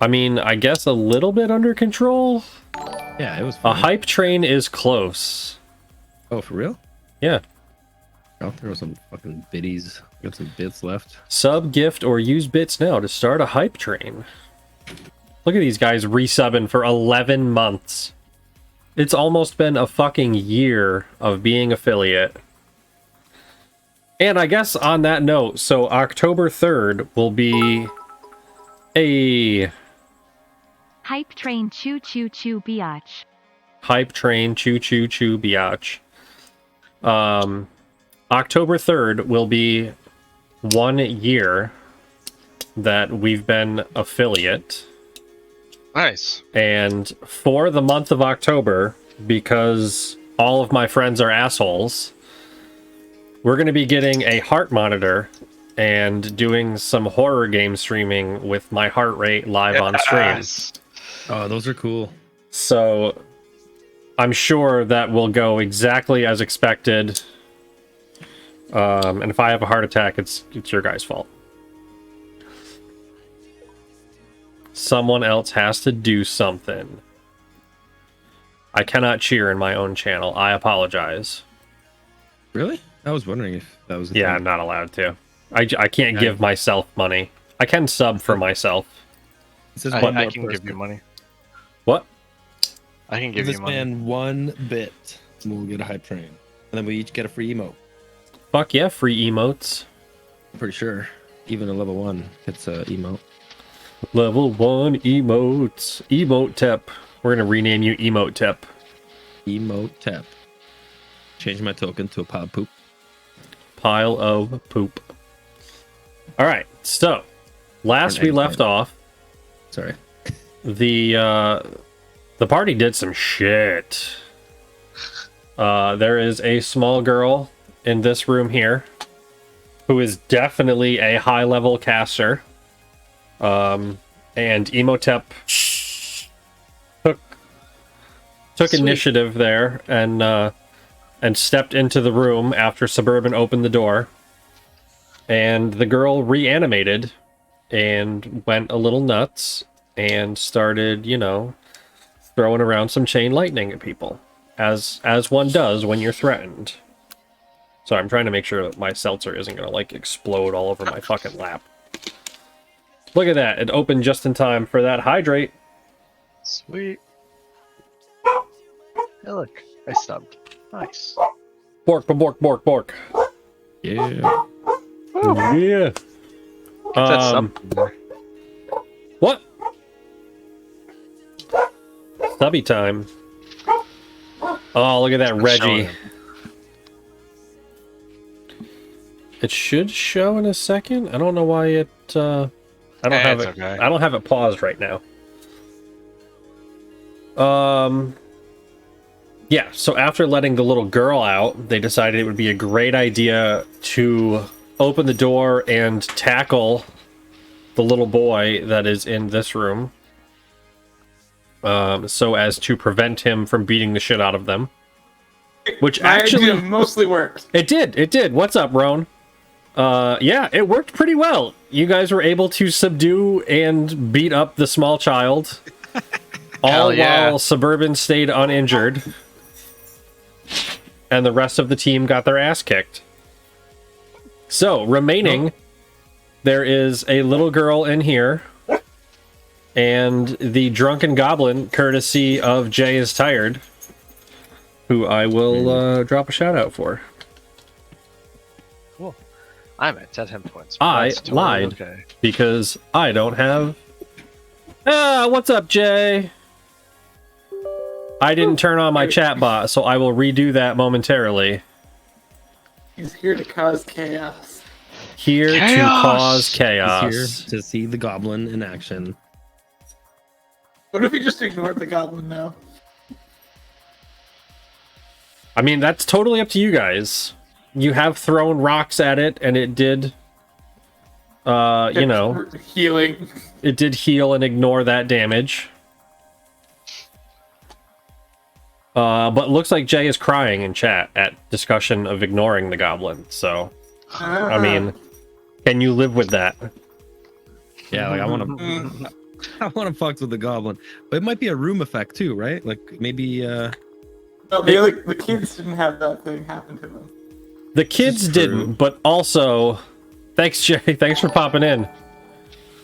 I mean, I guess a little bit under control. Yeah, it was A fun. hype train is close. Oh, for real? Yeah. Out there was some fucking biddies. Got some bits left. Sub, gift, or use bits now to start a hype train. Look at these guys resubbing for 11 months. It's almost been a fucking year of being affiliate. And I guess on that note, so October 3rd will be a Hype train choo choo choo biatch. hype train choo choo choo biatch. October 3rd will be 1 year that we've been affiliate. Nice. And for the month of October, because all of my friends are assholes, we're going to be getting a heart monitor and doing some horror game streaming with my heart rate live on stream. Oh, those are cool. So I'm sure that will go exactly as expected. And if I have a heart attack, it's your guys' fault. Someone else has to do something. I cannot cheer in my own channel. I apologize. Really? I was wondering if that was. Yeah, I'm not allowed to. I can't give myself money. I can sub for myself. I can give you money. What? I can give you money. This man 1 bit, and we'll get a hype train, and then we each get a free emote. Fuck yeah, free emotes. Pretty sure. Even a level 1 gets a emote. Level 1 emotes. Emote Tep. We're gonna rename you Emote Tep. Emote tap. Change my token to a pile of poop. Pile of poop. Alright, so last we left off, Sorry. the party did some shit. There is a small girl in this room here who is definitely a high-level caster. And Emotep took initiative there and stepped into the room after Suburban opened the door. And the girl reanimated and went a little nuts and started, you know, throwing around some chain lightning at people, as one does when you're threatened. So I'm trying to make sure that my seltzer isn't going to, like, explode all over my fucking lap. Look at that. It opened just in time for that hydrate. Sweet. Hey, look. I stubbed. Nice. Bork, bork, bork, bork. Yeah. Yeah. That's something. What? Stubby time. Oh, look at that Reggie. It should show in a second. I don't know why it. I don't have it. Okay. I don't have it paused right now. Yeah. So after letting the little girl out, they decided it would be a great idea to open the door and tackle the little boy that is in this room, so as to prevent him from beating the shit out of them. Which actually mostly worked. It did. What's up, Roan? Yeah, it worked pretty well. You guys were able to subdue and beat up the small child, all while Suburban stayed uninjured, and the rest of the team got their ass kicked. So, remaining, there is a little girl in here, and the drunken goblin, courtesy of Jay is Tired, who I will drop a shout out for. Cool. I'm at 10 hit points. I That's totally lied okay. because I don't have... what's up, Jay? I didn't turn on my chat bot, so I will redo that momentarily. He's here to cause chaos. Here to cause chaos. He's here to see the goblin in action. What if he just ignored the goblin now? I mean, that's totally up to you guys. You have thrown rocks at it, and it did, you know... Healing. It did heal and ignore that damage. But looks like Jay is crying in chat at discussion of ignoring the goblin, so... I mean, can you live with that? Yeah, like I want to. I want to fuck with the goblin, but it might be a room effect too, right? Like maybe. No, the kids didn't have that thing happen to them. The kids is true. didn't, but also, thanks, Jay. Thanks for popping in.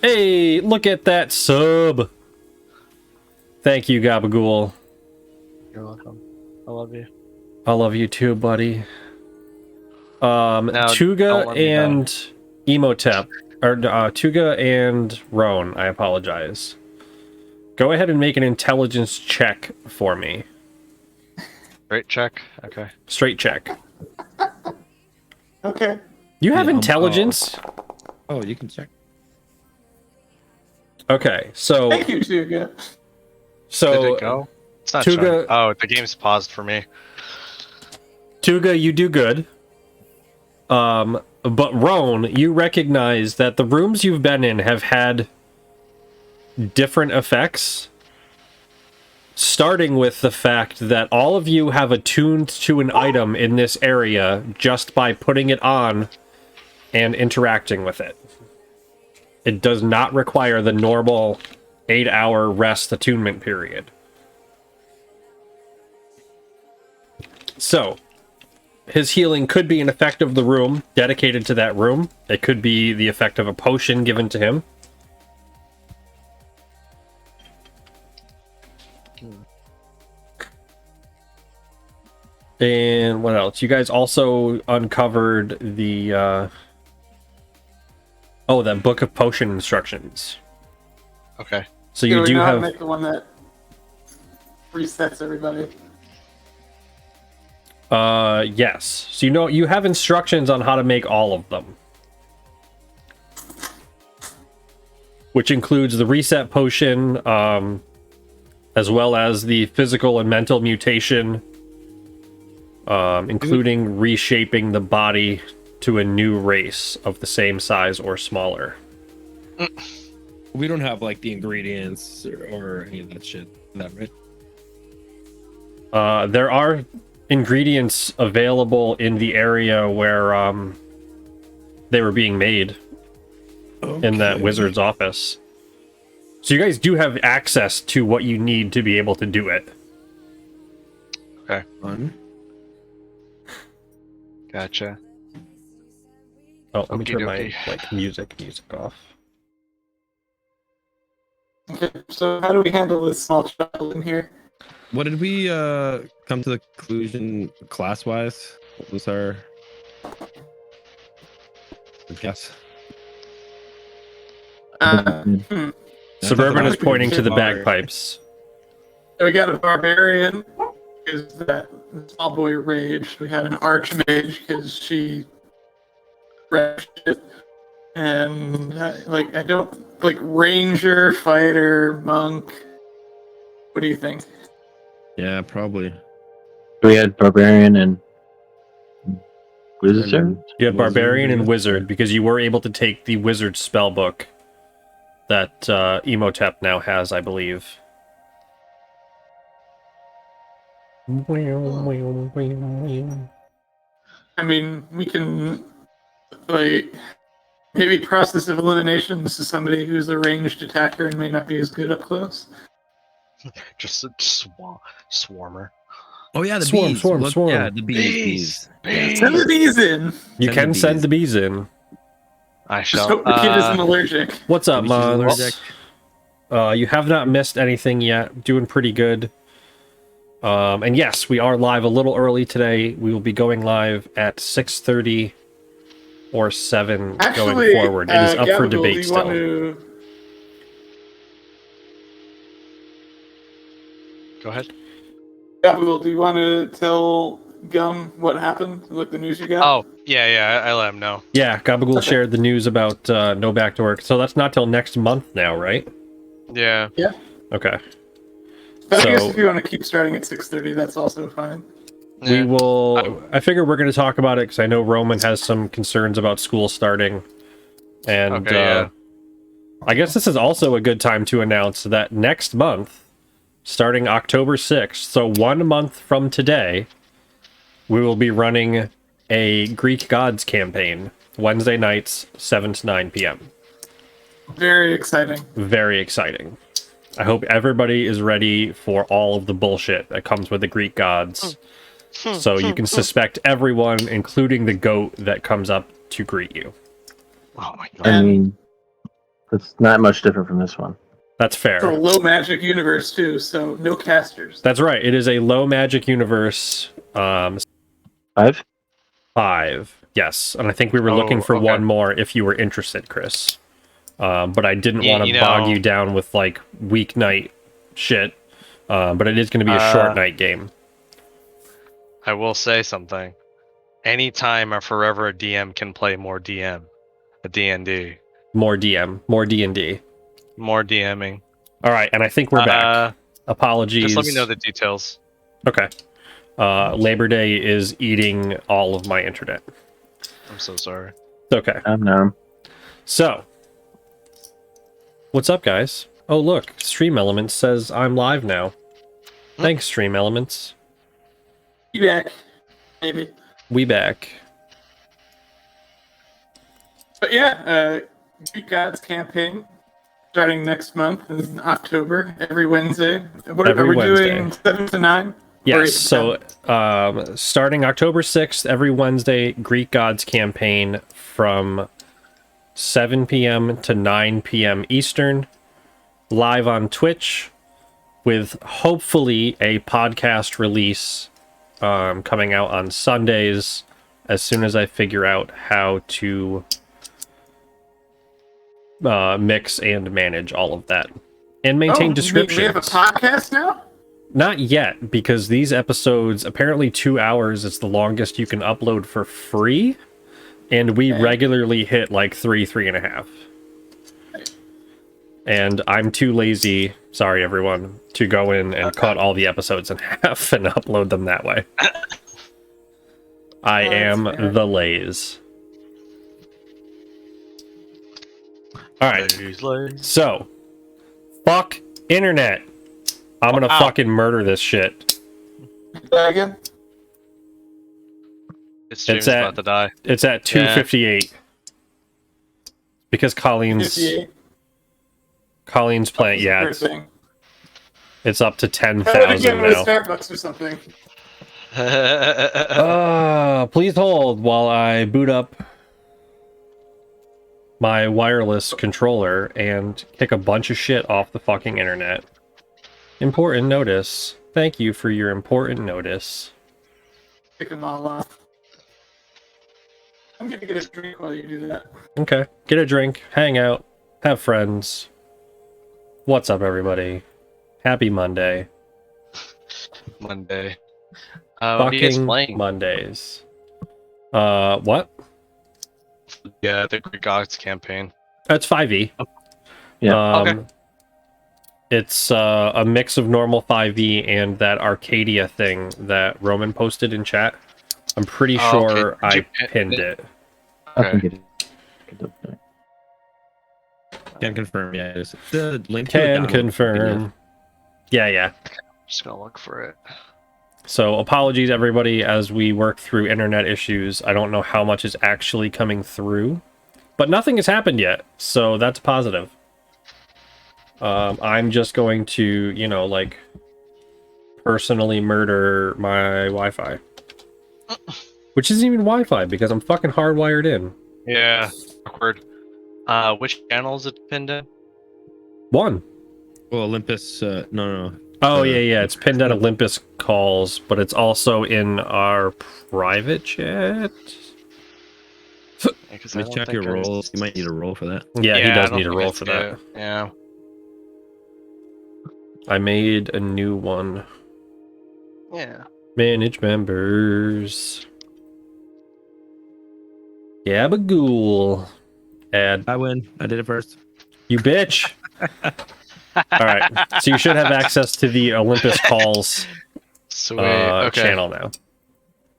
Hey, look at that sub. Thank you, Gabagool. You're welcome. I love you. I love you too, buddy. Now, don't Tuga let me down. and Emotep, or Tuga and Roan, I apologize. Go ahead and make an intelligence check for me. Great check. Okay. Straight check. Okay. You have Yeah, intelligence? Oh, you can check. Okay, so Thank you, Tuga. so Did it go? It's not Tuga- showing. Oh, the game's paused for me. Tuga, you do good. But Roan, you recognize that the rooms you've been in have had different effects. Starting with the fact that all of you have attuned to an item in this area just by putting it on and interacting with it. It does not require the normal 8-hour rest attunement period. So, his healing could be an effect of the room dedicated to that room. It could be the effect of a potion given to him. And what else? You guys also uncovered the that book of potion instructions. Okay. So you do know how to have make the one that resets everybody. yes. So you have instructions on how to make all of them. Which includes the reset potion, as well as the physical and mental mutation, including reshaping the body to a new race of the same size or smaller. We don't have like the ingredients or any of that shit. Is that right? There are ingredients available in the area where they were being made in that Okay. wizard's office. So you guys do have access to what you need to be able to do it. Okay. Fun. Gotcha. Oh, let me Okie turn my dokie. music off. Okay, so how do we handle this small child in here? What did we come to the conclusion class wise? What was our guess? Suburban is pointing to the Barbarian. bagpipes. So we got a barbarian, because that small boy raged. We had an archmage, because she wrecked it. And I don't ranger, fighter, monk. What do you think? Yeah, probably. We had barbarian and wizard. You had barbarian and Wizard. wizard because you were able to take the wizard spell book that Emotep now has, I believe. I mean, we can maybe process of elimination. This is somebody who's a ranged attacker and may not be as good up close. Just a swarmer. Oh yeah, the Swarm, bees. swarm, Look, swarm. Yeah, the bees. Bees. Send the bees in. You Send can the send bees. the bees in. I Just shall. hope the kid isn't allergic. What's up, Maybe she's Mons? allergic. You have not missed anything yet. Doing pretty good. And yes, we are live a little early today. We will be going live at 6:30 or 7 Actually, going forward. It is up for Gabagool, debate do you still. want to... Go ahead. Gabagool, do you want to tell Gum what happened? Like the news you got? Oh, yeah. I let him know. Yeah, Gabagool Okay. shared the news about no back to work. So that's not till next month now, right? Yeah. Okay. But I guess so- if you want to keep starting at 6:30, that's also fine. We Yeah. will. I figure we're going to talk about it because I know Roman has some concerns about school starting, and Okay, yeah. I guess this is also a good time to announce that next month, starting October 6th, so 1 month from today, we will be running a Greek Gods campaign Wednesday nights, 7 to 9 p.m. Very exciting. Very exciting. I hope everybody is ready for all of the bullshit that comes with the Greek gods. So you can suspect everyone, including the goat that comes up to greet you. Oh my god. I mean, it's not much different from this one. That's It's a fair. low magic universe too, so no casters. That's right. It is a low magic universe. 5? 5. Yes. And I think we were looking for okay. one more if you were interested, Chris. But I didn't want to you bog know- you down with like weeknight shit. But it is going to be a short night game. I will say something. Anytime a forever DM can play more DM, a D&D, More DM, more D&D. more DMing. All right, and I think we're back. Apologies. Just let me know the details. Okay. Labor Day is eating all of my internet. I'm so sorry. It's okay. No. So, what's up, guys? Oh, look, Stream Elements says I'm live now. Thanks, Stream Elements. Be back, maybe. We back. But yeah, Greek Gods campaign starting next month in October, every Wednesday. What Every are we Wednesday. doing? 7 to 9? Or 8 Yes, to so 10? starting October 6th, every Wednesday, Greek Gods campaign from 7 p.m. to 9 p.m. Eastern, live on Twitch, with hopefully a podcast release coming out on Sundays as soon as I figure out how to mix and manage all of that. And maintain descriptions. We have a podcast now? Not yet, because these episodes, apparently 2 hours is the longest you can upload for free, and we regularly hit like 3.5. And I'm too lazy, sorry everyone, to go in and cut all the episodes in half and upload them that way. I am fair. the laze. Alright, so, fuck internet. I'm gonna fucking murder this shit. Again? This stream's at- about to die. It's at 2:58. Because Colleen's 58. playing. Yeah, First thing. it's up to Try that 10,000 again with now. Starbucks or something. Please hold while I boot up my wireless controller and kick a bunch of shit off the fucking internet. Important notice. Thank you for your important notice. Pick them all off. I'm gonna get a drink while you do that. Okay, get a drink, hang out, have friends. What's up, everybody? Happy Monday. Monday. What are you guys Fucking playing? Mondays. What? Yeah, the Greek Gods campaign. It's 5e. Yeah. Okay. It's a mix of normal 5e and that Arcadia thing that Roman posted in chat. I'm pretty Oh, sure okay. Did you I pin pinned it? it. I think Okay. it. Can confirm, yeah. The link to it Can download. confirm. Yeah. Just gonna look for it. So apologies, everybody, as we work through internet issues. I don't know how much is actually coming through, but nothing has happened yet, so that's positive. I'm just going to, like, personally murder my Wi-Fi. Which isn't even Wi-Fi, because I'm fucking hardwired in. Yeah, awkward. Which channel is it pinned in? 1. Well, Olympus, no. Oh, yeah, it's pinned at Olympus calls, but it's also in our private chat. Yeah, 'cause Let I me don't check think your I- rolls. You might need a roll for that. Yeah, he I does don't need a think roll I for see that. it. Yeah. I made a new one. Yeah. Manage members. Gabagool. Add. I win. I did it first. You bitch. Alright. So you should have access to the Olympus calls Sweet. Okay. channel now.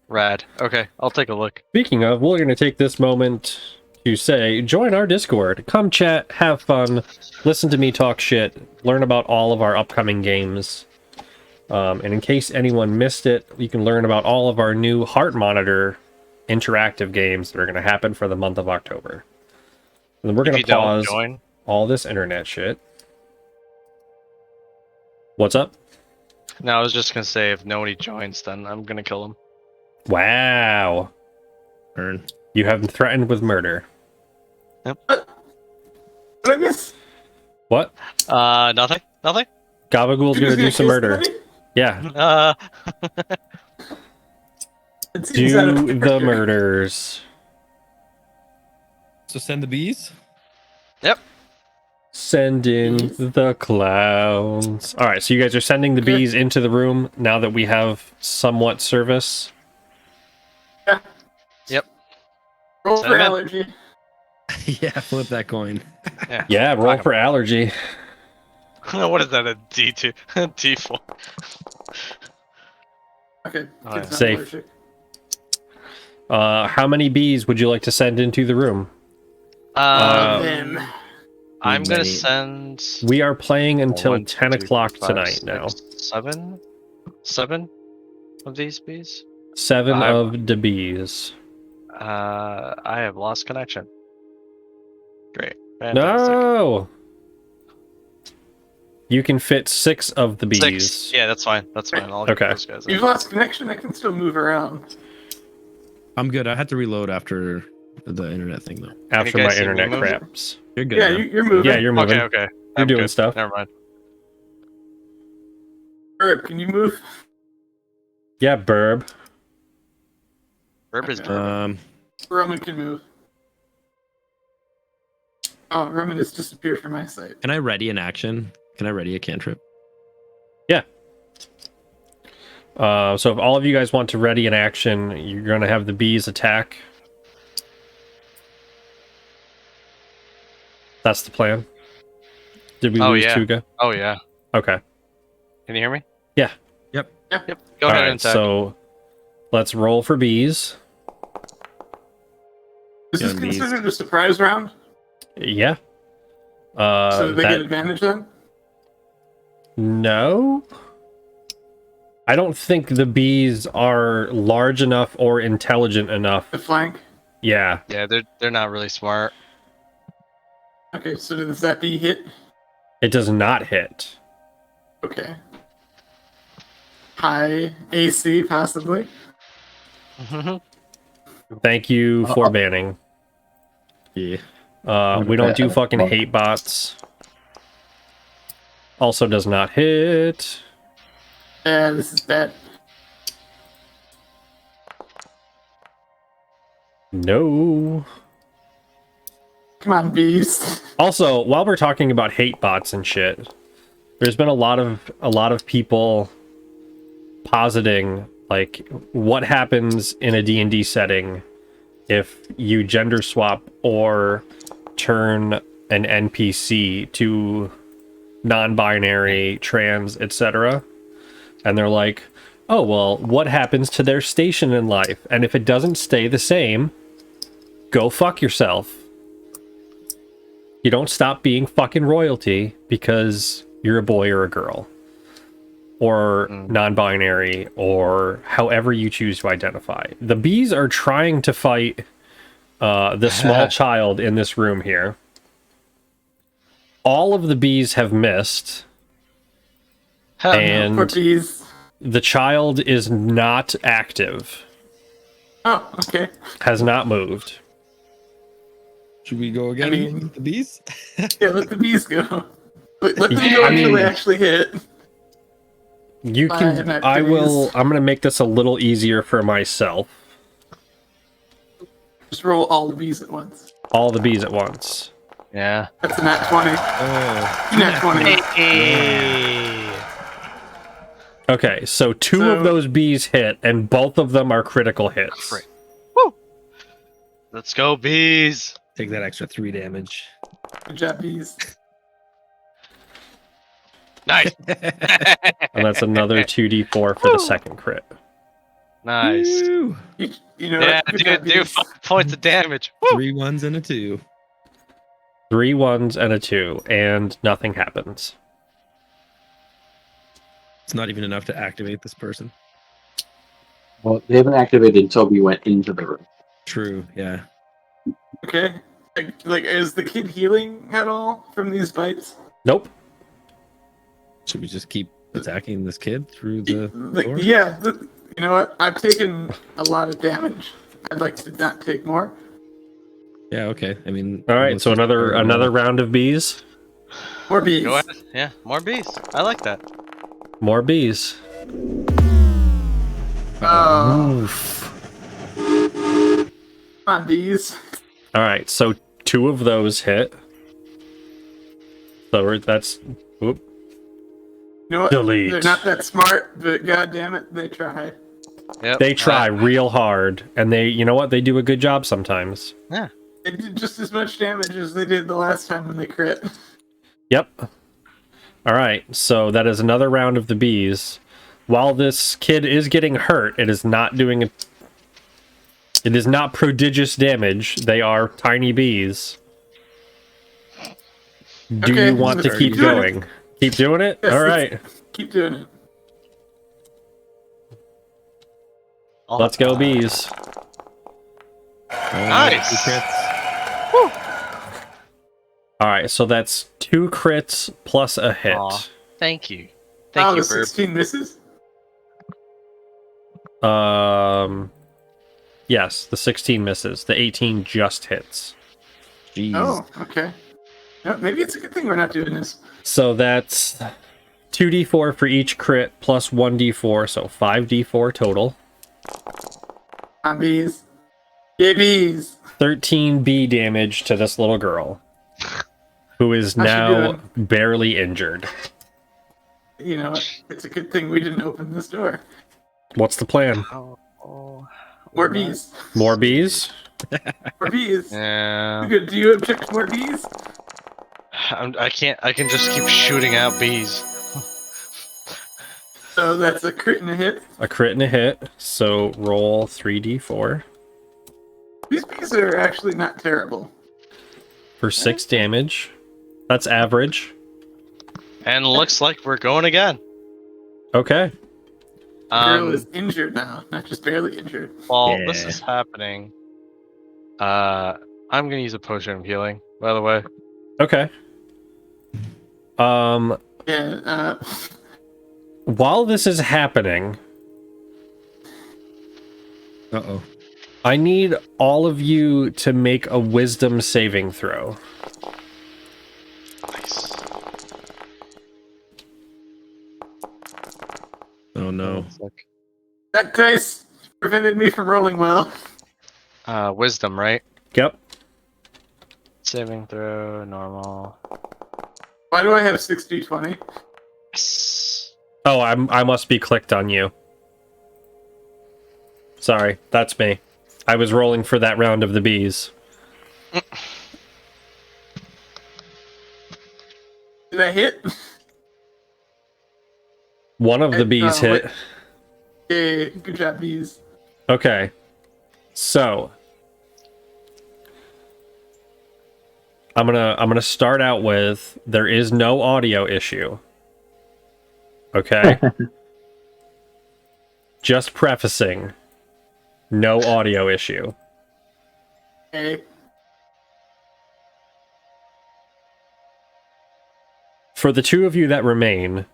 Rad. Okay, I'll take a look. Speaking of, we're going to take this moment to say, join our Discord. Come chat, have fun, listen to me talk shit, learn about all of our upcoming games. And in case anyone missed it, you can learn about all of our new Heart Monitor interactive games that are going to happen for the month of October. And then we're If going you to pause don't join, all this internet shit. What's up? No, I was just gonna say if nobody joins, then I'm gonna kill him. Wow. Turn. You have been threatened with murder. What I miss? What? Nothing. Gabagool's You gonna just do some kill murder. somebody? Yeah. It seems out of Do the character. murders. So send the bees. Send in Bees? the clowns. Alright, so you guys are sending the Okay. bees into the room now that we have somewhat service. Roll Send for 'em in. allergy. Yeah, flip that coin. Yeah, roll Fuck for allergy. What is that? A D2, D4. Okay, Oh, kid's yeah. not Safe. allergic. How many bees would you like to send into the room? Them. I'm gonna Many. send. We are playing until 1, 2, 10 3, o'clock 4, 5, tonight 6, now. 7 of these bees. 7 I- of the bees. I have lost connection. Great. Fantastic. No! You can fit 6 of the bees. 6. Yeah, that's fine. That's fine. I'll Okay. get those guys. in. You've lost connection. I can still move around. I'm good. I had to reload after the internet thing though. After you my guys see me internet moving? craps. You're good. Yeah, now. you're moving. Yeah, you're moving. Okay. You're I'm doing good. stuff. Never mind. Herb, can you move? Yeah, Burb. Herb is Okay. bourbon. Roman can move. Oh, Roman has disappeared from my sight. Can I ready an action? Can I ready a cantrip? So if all of you guys want to ready an action, you're going to have the bees attack. That's the plan. Did we Oh, lose yeah. Tuga? Oh yeah. Okay. Can you hear me? Yeah. Yep. Go ahead All and right, attack. so let's roll for bees. Is this Yeah, bees. considered a surprise round? Yeah. So do they that- get advantage then? No. I don't think the bees are large enough or intelligent enough. The flank? Yeah. Yeah, they're not really smart. Okay, so does that be hit? It does not hit. Okay. High AC, possibly. Thank you for banning. Yeah. We don't do fucking hate bots. Also does not hit. Yeah, this is bad. No. Come on, bees. Also, while we're talking about hate bots and shit, there's been a lot of people positing like what happens in a D&D setting if you gender swap or turn an NPC to non-binary, trans, etc. And they're like, "Oh, well, what happens to their station in life? And if it doesn't stay the same, go fuck yourself. You don't stop being fucking royalty because you're a boy or a girl. Or non-binary, or however you choose to identify." The bees are trying to fight the small child in this room here. All of the bees have missed, Poor and bees. the child is not active, Oh, okay. has not moved. Should we go again? I mean- with the bees? Yeah, let the bees go. Let them Yeah, go I until mean- they actually hit. You can. Fine, I will. activities. I'm gonna make this a little easier for myself. Just roll all the bees at once. All the bees at once. Yeah. That's a nat 20. Oh. Nat 20. Okay, so two of So- those bees hit, and both of them are critical hits. Great. Woo! Let's go, bees. Take that extra 3 damage. Good job, bees. Nice. And that's another 2d4 for the second crit. Nice. Woo! You know Yeah, what? Good job, dude, bees. 5 points of damage. Woo! 3 1s and a 2. 3 1s and a 2, and nothing happens. It's not even enough to activate this person. Well, they haven't activated until we went into the room. True. Yeah. Okay. Like, is the kid healing at all from these bites? Nope. Should we just keep attacking this kid through the Like, door? yeah, you know what? I've taken a lot of damage. I'd like to not take more. Yeah, okay. I mean, All right, let's so just another start another off. round of bees. More bees. Go ahead. Yeah, more bees. I like that. More bees. Oh, Oof. come on, bees. All right, so 2 of those hit. So that's oop. You know what? Delete. They're not that smart, but god damn it, they try. Yep. They try real hard, and you know what? They do a good job sometimes. Yeah. They did just as much damage as they did the last time when they crit. Yep. All right, so that is another round of the bees. While this kid is getting hurt, it is not doing it. It is not prodigious damage. They are tiny bees. Do Okay, you want to let's keep keep doing going? Keep doing it? Yes, All let's- right. Keep doing it. Let's go, bees. Nice. 2 crits. All right, so that's 2 crits plus a hit. Aw. Thank you. Oh, Thank you, the Burp. 16 misses? Yes, the 16 misses. The 18 just hits. Jeez. Oh, okay. No, maybe it's a good thing we're not doing this. So that's 2d4 for each crit plus 1d4, so 5d4 total. On bees. Yay, bees. 13 bee damage to this little girl, who is How's she now doing? barely injured. You know what? It's a good thing we didn't open this door. What's the plan? More bees. More bees? More bees. Yeah. Good. Do you object to more bees? I can't. I can just keep shooting out bees. So that's a crit and a hit. A crit and a hit, so roll 3d4 These bees are actually not terrible. for 6 damage. That's average. And looks like we're going again. Okay. The girl is injured now, not just barely injured. While this Yeah. is happening, I'm gonna use a potion of healing. By the way. Okay. Yeah, While this is happening, Uh-oh. I need all of you to make a wisdom saving throw. Nice. Oh, no. that dice prevented me from rolling well. Wisdom, right? Yep. Saving throw, normal. Why do I have 60-20? Yes. Oh, I must be clicked on you. Sorry, that's me. I was rolling for that round of the bees. Did I hit? One of the bees hit. wait. Yay, good job, bees. Okay. So I'm gonna start out with there is no audio issue. Okay? Just prefacing. No audio issue. Okay. For the 2 of you that remain,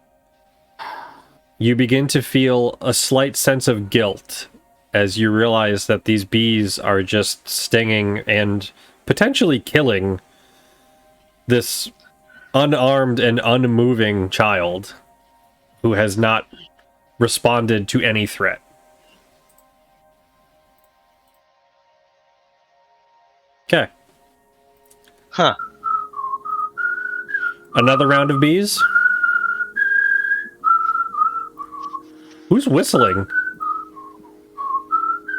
you begin to feel a slight sense of guilt as you realize that these bees are just stinging and potentially killing this unarmed and unmoving child who has not responded to any threat. Okay. Huh. Another round of bees? Who's whistling?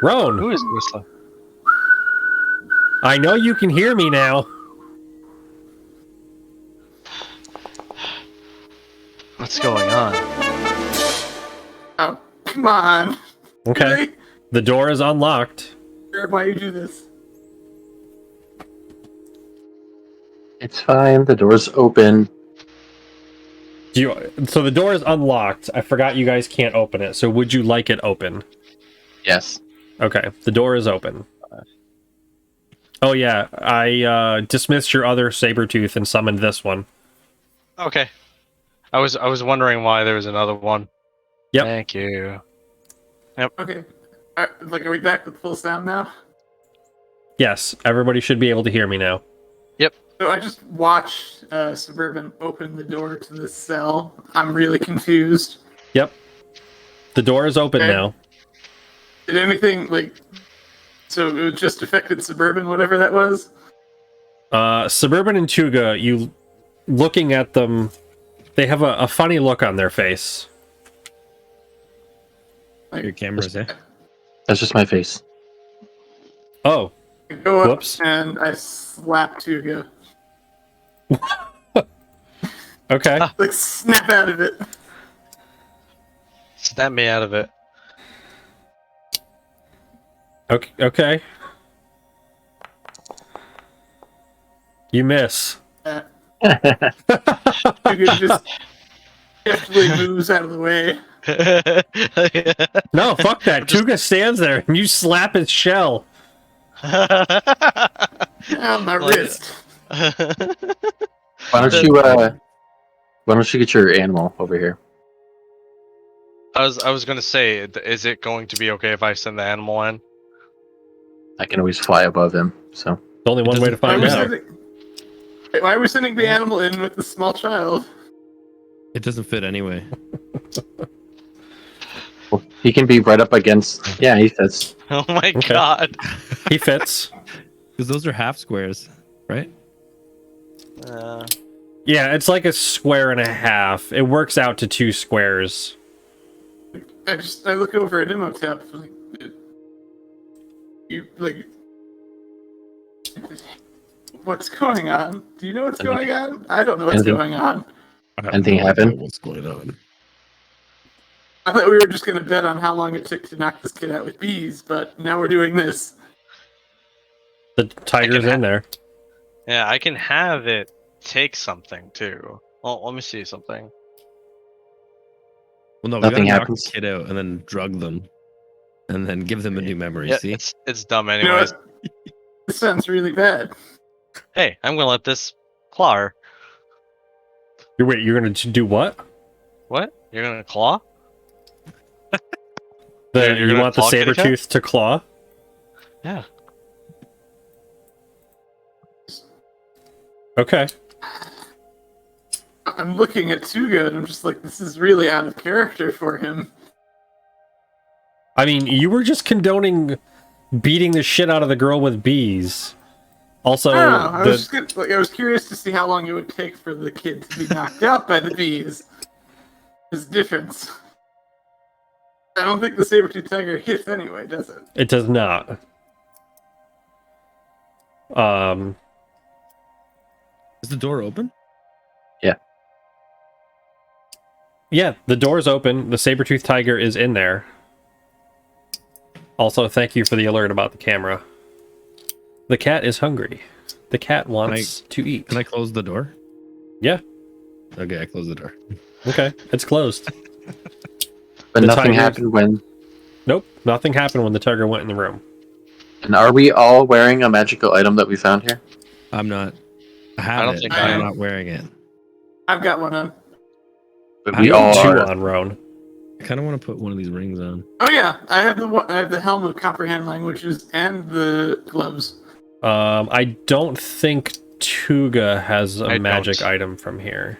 Roan, Who is whistling? I know you can hear me now. What's going on? Oh, come on. Okay. Really? The door is unlocked. Jared, why you do this? It's fine. The door's open. So the door is unlocked. I forgot you guys can't open it. So would you like it open? Yes. Okay. The door is open. Oh yeah, I dismissed your other Sabretooth and summoned this one. Okay. I was wondering why there was another one. Yep. Thank you. Okay. Like, are we back with full sound now? Yes, everybody should be able to hear me now. So I just watched Suburban open the door to the cell. I'm really confused. Yep. The door is open Okay. now. Did anything, like... So it just affected Suburban, whatever that was? Suburban and Tuga, you looking at them, they have a funny look on their face. Like, Your camera's there. That's just my face. Oh, I go up whoops. and I slap Tuga. Okay. Like, snap out of it. Snap me out of it. Okay. Okay. You miss. Tuga just deftly moves out of the way. No, fuck that. Tuga stands there and you slap his shell. Ah, my Like- wrist. Why don't you get your animal over here? I was gonna say, is it going to be okay if I send the animal in? I can always fly above him. So There's only one way to Why find are we out. why are we sending the animal in with the small child? It doesn't fit anyway. well, he can be right up against. Yeah, he fits. Oh my Okay. god. He fits. Because those are half squares, right? Yeah, it's like a square and a half. It works out to 2 squares. I look over at Imhotep. Like, you like, what's going on? Do you know what's going on? I don't know what's Anything- going on. I have Anything idea happen? What's going on? I thought we were just gonna bet on how long it took to knock this kid out with bees, but now we're doing this. The tiger's in there. Yeah, I can have it take something too. Oh, let me see something. Well, no, we Nothing gotta knock happens. the kid out and then drug them, and then give them a new memory. Yeah, See, it's dumb You know anyways. what? This sounds really bad. Hey, I'm gonna let this claw her. You're gonna do what? What? You're gonna claw? The, You're you gonna want the claw Kitty Cat? Sabretooth to claw? Yeah. Okay. I'm looking at Tuga and I'm just like, this is really out of character for him. I mean, you were just condoning beating the shit out of the girl with bees. Also, I don't know. I the- was just I was curious to see how long it would take for the kid to be knocked out by the bees. There's a difference. I don't think the saber-tooth tiger hits anyway, does it? it does not. is the door open? Yeah, the door's open. The saber-tooth tiger is in there. Also, thank you for the alert about the camera. The cat is hungry. The cat wants to eat. Can I close the door? Yeah. Okay, I close the door. Okay, it's closed. But The nothing tiger's- happened when. Nope, nothing happened when the tiger went in the room. And are we all wearing a magical item that we found here? I'm not. I have I don't it. think but I I'm am. not wearing it. I've got one on. But I we You all have 2 are. on, Roan. I kind of want to put one of these rings on. Oh yeah, I have the helm of comprehend languages and the gloves. I don't think Tuga has a I magic don't. item from here.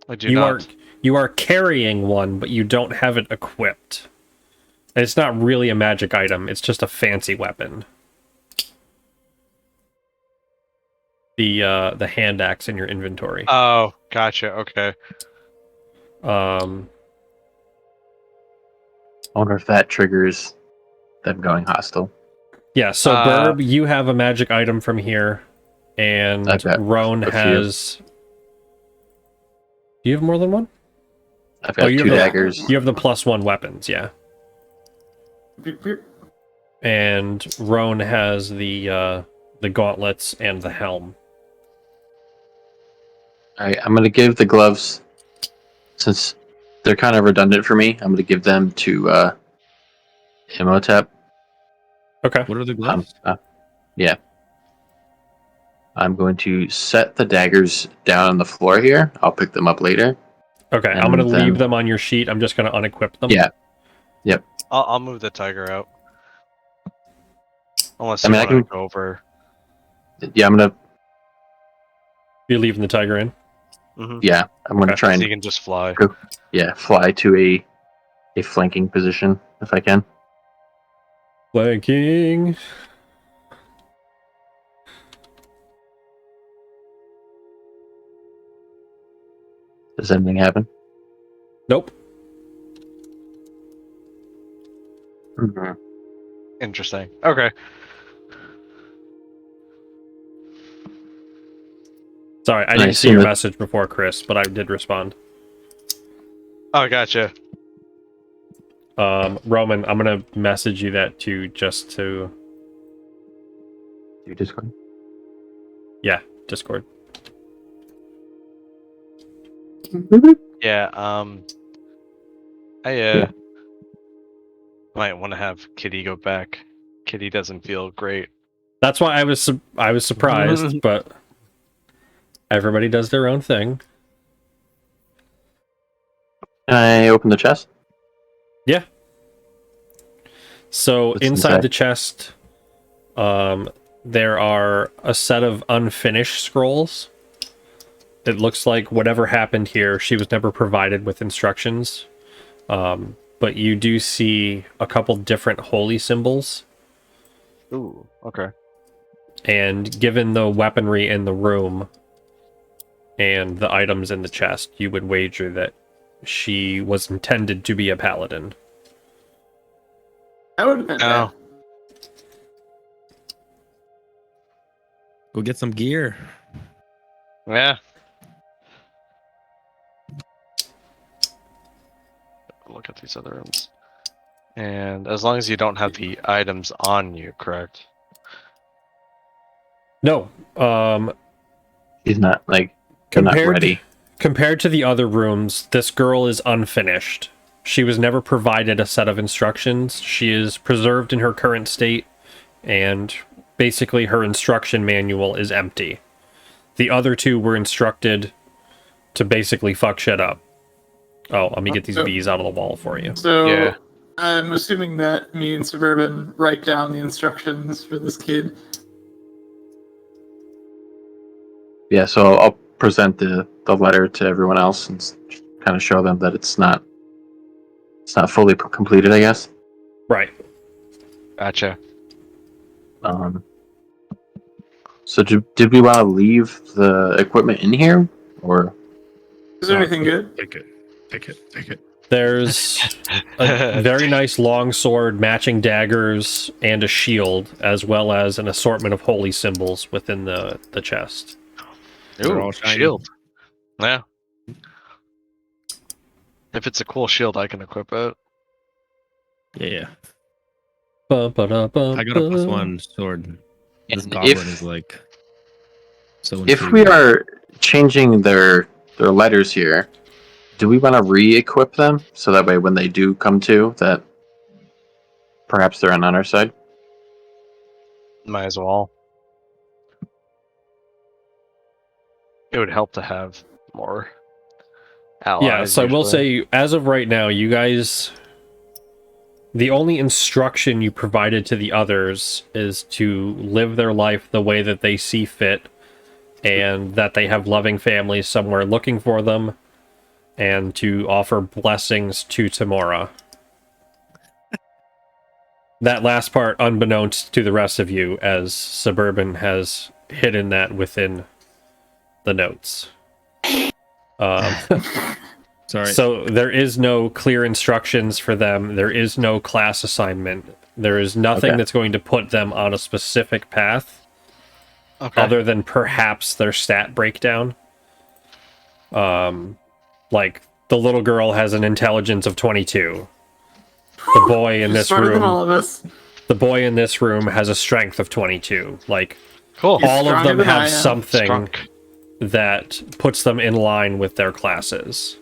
I do not. You are carrying one, but you don't have it equipped. And it's not really a magic item, it's just a fancy weapon. The hand axe in your inventory. Oh, gotcha. Okay. I wonder if that triggers them going hostile. Yeah, so Uh, Burb, you have a magic item from here, and I've got Roan a few. has. Do you have more than one? I've got you 2 have the- daggers. You have the +1 weapons, yeah. And Roan has the gauntlets and the helm. Alright, I'm gonna give the gloves, since they're kind of redundant for me, I'm gonna give them to Imhotep. Okay. What are the gloves? Yeah. I'm going to set the daggers down on the floor here. I'll pick them up later. Okay, I'm And going to then- leave them on your sheet. I'm just going to unequip them. Yeah. Yep. I'll move the tiger out. Unless I you mean, I want to can- go over. Yeah, I'm gonna. You're leaving the tiger in? Mm-hmm. Yeah, I'm gonna Okay. try So and you can just fly. fly to a flanking position if I can. Flanking. Does anything happen? Nope. Mhm. Interesting. Okay. Sorry, I I didn't see assume your that- message before, Chris, but I did respond. Oh, gotcha. Roman, I'm going to message you that too, just to... You Discord. Yeah, Discord. Yeah. I might want to have Kitty go back. Kitty doesn't feel great. That's why I was surprised, but everybody does their own thing. Can I open the chest? Yeah. So What's inside inside? the chest, there are a set of unfinished scrolls. It looks like whatever happened here, she was never provided with instructions. But you do see a couple different holy symbols. Ooh. Okay. And given the weaponry in the room and the items in the chest, you would wager that she was intended to be a paladin. That would have been Oh. bad. Go get some gear. Yeah. Look at these other rooms. And as long as you don't have the items on you, correct? No, He's not like they're not ready. Compared to the other rooms, this girl is unfinished. She was never provided a set of instructions. She is preserved in her current state, and basically her instruction manual is empty. The other two were instructed to basically fuck shit up. Oh, let me get these bees out of the wall for you. So Yeah. I'm assuming that me and Suburban write down the instructions for this kid. Yeah, so I'll present the letter to everyone else and kind of show them that it's not fully completed, I guess. Right. Gotcha. So did we want to leave the equipment in here, or Is there anything good? Take it. There's a very nice longsword, matching daggers, and a shield, as well as an assortment of holy symbols within the chest. They're Ooh, all shiny. shield. Yeah. If it's a cool shield, I can equip it. Yeah. Ba-ba-da-ba-ba. I got a +1 sword. This And goblin is like so if we intriguing. are changing their letters here, do we want to re-equip them so that way when they do come to, that perhaps they're on our side? Might as well. It would help to have more allies. Yeah, so I will usually. say, as of right now, you guys... The only instruction you provided to the others is to live their life the way that they see fit, and that they have loving families somewhere looking for them, and to offer blessings to Tamora. That last part, unbeknownst to the rest of you, as Suburban has hidden that within the notes. Sorry. So there is no clear instructions for them. There is no class assignment. There is nothing Okay. that's going to put them on a specific path, Okay. other than perhaps their stat breakdown. Like, the little girl has an intelligence of 22. The boy in She's this smarter than all room, of us. the boy in this room has a strength of 22. Like, Cool. He's all of stronger them than I have am. something Strunk. that puts them in line with their classes.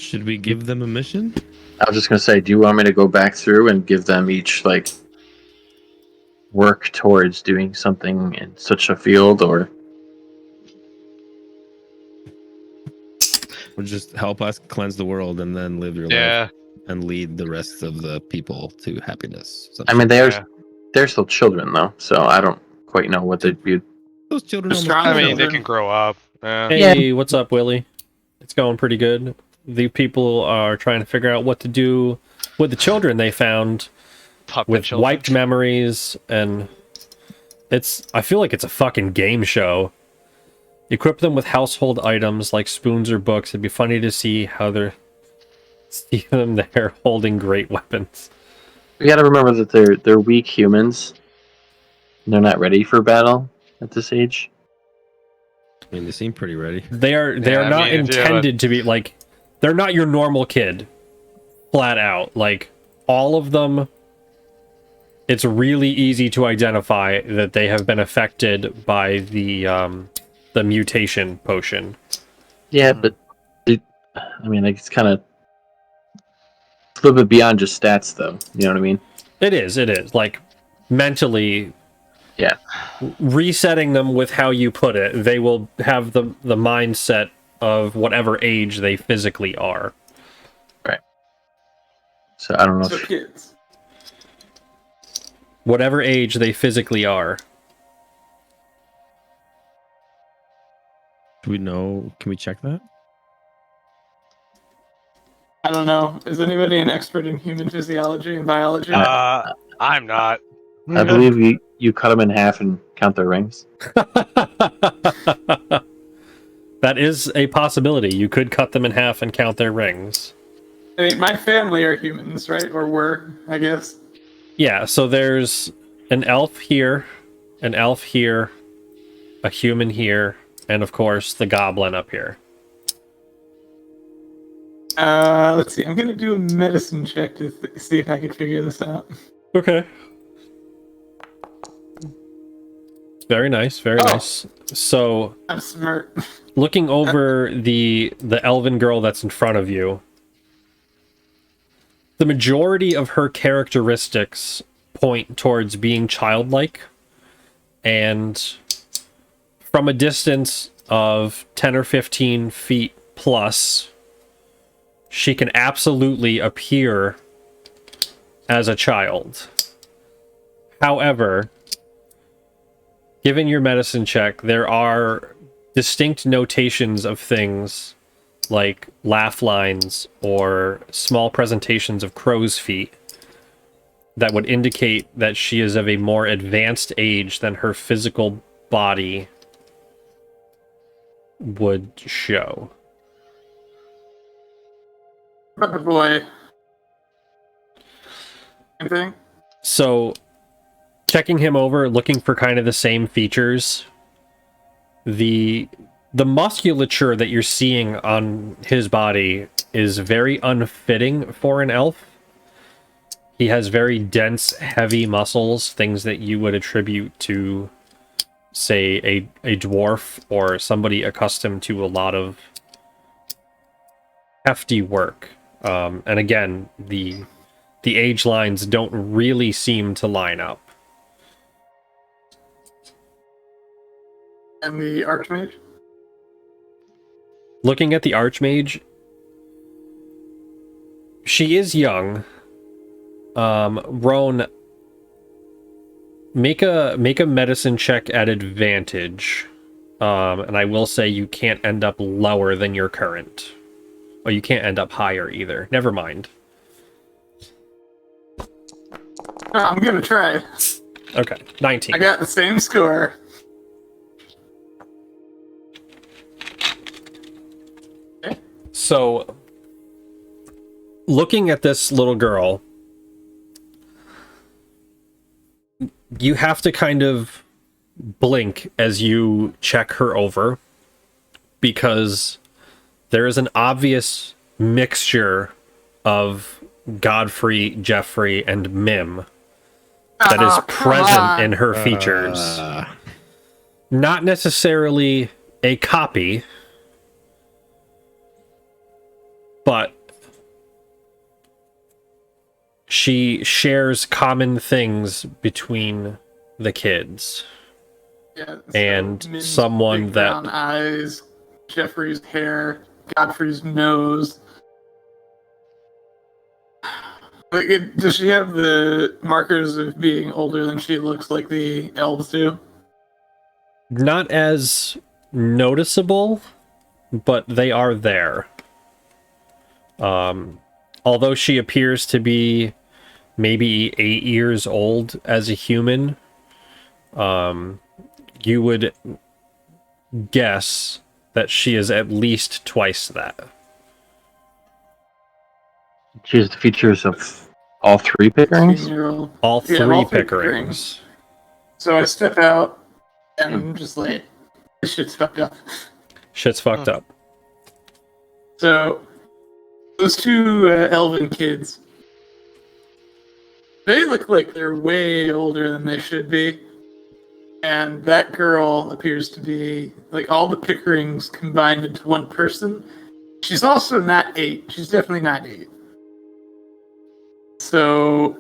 Should we give them a mission? I was just gonna say, do you want me to go back through and give them each like work towards doing something in such a field, or Or just help us cleanse the world and then live your life Yeah. and lead the rest of the people to happiness? I mean Yeah. they're still children though, so I don't quite know what they'd be. those children almost Strong I mean, children. they can grow up. Yeah. Hey, what's up, Willie? It's going pretty good. The people are trying to figure out what to do with the children they found Puppet with children. wiped memories, and I feel like it's a fucking game show. Equip them with household items like spoons or books. It'd be funny to see them there holding great weapons. We got to remember that they're weak humans. They're not ready for battle at this age. I mean, they seem pretty ready. They are I not mean, if you have intended to be like, they're not your normal kid. Flat out. Like, all of them, it's really easy to identify that they have been affected by the mutation potion. Yeah, but I mean, like, it's kind of a little bit beyond just stats, though. You know what I mean? It is. Like, mentally, Yeah. resetting them with how you put it, they will have the mindset of whatever age they physically are. Right. So I don't know. So kids. Whatever age they physically are. Do we know? Can we check that? I don't know. Is anybody an expert in human physiology and biology? I'm not. I believe you cut them in half and count their rings. That is a possibility. You could cut them in half and count their rings. I mean, my family are humans, right? Or were, I guess. Yeah, so there's an elf here, a human here, and of course the goblin up here. Let's see. I'm gonna do a medicine check to see if I can figure this out. Okay. Very nice, very nice. So, I'm smart. looking over the elven girl that's in front of you, the majority of her characteristics point towards being childlike, and from a distance of 10 or 15 feet plus, she can absolutely appear as a child. However, given your medicine check, there are distinct notations of things like laugh lines or small presentations of crow's feet that would indicate that she is of a more advanced age than her physical body would show. Puppet boy. Same thing? So, checking him over, looking for kind of the same features, the musculature that you're seeing on his body is very unfitting for an elf. He has very dense, heavy muscles, things that you would attribute to, say, a dwarf or somebody accustomed to a lot of hefty work. And again, the age lines don't really seem to line up. And the Archmage? Looking at the Archmage, she is young. Roan, make a medicine check at advantage. And I will say you can't end up lower than your current. Oh, you can't end up higher either. Never mind. Oh, I'm gonna try. Okay, 19. I got the same score. So, looking at this little girl, you have to kind of blink as you check her over, because there is an obvious mixture of Godfrey, Jeffrey, and Mim that is present in her features. Not necessarily a copy, but she shares common things between the kids. Yeah, And Min's someone big that- brown eyes, Jeffrey's hair, Godfrey's nose. Like, does she have the markers of being older than she looks like the elves do? Not as noticeable, but they are there. Although she appears to be maybe 8 years old as a human, you would guess that she is at least twice that. She has the features of all three Pickerings. 15-year-old. All Yeah, three all three Pickerings. So I step out and I'm just like, this shit's fucked up. Shit's fucked up. So those two elven kids, they look like they're way older than they should be. And that girl appears to be like all the Pickerings combined into one person. She's also not 8. She's definitely not 8. So,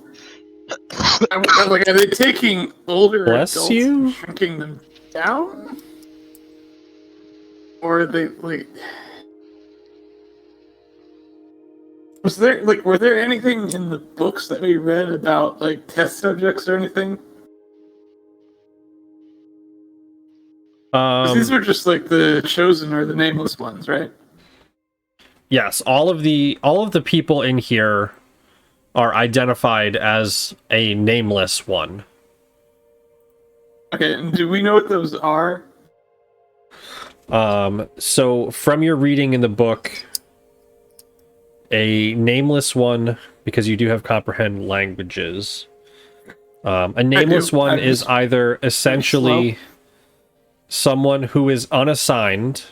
like, are they taking older Bless adults you? and shrinking them down? Or are they like? Were there anything in the books that we read about like test subjects or anything? 'Cause these were just like the chosen or the nameless ones, right? Yes, all of the people in here are identified as a nameless one. Okay, and do we know what those are? So from your reading in the book, a nameless one, because you do have comprehend languages. A nameless do. one I'm is just either essentially someone who is unassigned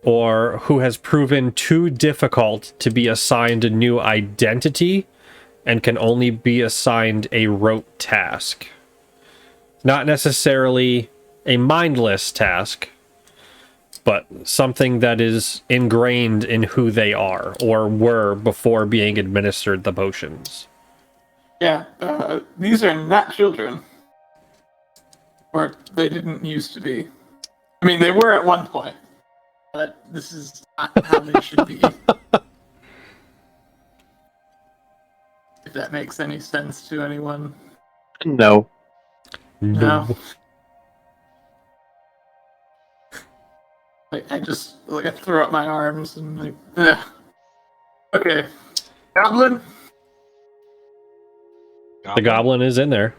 or who has proven too difficult to be assigned a new identity and can only be assigned a rote task. Not necessarily a mindless task, but something that is ingrained in who they are or were before being administered the potions. Yeah, these are not children. Or they didn't used to be. I mean, they were at one point. But this is not how they should be. If that makes any sense to anyone. No. No. Like, I throw up my arms and like, ugh. Okay. Goblin? The goblin is in there.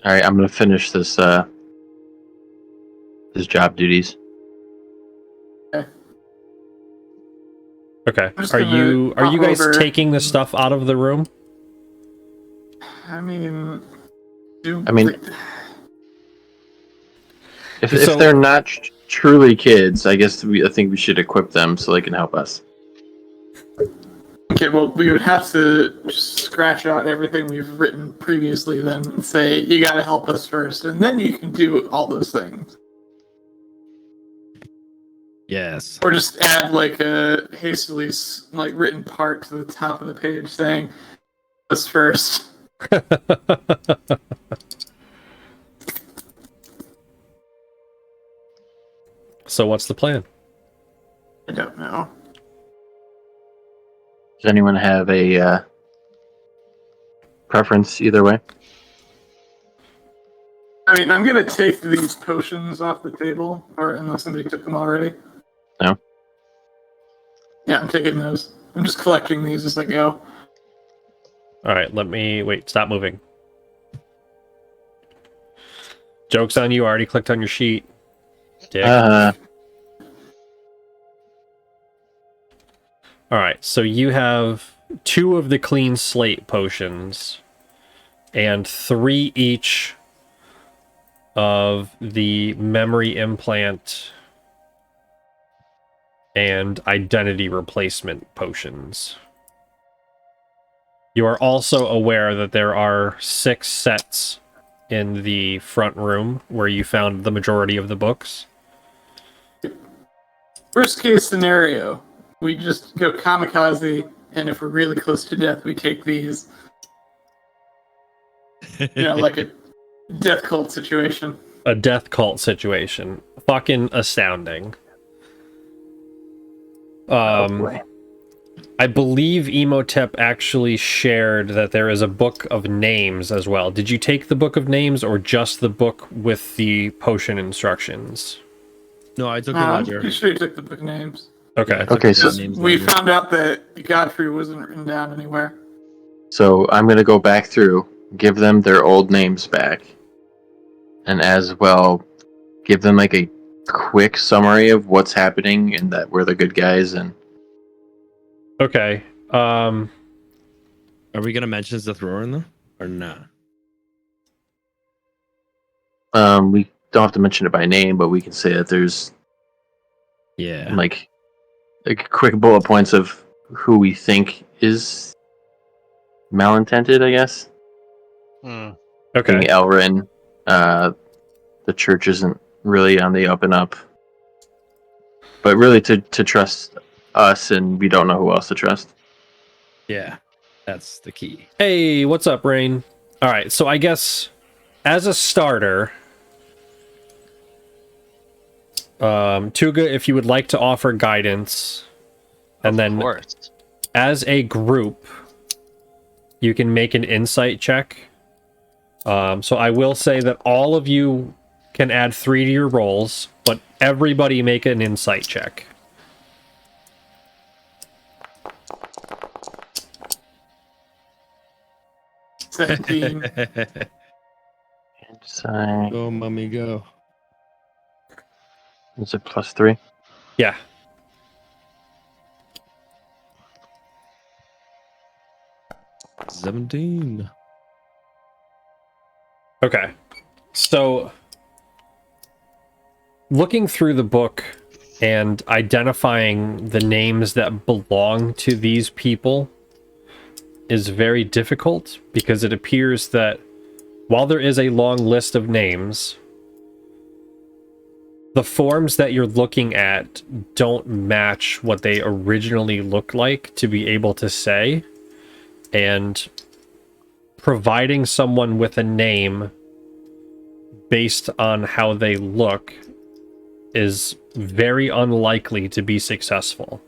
All right, I'm gonna finish this his job duties. Okay. I'm just Are gonna you hop guys over. taking the stuff out of the room? I mean, If So- they're not truly kids, I guess I think we should equip them so they can help us. okay, well, we would have to just scratch out everything we've written previously then and say, you gotta help us first, and then you can do all those things. Yes. Or just add like a hastily written part to the top of the page saying us first. So what's the plan? I don't know. Does anyone have a preference either way? I mean, I'm gonna take these potions off the table, or unless somebody took them already. No. Yeah, I'm taking those. I'm just collecting these as I go. All right, wait, stop moving. Joke's on you, I already clicked on your sheet. Dick. All right, so you have 2 of the clean slate potions and 3 each of the memory implant and identity replacement potions. You are also aware that there are 6 sets in the front room where you found the majority of the books. Worst case scenario, we just go kamikaze, and if we're really close to death, we take these. Like a death cult situation. A death cult situation. Fucking astounding. Boy. I believe Emotep actually shared that there is a book of names as well. Did you take the book of names or just the book with the potion instructions? No, I took the I'm ledger. pretty sure you took the book of names. Okay. Yeah, I took Okay, the so- names We ledger. found out that Godfrey wasn't written down anywhere. So I'm gonna go back through, give them their old names back, and as well give them like a quick summary of what's happening and that we're the good guys. And Okay. Are we gonna mention the thrower in there or not? we don't have to mention it by name, but we can say that there's Yeah. like quick bullet points of who we think is malintended, I guess. Hmm. Okay. Being Elrin, the church isn't really on the up and up. But really to trust us, and we don't know who else to trust. Yeah. That's the key. Hey, what's up, Rain? All right, so I guess as a starter, Tuga, if you would like to offer guidance, and then Of course. as a group, you can make an insight check. So I will say that all of you can add 3 to your rolls, but everybody make an insight check. Go, 17. Insight. mommy, go. Is it +3? Yeah. – 17. Okay. So, looking through the book and identifying the names that belong to these people is very difficult because it appears that while there is a long list of names, the forms that you're looking at don't match what they originally looked like to be able to say. And providing someone with a name based on how they look is very unlikely to be successful.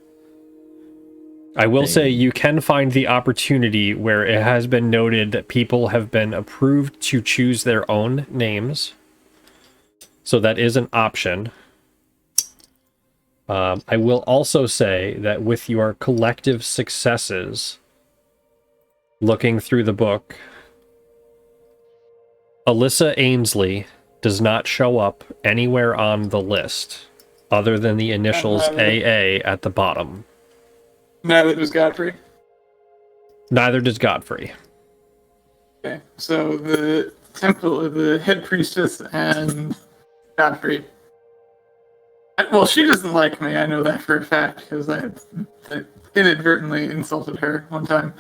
I will say you can find the opportunity where it has been noted that people have been approved to choose their own names. So that is an option. I will also say that with your collective successes, looking through the book, Alyssa Ainsley does not show up anywhere on the list other than the initials AA at the bottom. Neither does Godfrey. Neither does Godfrey. Okay, so the temple, the head priestess, and Godfrey. Well, she doesn't like me. I know that for a fact because I inadvertently insulted her one time.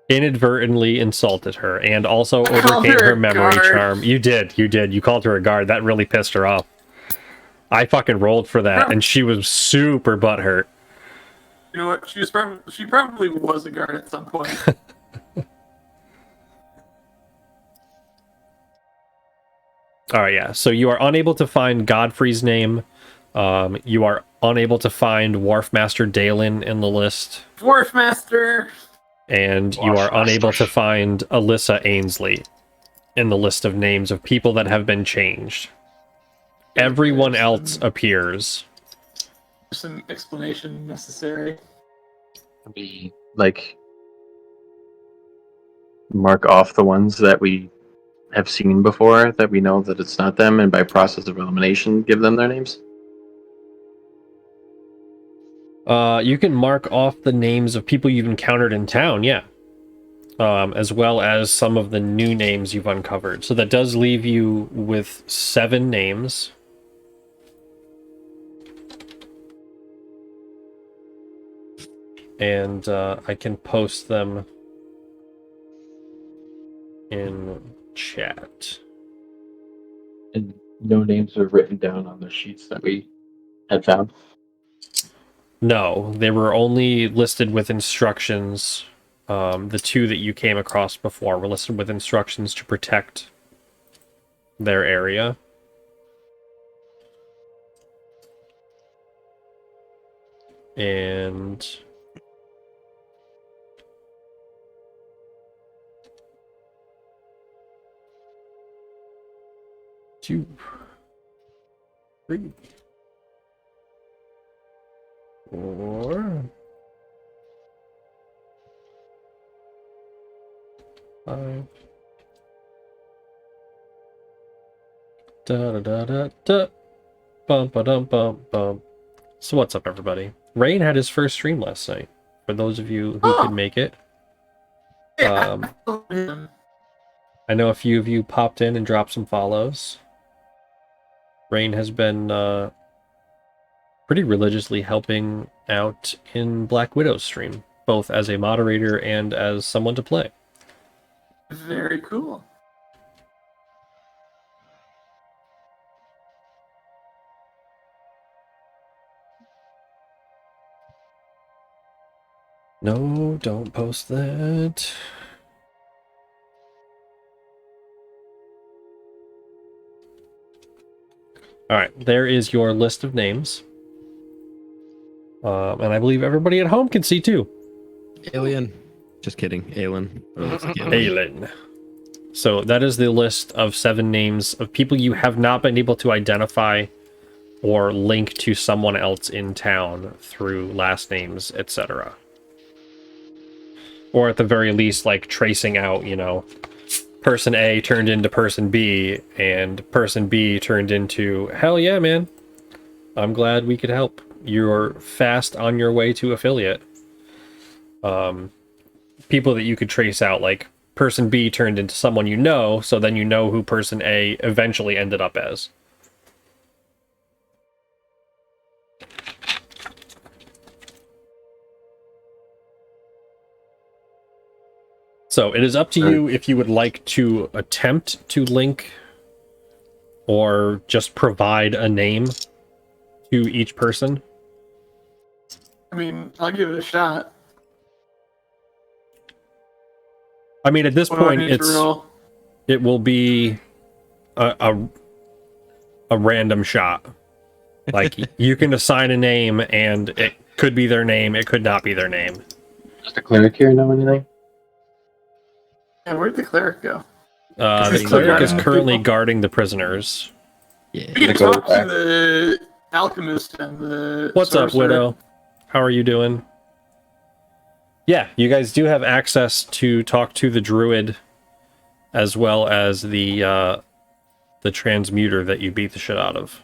Inadvertently insulted her and also I called overcame her her a memory guard. charm. You did. You called her a guard. That really pissed her off. I fucking rolled for that, and she was super butthurt. You know what? She probably was a guard at some point. All right, yeah. So you are unable to find Godfrey's name. You are unable to find Wharfmaster Dalen in the list. Dwarfmaster. And you are unable to find Alyssa Ainsley in the list of names of people that have been changed. Everyone else appears. Some explanation necessary. We like mark off the ones that we have seen before that we know that it's not them, and by process of elimination, give them their names. You can mark off the names of people you've encountered in town, yeah. As well as some of the new names you've uncovered. So that does leave you with 7 names. And I can post them in chat. And no names are written down on the sheets that we had found. No, they were only listed with instructions. The two that you came across before were listed with instructions to protect their area. And two, three, four, five. Da da da da da. Bum ba dum bum bum. So what's up, everybody? Rain had his first stream last night. For those of you who could make it, Yeah. I know a few of you popped in and dropped some follows. Rain has been pretty religiously helping out in Black Widow's stream, both as a moderator and as someone to play. Very cool. No, don't post that. Alright, there is your list of names. And I believe everybody at home can see too. Alien. Just kidding. Aelin. Aelin. So that is the list of 7 names of people you have not been able to identify or link to someone else in town through last names, etc. Or at the very least, like tracing out, you know, person A turned into person B, and person B turned into, hell yeah, man. I'm glad we could help. You're fast on your way to affiliate. People that you could trace out, like person B turned into someone you know, so then you know who person A eventually ended up as. So it is up to you if you would like to attempt to link or just provide a name to each person. I mean, I'll give it a shot. I mean, at this What do I point, need to roll? it will be a random shot. Like you can assign a name, and it could be their name, it could not be their name. Does the cleric here know anything? Yeah, where'd the cleric go? The He's cleric is guarding the currently people. guarding the prisoners. Yeah. We can Go talk back. to the alchemist and the What's up, sorcerer. Widow? How are you doing? Yeah, you guys do have access to talk to the druid, as well as the transmuter that you beat the shit out of.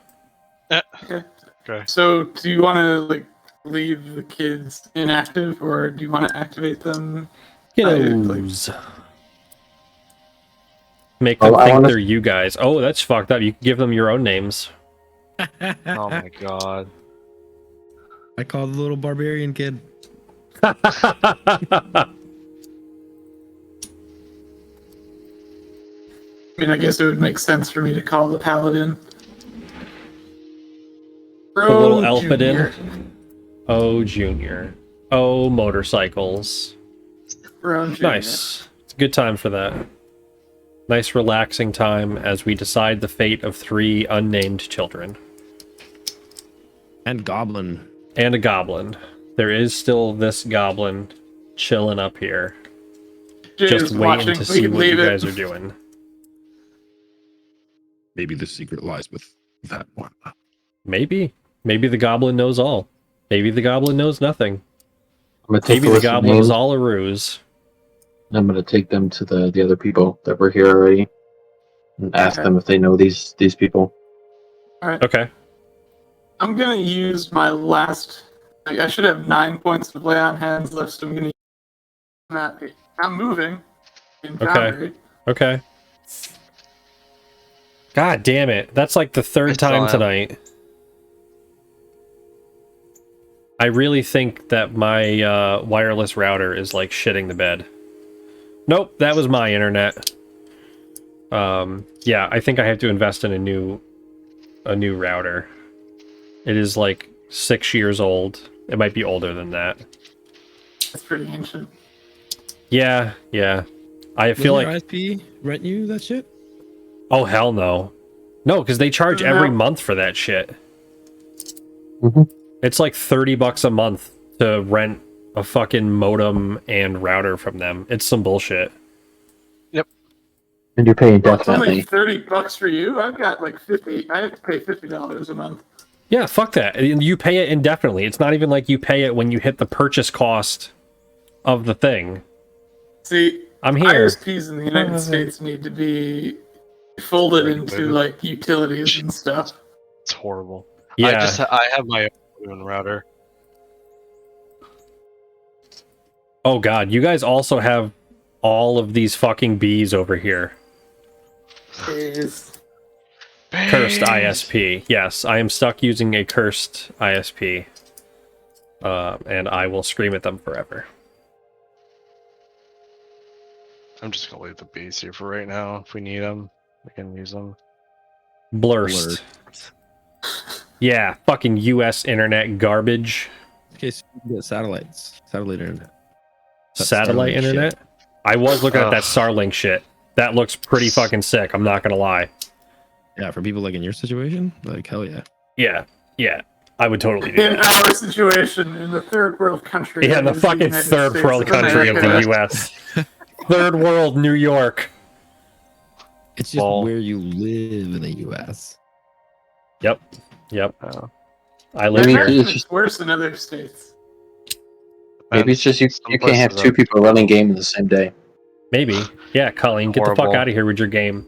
Okay. Okay. So, do you want to like leave the kids inactive, or do you want to activate them? Kiddos. Make them Oh, I think wanna- they're you guys. Oh, that's fucked up. You can give them your own names. Oh my god. I call the little barbarian kid. I mean, I guess it would make sense for me to call the paladin. The little Bro, Alpha Junior. Oh, Junior. Oh, motorcycles. Bro, Junior. Nice. It's a good time for that. Nice relaxing time as we decide the fate of 3 unnamed children. And goblin. And a goblin. There is still this goblin chilling up here. Jay's Just waiting watching. to We see can what leave you it. guys are doing. Maybe the secret lies with that one. Maybe. Maybe the goblin knows all. Maybe the goblin knows nothing. I'm gonna take Maybe the list of goblin is names, all a ruse. and I'm gonna take them to the other people that were here already, and ask Okay. them if they know these people. All right. Okay. I'm gonna use my last. Like, I should have 9 points of lay on hands left, so I'm gonna. I'm moving. In Okay. Foundry. Okay. God damn it. That's like the third I saw time him. tonight. I really think that my wireless router is like shitting the bed. Nope, that was my internet. Yeah, I think I have to invest in a new router. It is like 6 years old, It might be older than that. It's pretty ancient. Yeah. I feel Doesn't like... your ISP rent you that shit? Oh, hell no. No, because they charge every month for that shit. Mhm. It's like $30 a month to rent a fucking modem and router from them. It's some bullshit. And you're paying Well, it's only definitely. $30 for you. I've got like 50. I have to pay $50 a month. Yeah, fuck that. You pay it indefinitely. It's not even like you pay it when you hit the purchase cost of the thing. See, I'm here. ISPs in the United States need to be folded into Regulated. like utilities and stuff. It's horrible. Yeah. I have my own router. Oh god, you guys also have all of these fucking bees over here. Is Cursed ISP. Yes, I am stuck using a cursed ISP. And I will scream at them forever. I'm just gonna leave the bees here for right now. If we need them, we can use them. Blurst. Yeah, fucking US internet garbage. In case you can get satellite internet. Satellite Starlink internet? shit. I was looking at that Ugh. Starlink shit. That looks pretty fucking sick, I'm not gonna lie. Yeah, for people like in your situation, like hell yeah. Yeah. I would totally do in that. our situation in the third world country. Yeah, in the that is fucking United third States world country of the America. US. Third world New York. It's just Well- where you live in the US. Yep. Oh. I I live Maybe here. imagine it's it's just- worse in other states. Maybe it's just you Some can't have places two are people running game in the same day. Maybe. Yeah, Colleen, get the fuck Horrible. out of here with your game.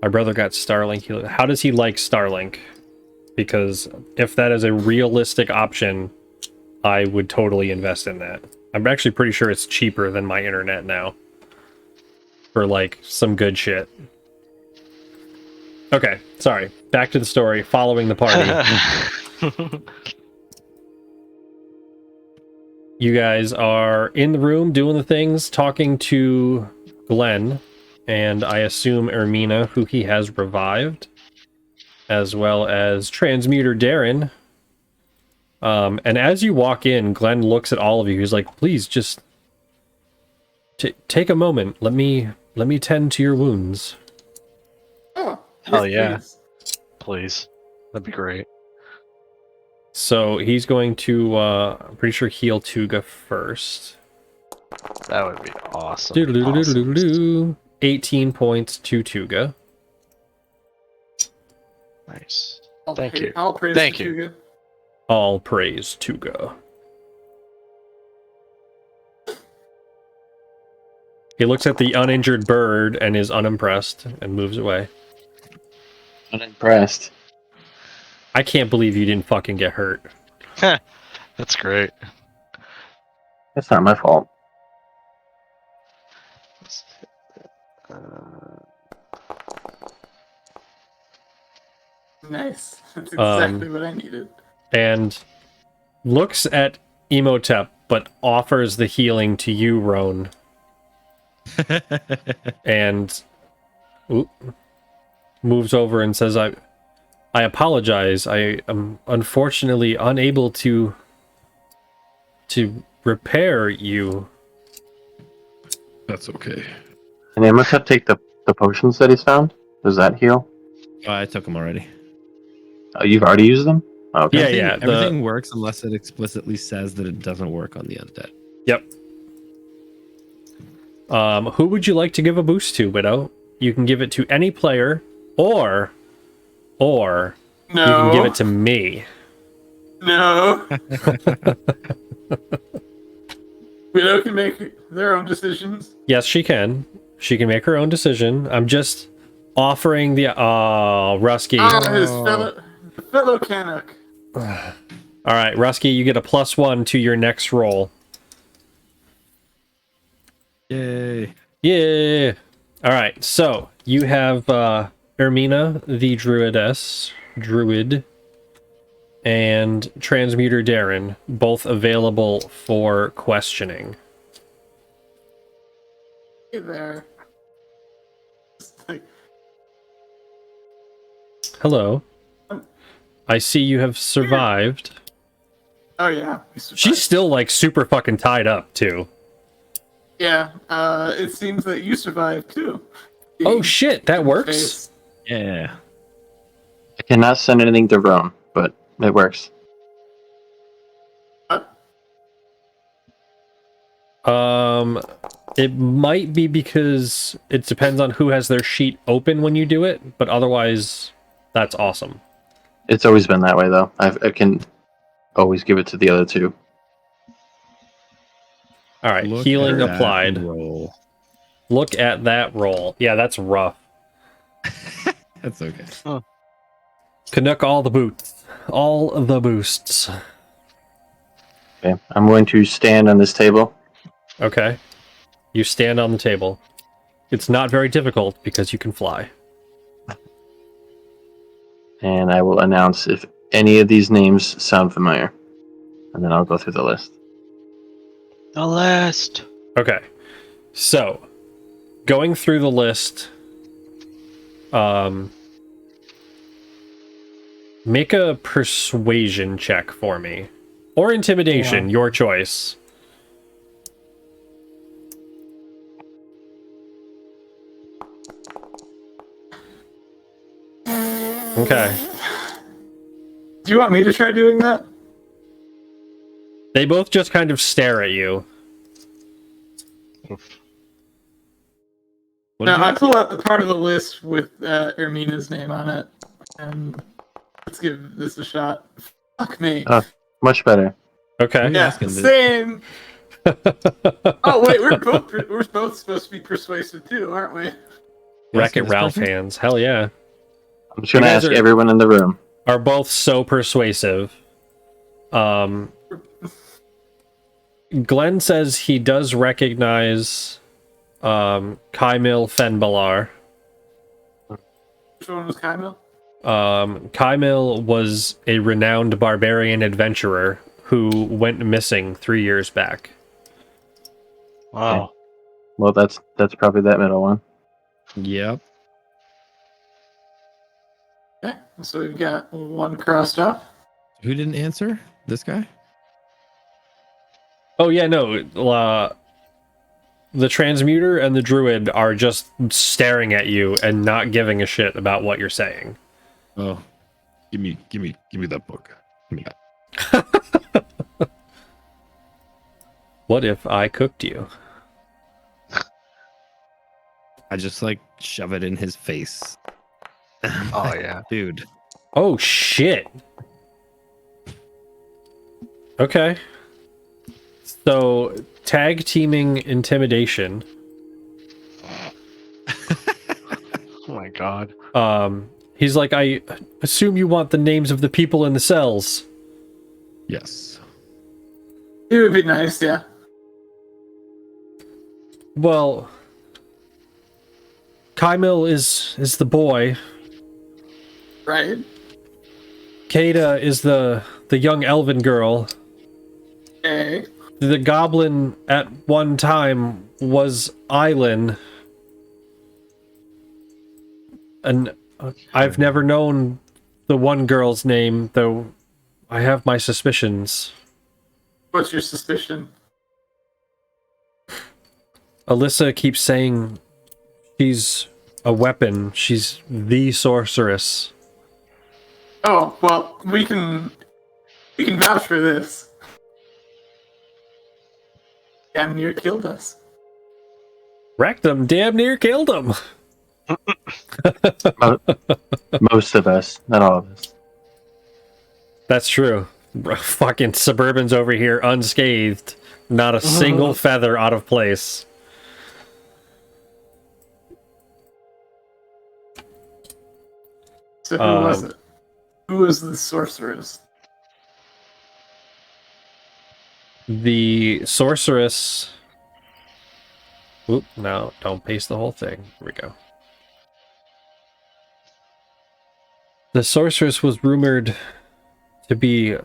My brother got Starlink. How does he like Starlink? Because if that is a realistic option, I would totally invest in that. I'm actually pretty sure it's cheaper than my internet now. For like some good shit. Okay, sorry. Back to the story. Following the party. You guys are in the room doing the things, talking to Glenn, and I assume Ermina, who he has revived, as well as Transmuter Darren. And as you walk in, Glenn looks at all of you. He's like, "Please, just take a moment. Let me tend to your wounds." Oh, Hell yes, yeah. please. Please. That'd be great. So he's going to, I'm pretty sure, heal Tuga first. That would be awesome. Doodle-doodle-doodle-doo. 18 points to Tuga. Nice. I'll Thank pay- you. I'll praise Thank the you. Tuga. All praise Tuga. He looks at the uninjured bird and is unimpressed and moves away. Unimpressed. I can't believe you didn't fucking get hurt. That's great. That's not my fault. Nice. That's exactly Um, what I needed. And looks at Emotep, but offers the healing to you, Roan. And moves over and says, I apologize. I am unfortunately unable to repair you. That's okay. And they must have take the potions that he's found. Does that heal? Oh, I took them already. Oh, you've already used them? Oh, okay. Yeah, Everything, yeah. everything works unless it explicitly says that it doesn't work on the undead. Yep. Who would you like to give a boost to, Widow? You can give it to any player, or No. you can give it to me. No. Widow can make their own decisions. Yes, she can. She can make her own decision. I'm just offering the... Oh, Rusky. His fellow Canuck. All right, Rusky, you get a +1 to your next roll. Yay. Yeah. All right, so you have Ermina, the druid, and Transmuter Darren, both available for questioning. Hey there. Like, Hello. I see you have survived. Oh yeah, we survived. She's still like super fucking tied up too. Yeah, it seems that you survived too. Oh shit, that works. Face. Yeah. I cannot send anything to Roan, but it works. It might be because it depends on who has their sheet open when you do it, but otherwise, that's awesome. It's always been that way, though. I can always give it to the other two. All right, Look healing at that applied. roll. Look at that roll. Yeah, that's rough. That's okay. Canuck all the boots. All the boosts. Okay, I'm going to stand on this table. Okay. You stand on the table. It's not very difficult because you can fly. And I will announce if any of these names sound familiar. And then I'll go through the list. The list. Okay. So, going through the list, make a persuasion check for me. Or intimidation, your choice. Okay. Do you want me to try doing that? They both just kind of stare at you. What No, did you- I pull out the part of the list with Ermina's name on it, and let's give this a shot. Fuck me. Much better. Okay. I'm Yeah, asking this. same. Oh wait, we're both supposed to be persuasive too, aren't we? Wreck-It this Ralph person? hands. Hell yeah. I'm just going to You guys ask are- everyone in the room. Are both so persuasive. Glenn says he does recognize Kaimil Fenbalar. Which one was Kymil? Kaimil was a renowned barbarian adventurer who went missing 3 years back. Wow. Well, that's probably that middle one. Yep. Okay, so we've got one crossed off. Who didn't answer? This guy? Oh yeah, no. The transmuter and the druid are just staring at you and not giving a shit about what you're saying. Oh, give me that book. Give me that. What if I cooked you? I just like shove it in his face. Oh yeah. Dude. Oh shit. Okay. So, tag teaming intimidation. Oh my god. He's like, I assume you want the names of the people in the cells. Yes. It would be nice, yeah. Well, Kaimil is the boy. Right? Kada is the young elven girl. Okay. The goblin at one time was Eileen. And I've never known the one girl's name, though I have my suspicions. What's your suspicion? Alyssa keeps saying she's a weapon. She's the sorceress. Oh, well, we can vouch for this. Damn near killed us. Wrecked them, damn near killed them. Most of us, not all of us. That's true. Fucking Suburban's over here unscathed. Not a single feather out of place. So who was it? Who was the sorceress? The sorceress... Oop, no, don't paste the whole thing. Here we go. The sorceress was rumored to be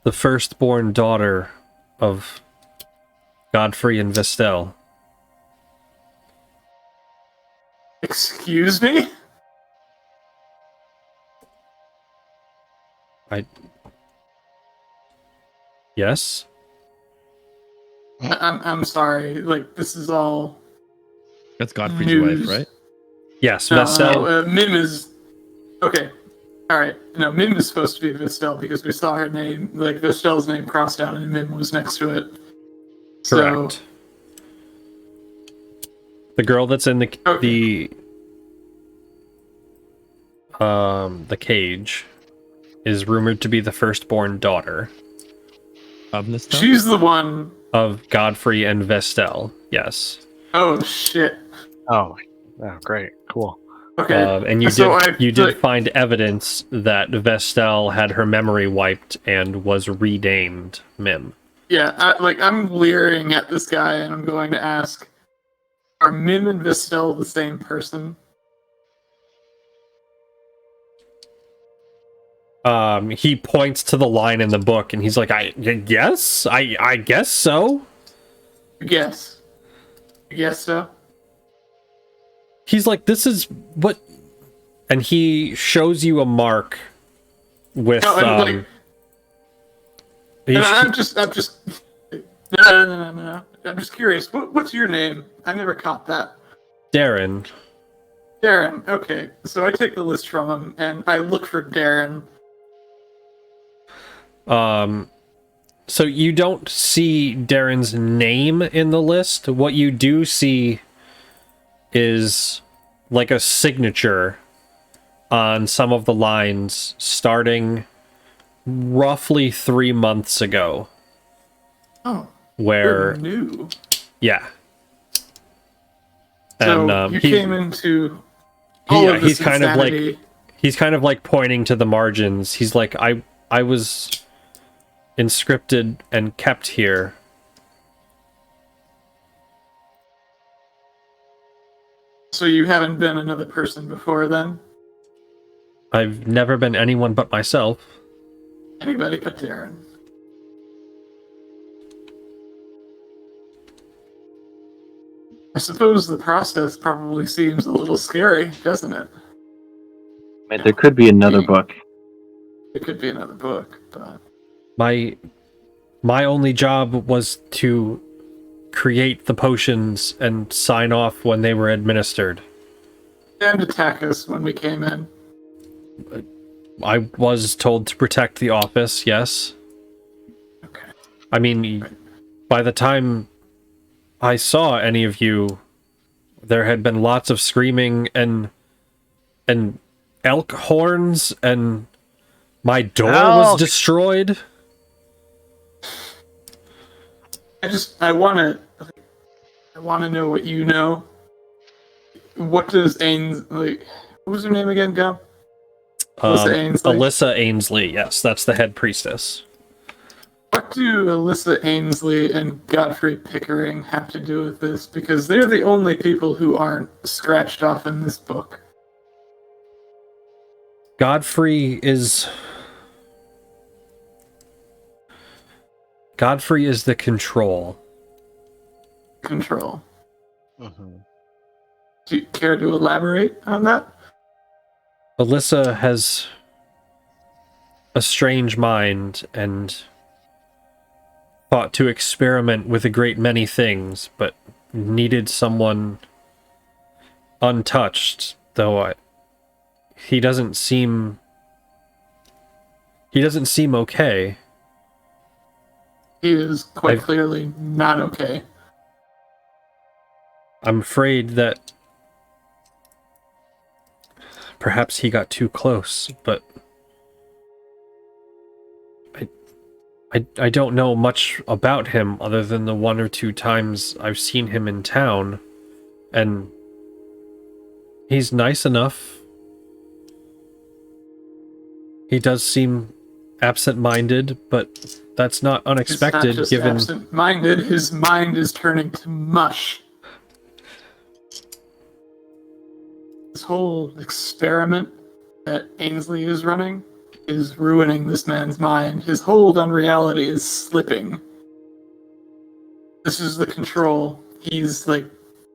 the firstborn daughter of Godfrey and Vestel. Excuse me? Yes. I'm sorry. Like, this is all That's Godfrey's news. wife, right? Yes, No, Vestel. Mim is okay. All right. No, Mim is supposed to be Vestel because we saw her name, like Vestel's name crossed out, and Mim was next to it. Correct. The girl that's in the cage is rumored to be the firstborn daughter Of this town? She's the one. of Godfrey and Vestel. Yes. Oh shit. Oh, great, cool. Okay. And you So did find evidence that Vestel had her memory wiped and was renamed Mim. Yeah, I'm leering at this guy, and I'm going to ask: are Mim and Vestel the same person? He points to the line in the book, and he's like, I guess so." Yes. Yes, so. He's like, "This is what," and he shows you a mark with. No, and he- I'm just. No. I'm just curious. What's your name? I never caught that. Darren. Darren. Okay, so I take the list from him, and I look for Darren. So you don't see Darren's name in the list. What you do see is like a signature on some of the lines starting roughly 3 months ago. Oh, Where, you're new. yeah. So And you came into all of he's this kind of like insanity. he's kind of like pointing to the margins. He's like, I was inscripted and kept here. So you haven't been another person before then? I've never been anyone but myself. Anybody but Darren. I suppose the process probably seems a little scary, doesn't it? I mean, there could be another book. It could be another book, but My only job was to create the potions and sign off when they were administered. and attack us when we came in. I was told to protect the office, yes. Okay. I mean, by the time I saw any of you, there had been lots of screaming and elk horns, and my door was Elk! destroyed. I want to know what you know. What does Ains like? What was her name again, Gum? Alyssa Ainsley. Alyssa Ainsley, yes, that's the head priestess. What do Alyssa Ainsley and Godfrey Pickering have to do with this? Because they're the only people who aren't scratched off in this book. Godfrey is the control. Control. Mhm. Do you care to elaborate on that? Alyssa has a strange mind and thought to experiment with a great many things, but needed someone untouched, though he doesn't seem okay. He is quite clearly not okay. I'm afraid that perhaps he got too close, but I don't know much about him other than the 1 or 2 times I've seen him in town, and he's nice enough. He does seem absent-minded, but that's not unexpected. He's not just given absent-minded, his mind is turning to mush. This whole experiment that Ainsley is running is ruining this man's mind. His hold on reality is slipping. This is the control. He's like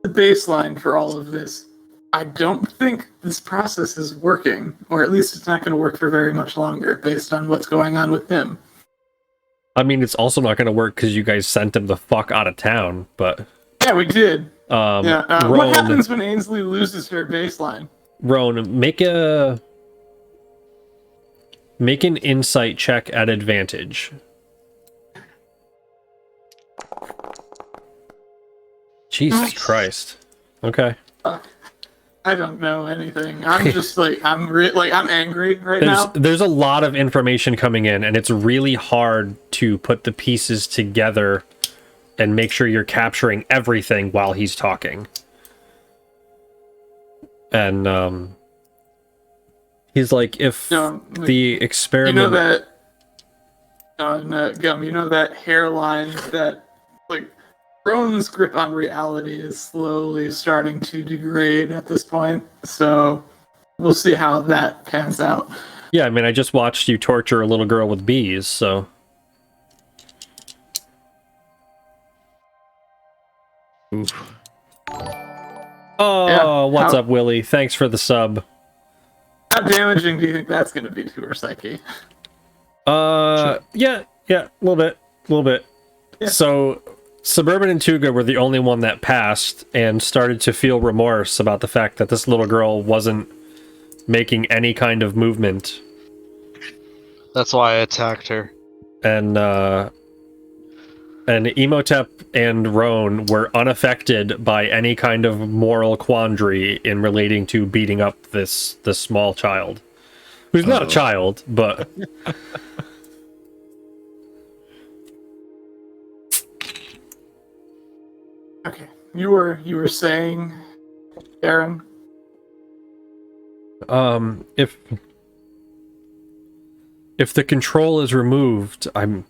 the baseline for all of this. I don't think this process is working, or at least it's not going to work for very much longer based on what's going on with him. I mean, it's also not going to work because you guys sent him the fuck out of town. But Yeah, we did. Yeah. What Roan, happens when Ainsley loses her baseline? Roan, make an insight check at advantage. Jesus Nice. Christ. Okay. I don't know anything. I'm just like I'm angry right now. There's a lot of information coming in, and it's really hard to put the pieces together and make sure you're capturing everything while he's talking. And he's like, if the experiment, you know that, Gum, you know that hairline that, like, Roan's grip on reality is slowly starting to degrade at this point. So we'll see how that pans out. yeah, I mean, I just watched you torture a little girl with bees, so. Oof. Oh, Yeah, what's up, Willie? Thanks for the sub. How damaging do you think that's going to be to her psyche? Yeah, a little bit. Yeah. So, Suburban and Tuga were the only one that passed and started to feel remorse about the fact that this little girl wasn't making any kind of movement. That's why I attacked her. And Emotep and Roan were unaffected by any kind of moral quandary in relating to beating up this small child. Who's not a child, but... Okay. You were saying, Aaron? If the control is removed, I'm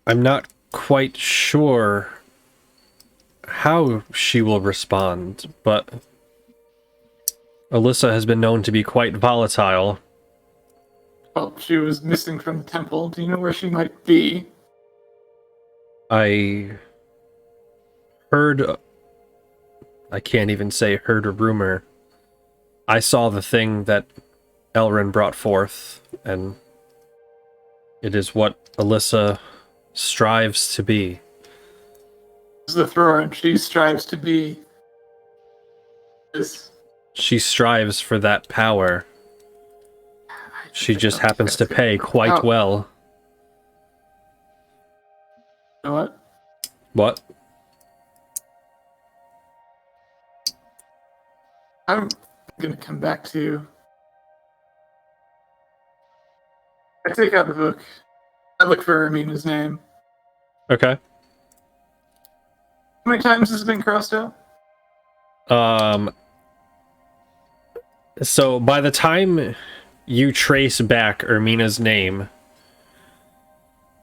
not quite sure how she will respond, but Alyssa has been known to be quite volatile. Well, she was missing from the temple. Do you know where she might be? I can't even say heard a rumor. I saw the thing that Elrin brought forth, and it is what Alyssa strives to be. This is the thrower, and she strives to be this. She strives for that power. She just happens to pay quite well. You know what? What? I'm gonna come back to you. I take out the book. I look for Amina's name. Okay. How many times has it been crossed out? So by the time you trace back Ermina's name,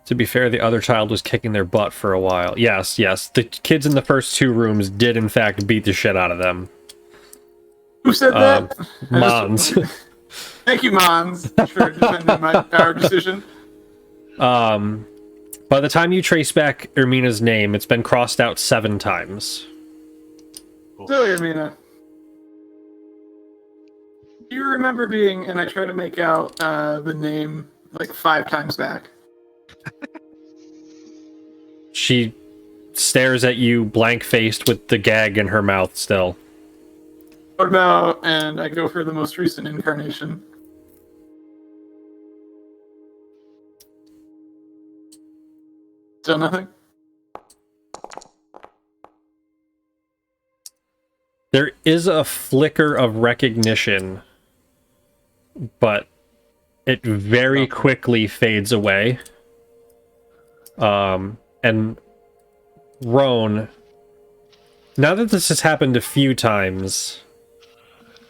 to be fair, the other child was kicking their butt for a while. Yes. The kids in the first two rooms did in fact beat the shit out of them. Who said that? Mons. Thank you, Mons, for defending our decision. By the time you trace back Ermina's name, it's been crossed out 7 times. So, Ermina, do you remember being, and I try to make out the name like 5 times back? She stares at you blank-faced with the gag in her mouth still. What about, and I go for the most recent incarnation. Still nothing? There is a flicker of recognition, but it very quickly fades away. And Roan, now that this has happened a few times,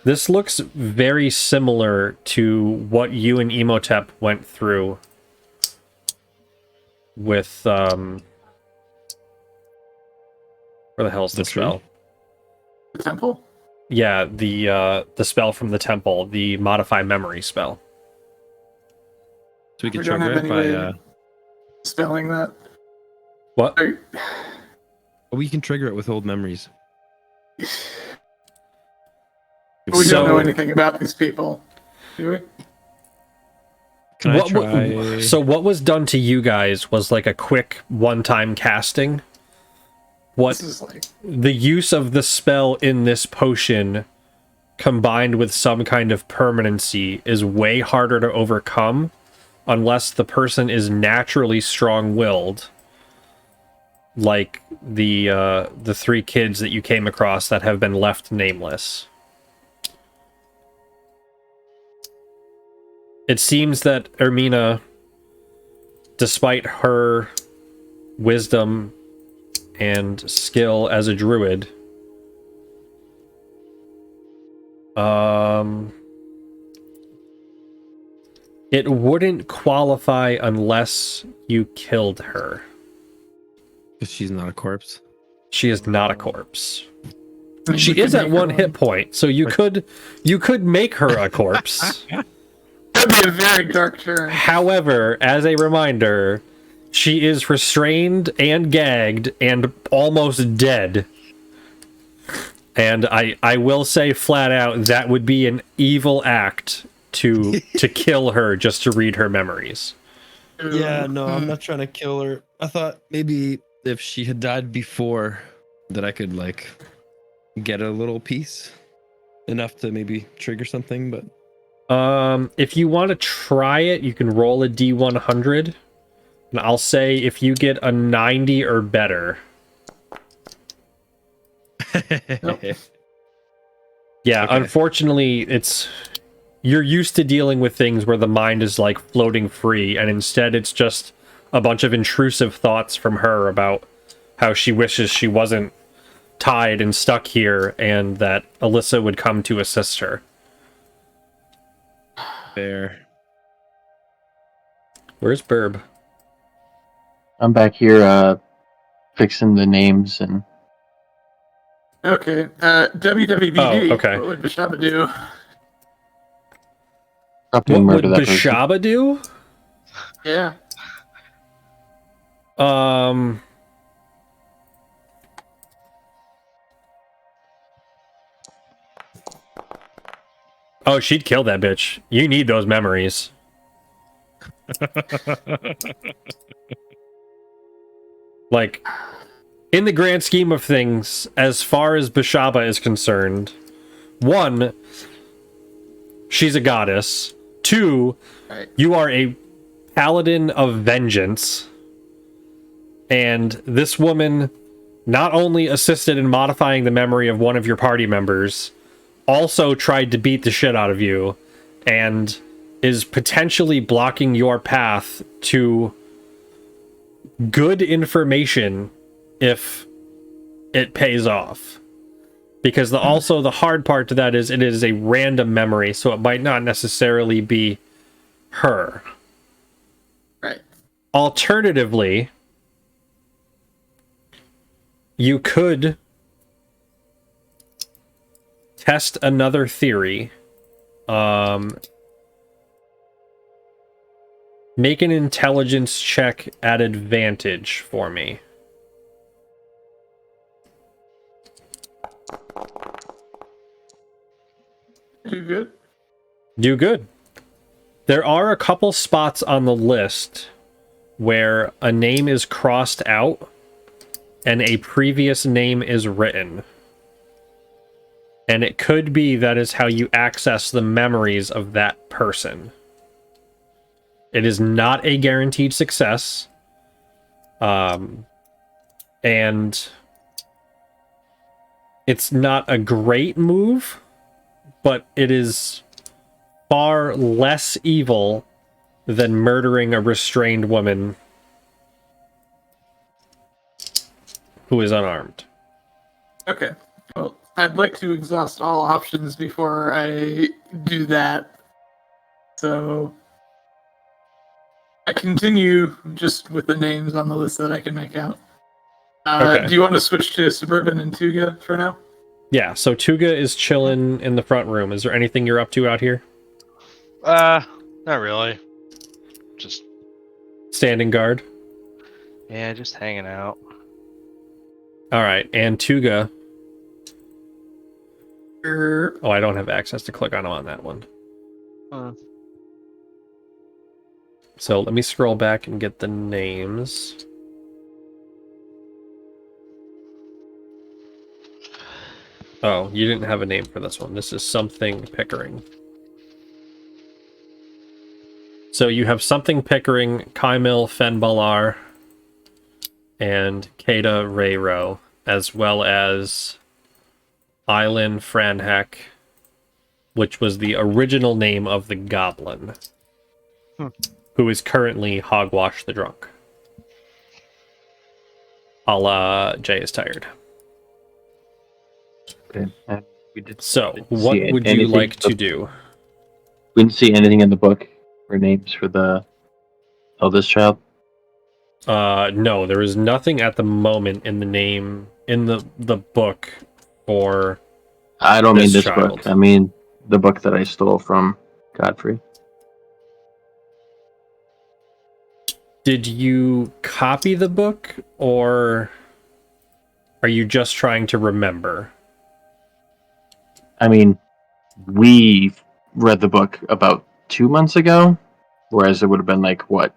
this looks very similar to what you and Emotep went through with where the hell's the spell? The temple? Yeah, the spell from the temple, the modify memory spell. So we can We don't trigger have it any way by of spelling that. What? we can trigger it with old memories. We So- don't know anything about these people, do we? Can I try? So what was done to you guys was like a quick one-time casting. What This is like the use of the spell in this potion combined with some kind of permanency is way harder to overcome unless the person is naturally strong-willed, like the three kids that you came across that have been left nameless. It seems that Ermina, despite her wisdom and skill as a druid, it wouldn't qualify unless you killed her. Because she's not a corpse. She is not a corpse. we She could is at make her one hit point, so you could make her a corpse. That'd be a very dark turn. However, as a reminder, she is restrained and gagged and almost dead. And I will say flat out that would be an evil act to kill her just to read her memories. Yeah, no, I'm not trying to kill her. I thought maybe if she had died before, that I could like get a little piece enough to maybe trigger something. But if you want to try it, you can roll a D100, and I'll say if you get a 90 or better. Yeah, Okay. unfortunately, you're used to dealing with things where the mind is like floating free, and instead it's just a bunch of intrusive thoughts from her about how she wishes she wasn't tied and stuck here, and that Alyssa would come to assist her. Fair. Where's Burb? I'm back here fixing the names and Okay. WWBD. Oh, okay. What would Bashaba do? up What and would murder that person. Bashaba do? Yeah. Oh, she'd kill that bitch. You need those memories. Like, in the grand scheme of things, as far as Bashaba is concerned, one, she's a goddess. Two, Right. you are a paladin of vengeance. And this woman not only assisted in modifying the memory of one of your party members, also tried to beat the shit out of you, and is potentially blocking your path to good information if it pays off. Because also the hard part to that is it is a random memory, so it might not necessarily be her. Right. Alternatively, you could test another theory. Make an intelligence check at advantage for me. You good? Do good. There are a couple spots on the list where a name is crossed out and a previous name is written. And it could be that is how you access the memories of that person. It is not a guaranteed success. And it's not a great move, but it is far less evil than murdering a restrained woman who is unarmed. Okay. Well, I'd like to exhaust all options before I do that. So I continue just with the names on the list that I can make out. Okay. Do you want to switch to Suburban and Tuga for now? Yeah, so Tuga is chilling in the front room. Is there anything you're up to out here? Not really. Just Standing guard. yeah, just hanging out. All right, and Tuga. Or Oh, I don't have access to click on him on that one. So let me scroll back and get the names. Oh, you didn't have a name for this one. This is something Pickering. So you have something Pickering, Kaimil Fenbalar, and Kata Rayro, as well as Eileen Franhek, which was the original name of the goblin, who is currently Hogwash the Drunk. A la Jay is tired. Okay. We did. So, didn't what see would you anything like in to the- do? We didn't see anything in the book for names for the eldest child. No, there is nothing at the moment in the name in the book for I don't mean this this book. child. I mean the book that I stole from Godfrey. Did you copy the book, or are you just trying to remember? I mean, we read the book about 2 months ago, whereas it would have been like what,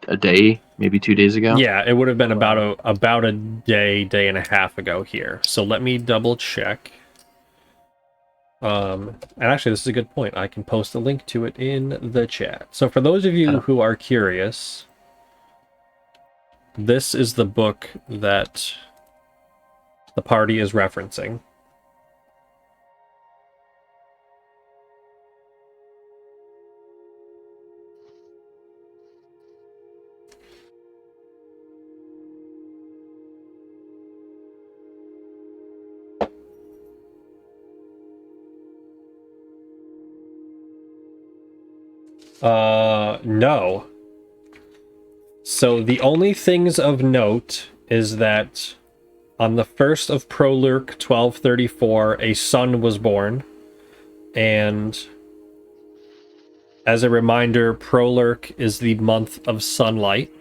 a day, maybe 2 days ago. Yeah, it would have been Wow. about a day and a half ago here. So let me double check. And actually, this is a good point. I can post a link to it in the chat. So for those of you who are curious, this is the book that the party is referencing. No. So the only things of note is that on the 1st of Prolurk 1234, a son was born. And as a reminder, Prolurk is the month of sunlight.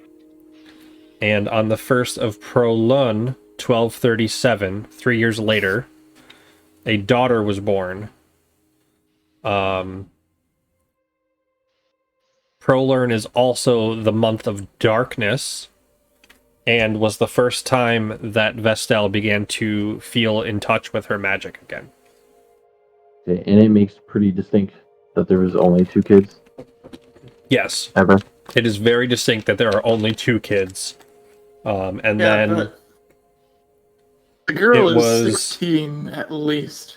And on the 1st of Prolun 1237, 3 years later, a daughter was born. Prolurn is also the month of darkness, and was the first time that Vestel began to feel in touch with her magic again. Okay, and it makes pretty distinct that there was only 2 kids Yes, ever. it is very distinct that there are only 2 kids. And Yeah, then but the girl it is was 16 at least.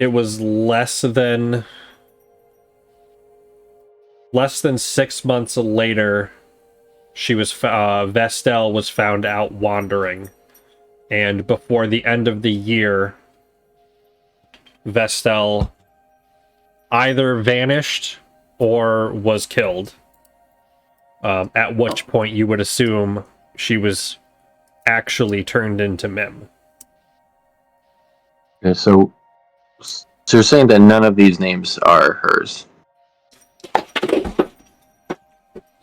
it was less than 6 months later. She was Vestel was found out wandering, and before the end of the year, Vestel either vanished or was killed. At which point you would assume she was actually turned into Mim. Okay, so you're saying that none of these names are hers.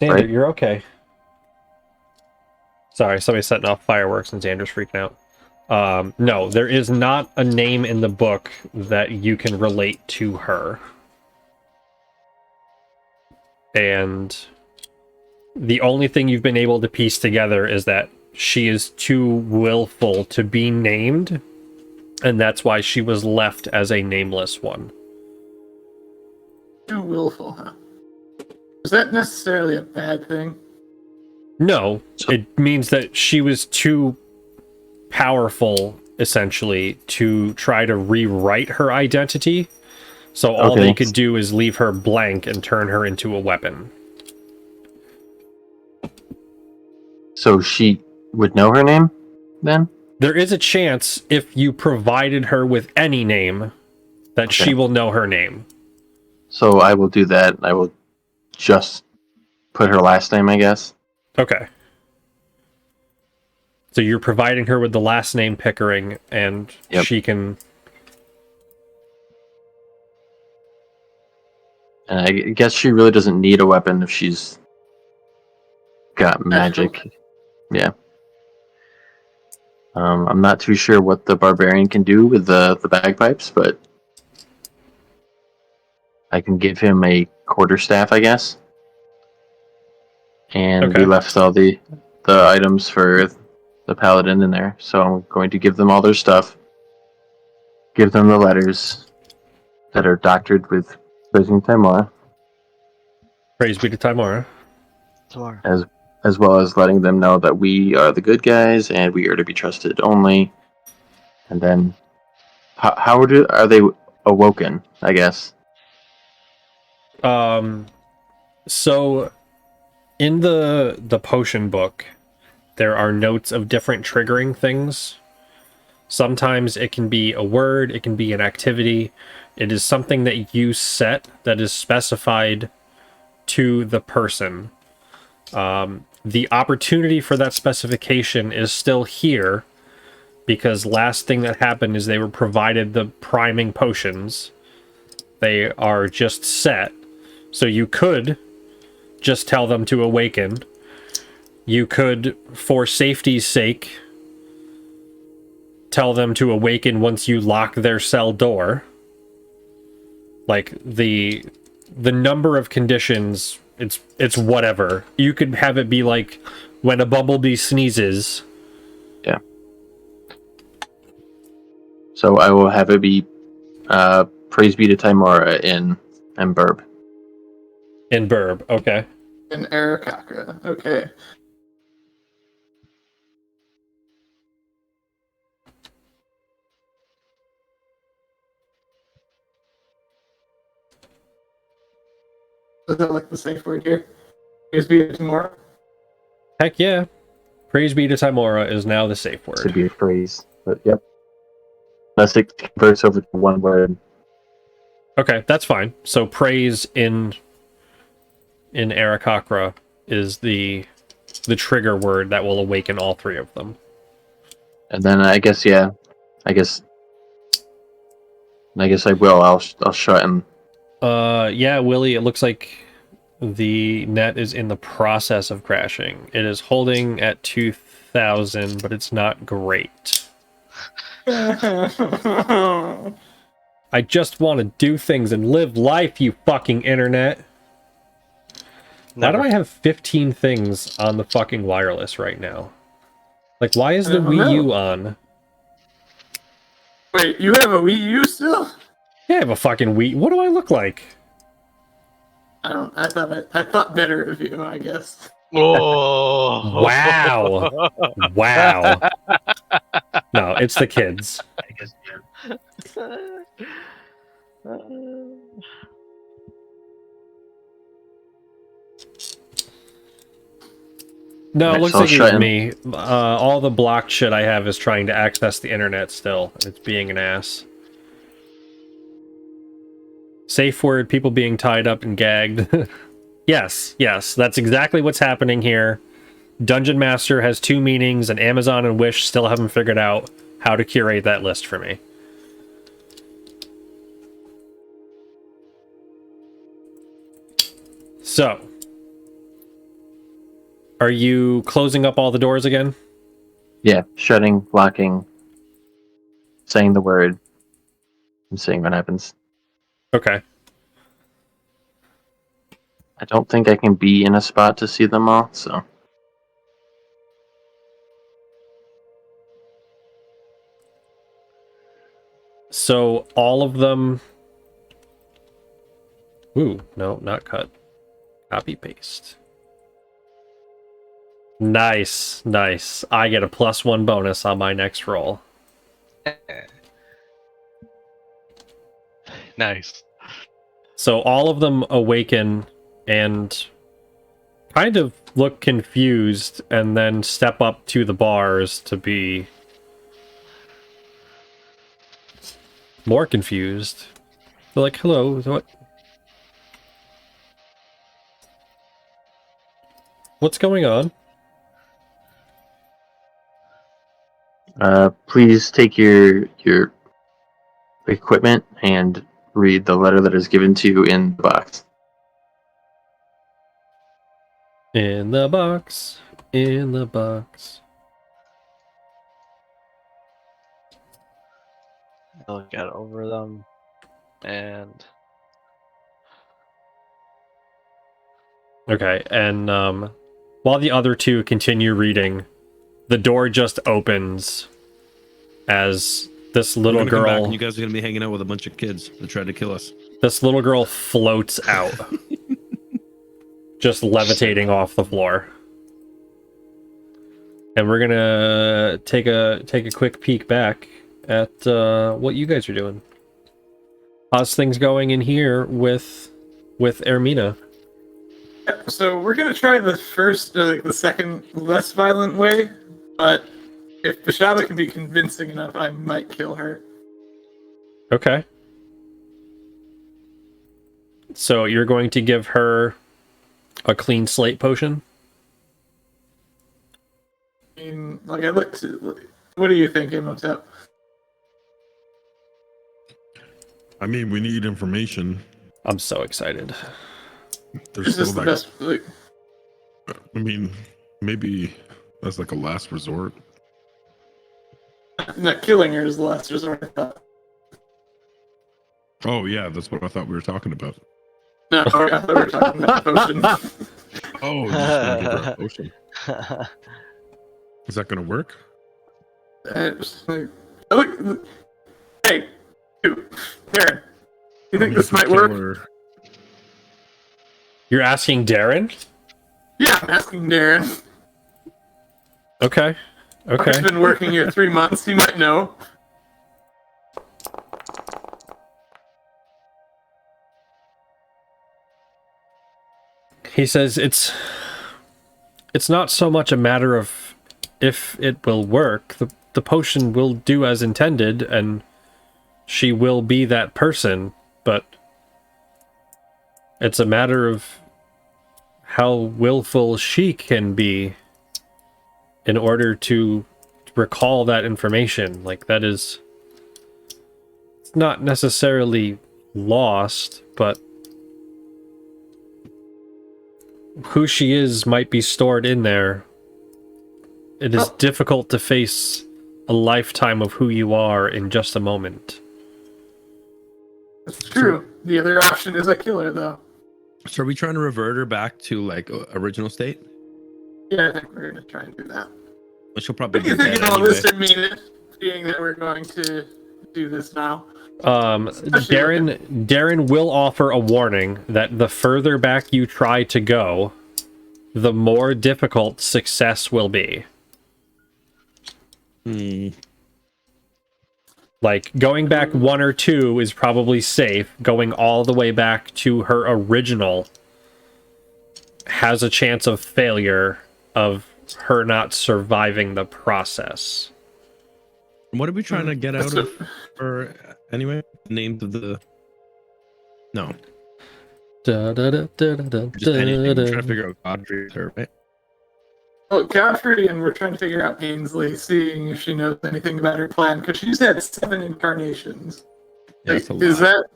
Xander, Right. you're okay. Sorry, somebody's setting off fireworks and Xander's freaking out. No, there is not a name in the book that you can relate to her. And the only thing you've been able to piece together is that she is too willful to be named, and that's why she was left as a nameless one. Too willful, huh? Is that necessarily a bad thing? No, it means that she was too powerful, essentially, to try to rewrite her identity. So all they could do is leave her blank and turn her into a weapon. So she would know her name then? There is a chance, if you provided her with any name, that she will know her name. So I will do that. I will just put her last name, I guess. Okay. So you're providing her with the last name Pickering, and she can... And I guess she really doesn't need a weapon if she's got magic. Yeah. I'm not too sure what the barbarian can do with the bagpipes, but I can give him a quarterstaff, I guess. And we Okay. left all the items for the paladin in there, so I'm going to give them all their stuff. Give them the letters that are doctored with praising Timora, Praise be to Timora. Tomorrow. as well as letting them know that we are the good guys and we are to be trusted only. And then, are they awoken? I guess. So in the potion book, there are notes of different triggering things. Sometimes it can be a word, it can be an activity. It is something that you set that is specified to the person. The opportunity for that specification is still here because last thing that happened is they were provided the priming potions. They are just set. So you could just tell them to awaken. You could, for safety's sake, tell them to awaken once you lock their cell door. Like the number of conditions, it's whatever. You could have it be like when a bumblebee sneezes. Yeah. So I will have it be praise be to Timora in Burb. In Burb, okay. In Erathgar. Okay. Is that like the safe word here? Praise be tomorrow. Heck yeah. Praise be to Timora is now the safe To word. be a phrase, but yep. Unless it converts over to one word. Okay, that's fine. So praise in Aarakocra is the trigger word that will awaken all three of them. And then I guess I guess I will. I'll shut and Yeah, Willie, it looks like the net is in the process of crashing. It is holding at 2,000, but it's not great. I just want to do things and live life, you fucking internet. Why Never. do I have 15 things on the fucking wireless right now? Like, why is I the don't Wii know. U on? Wait, you have a Wii U still? Yeah, I have a fucking Wii. What do I look like? I don't. I thought better of you. I guess. Oh. Wow. Wow. No, it's the kids. I guess No, it Alright, looks so I'll like it was shut him. me. All the blocked shit I have is trying to access the internet still. It's being an ass. Safe word, people being tied up and gagged. Yes, that's exactly what's happening here. Dungeon Master has two meanings, and Amazon and Wish still haven't figured out how to curate that list for me. So, are you closing up all the doors again? Yeah, shutting, locking, saying the word, and seeing what happens. Okay. I don't think I can be in a spot to see them all, so So, all of them... Ooh, no, not cut. Copy, paste. Nice. I get a +1 bonus on my next roll. Nice. So all of them awaken and kind of look confused and then step up to the bars to be more confused. They're like, hello, what's going on? please take your equipment and read the letter that is given to you in the box. In the box. In the box. I'll get over them and Okay, and while the other two continue reading, the door just opens as this I'm little gonna come back girl, and you guys are gonna be hanging out with a bunch of kids that tried to kill us. this little girl floats out, just levitating off the floor. And we're gonna take a quick peek back at what you guys are doing. How's things going in here with Ermina? So we're gonna try the second less violent way, but if Bashaba can be convincing enough, I might kill her. Okay. So you're going to give her a clean slate potion? I mean, like I looked. What do you think, Imhotep? I mean, we need information. I'm so excited. There's Is still this the that. best? Like, I mean, maybe that's like a last resort. not killing her is the last resort. I thought. Oh yeah, that's what I thought we were talking about. No, I thought we were talking about the potion. Oh, you just want to give her a potion. Is that gonna work? Look, hey, Darren, you I think mean, this if we might kill work? her- You're asking Darren? Yeah, I'm asking Darren. Okay. Okay. He's been working here 3 months. He might know. He says it's not so much a matter of if it will work. The potion will do as intended, and she will be that person, but it's a matter of how willful she can be in order to recall that information. Like, that is, it's not necessarily lost, but who she is might be stored in there. It is difficult to face a lifetime of who you are in just a moment. That's true. The other option is a killer, though. So are we trying to revert her back to like original state? Yeah, I think we're gonna try and do that. But she'll probably What do you be think dead of all anyway. this, Ermina, being that we're going to do this now? Darren will offer a warning that the further back you try to go, the more difficult success will be. Like, going back 1 or 2 is probably safe. Going all the way back to her original has a chance of failure, of her not surviving the process. What are we trying to get out of her anyway? The names of the... No. Just anything. We're trying to figure out Godfrey's her, right? Well, Godfrey, and we're trying to figure out Ainsley, seeing if she knows anything about her plan, because she's had 7 incarnations. Yeah, Like, that's a is lot. that...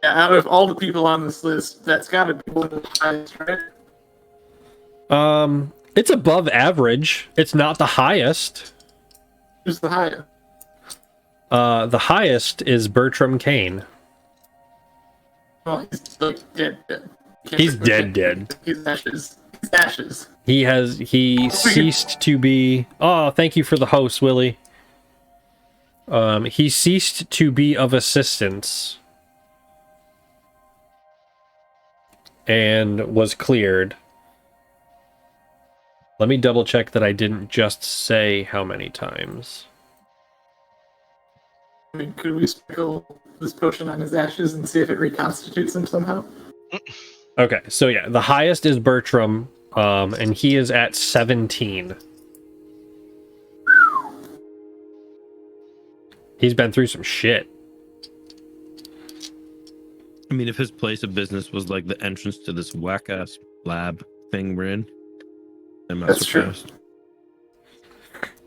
Yeah, out of all the people on this list, that's got to be one of the highest, right? It's above average. It's not the highest. Who's the highest? The highest is Bertram Kane. Well, he's like dead. He's dead. He's ashes. He's ashes. He ceased to be... Oh, thank you for the host, Willie. He ceased to be of assistance and was cleared. Let me double check that I didn't just say how many times. I mean, could we sprinkle this potion on his ashes and see if it reconstitutes him somehow? Okay, so yeah, the highest is Bertram, and he is at 17. He's been through some shit. I mean, if his place of business was like the entrance to this whack-ass lab thing we're in, I'm not That's true. surprised.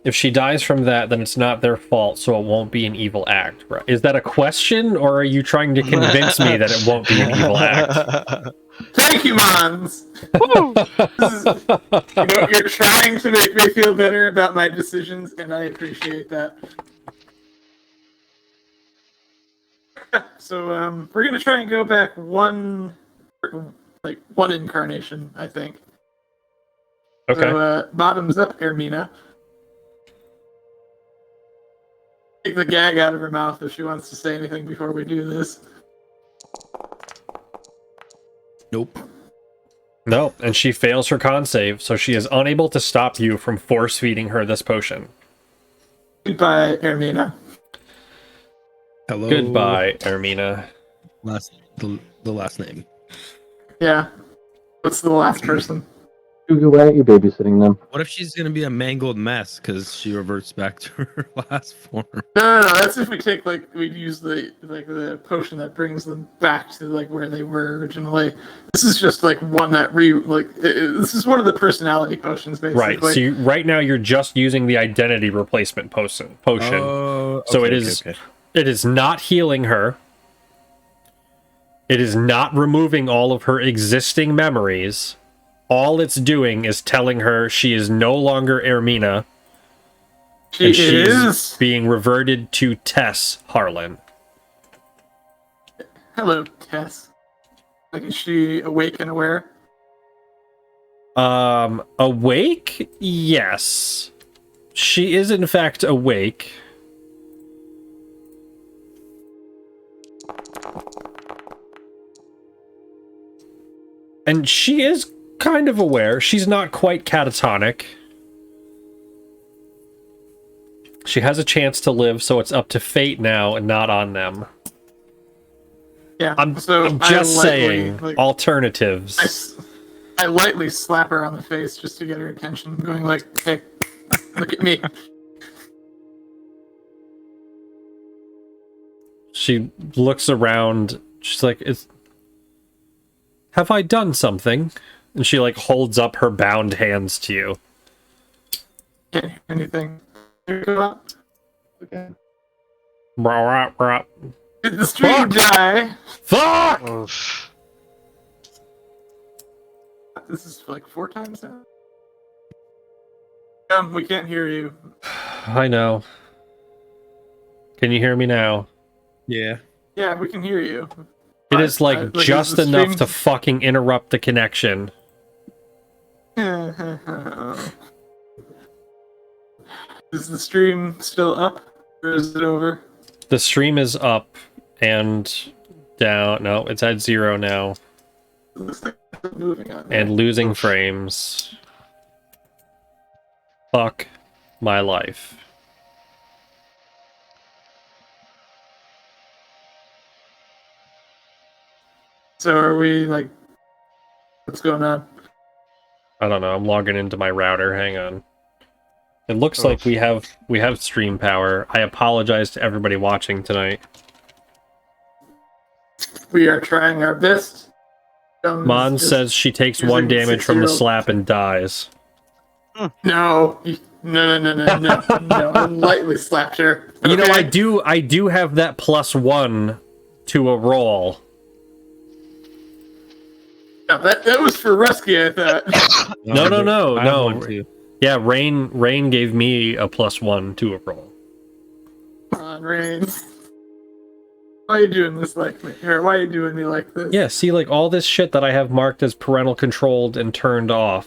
If she dies from that, then it's not their fault, so it won't be an evil act. Right? Is that a question, or are you trying to convince me that it won't be an evil act? Thank you, Mons! You're trying to make me feel better about my decisions, and I appreciate that. So, we're gonna try and go back 1 like one incarnation, I think. Okay. So, bottoms up, Ermina. Take the gag out of her mouth if she wants to say anything before we do this. Nope. No, and she fails her con save, so she is unable to stop you from force feeding her this potion. Goodbye, Ermina. Hello. Goodbye, Ermina. The last name. Yeah. What's the last person? Hugo, why aren't you babysitting them? What if she's gonna be a mangled mess because she reverts back to her last form? No. That's if we take we use the potion that brings them back to where they were originally. This is just one that this is one of the personality potions basically. Right. So right now you're just using the identity replacement potion. Oh, So it is. Okay. It is not healing her. It is not removing all of her existing memories. All it's doing is telling her she is no longer Ermina. She and she is being reverted to Tess Harlan. Hello, Tess. Is she awake and aware? Awake? Yes. She is in fact awake. And she is kind of aware. She's not quite catatonic. She has a chance to live, so it's up to fate now and not on them. Yeah. I'm so just saying alternatives. I lightly slap her on the face just to get her attention, going hey, look at me. She looks around. She's like, have I done something? And she holds up her bound hands to you. Can't hear anything. Okay. Did the stream die? Fuck! Oof. This is 4 times now. We can't hear you. I know. Can you hear me now? Yeah. Yeah, we can hear you. It is just is the enough stream... to fucking interrupt the connection. Is the stream still up? Or is it over? The stream is up and down. No, it's at 0 now. It looks like it's moving on. And losing frames. Fuck my life. So are we what's going on? I don't know. I'm logging into my router. Hang on. It looks like we have stream power. I apologize to everybody watching tonight. We are trying our best. Mon says she takes 1 damage from the slap and dies. No. No. I lightly slapped her. You know, Okay? I do have that +1 to a roll. No, that was for Rusky, I thought. No. Yeah, Rain gave me a +1 to a roll. Come on, Rain. Why are you doing this like me? Or why are you doing me like this? Yeah, see, all this shit that I have marked as parental controlled and turned off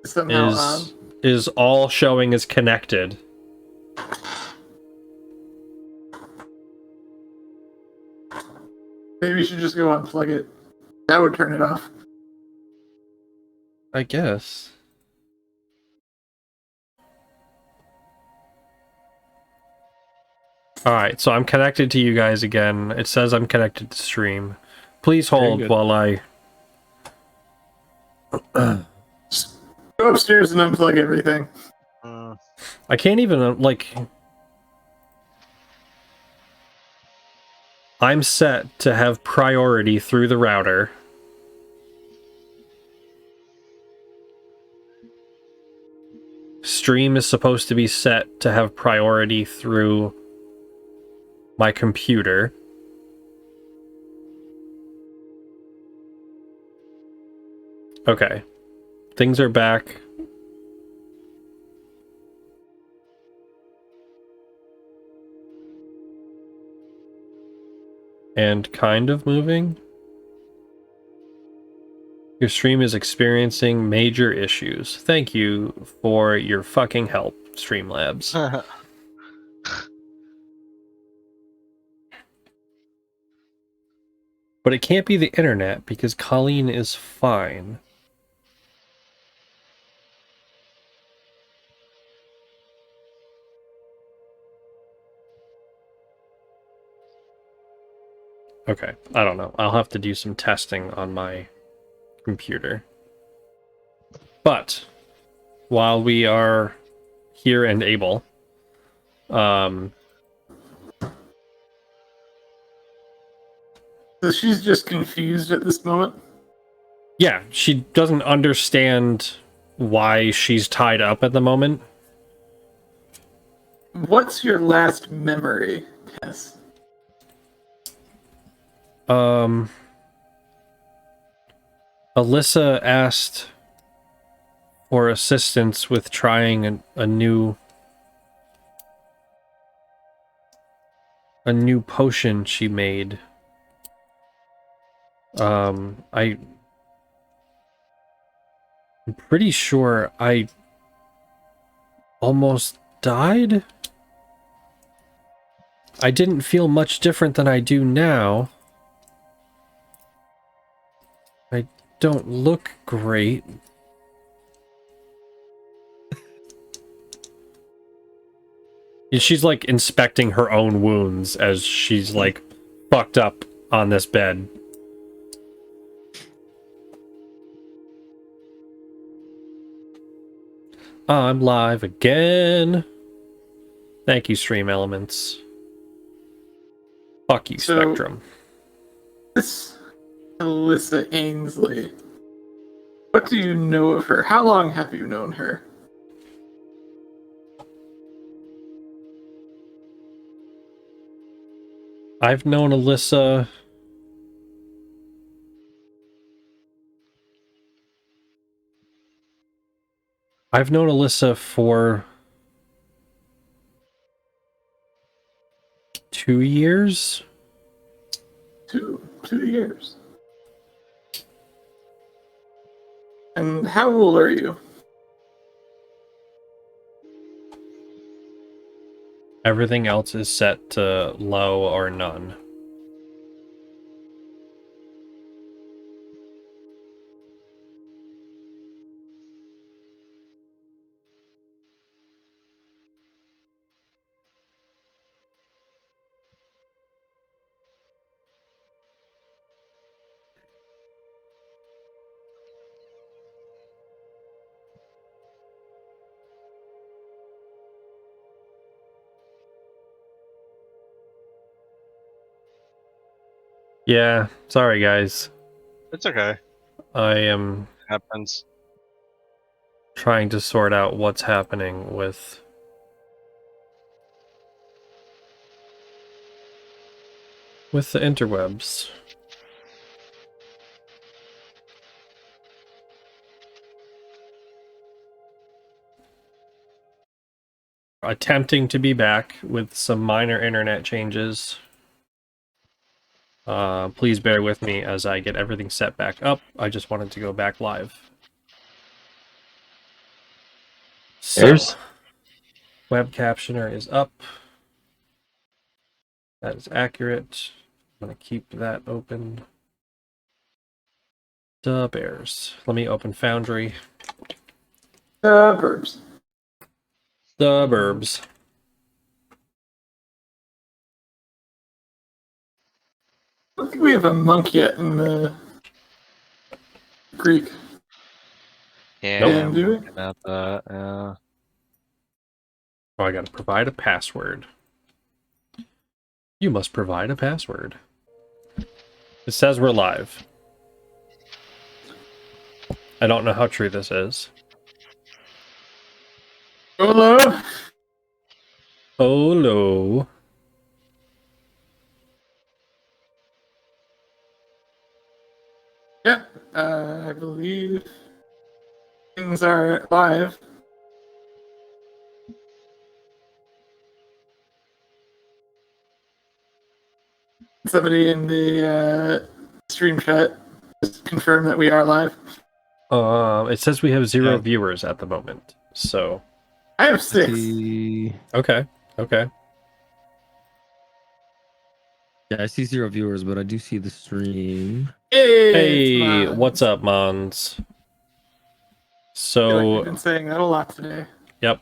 Somehow is all showing as connected. Maybe you should just go unplug it. That would turn it off. I guess. Alright, so I'm connected to you guys again. It says I'm connected to stream. Please hold while I... Go upstairs and unplug everything. I can't even, I'm set to have priority through the router. Stream is supposed to be set to have priority through my computer. Okay. Things are back. And kind of moving. Your stream is experiencing major issues. Thank you for your fucking help, Streamlabs. But it can't be the internet because Colleen is fine. Okay, I don't know. I'll have to do some testing on my computer. But while we are here and able, So she's just confused at this moment. yeah, she doesn't understand why she's tied up at the moment. What's your last memory, Tess? Alyssa asked for assistance with trying a new potion she made. I'm pretty sure I almost died. I didn't feel much different than I do now. I don't look great. She's like inspecting her own wounds as she's like fucked up on this bed. I'm live again. Thank you, Stream Elements. Fuck you, So- Spectrum. This Alyssa Ainsley. What do you know of her? How long have you known her? I've known Alyssa for 2 years. 2 years. And how old are you? Everything else is set to low or none. Yeah, sorry guys. It's okay. I am Happens. trying to sort out what's happening with the interwebs. Attempting to be back with some minor internet changes. Please bear with me as I get everything set back up. I just wanted to go back live. So, There's web captioner is up. That is accurate. I'm going to keep that open. Duh bears. Let me open Foundry. Suburbs. Suburbs. I don't think we have a monk yet in the Greek. Yeah, Nope. I'm Do we? looking at that. Oh, I got to provide a password. You must provide a password. It says we're live. I don't know how true this is. Hello? Oh no. Yeah, I believe things are live. Somebody in the stream chat just confirmed that we are live. It says we have 0 Yeah. viewers at the moment. So I have 6. See, okay. yeah, I see 0 viewers, but I do see the stream. Hey, it's Hey, Mons. what's up, Mons? I feel like we've So been saying that a lot today. yep.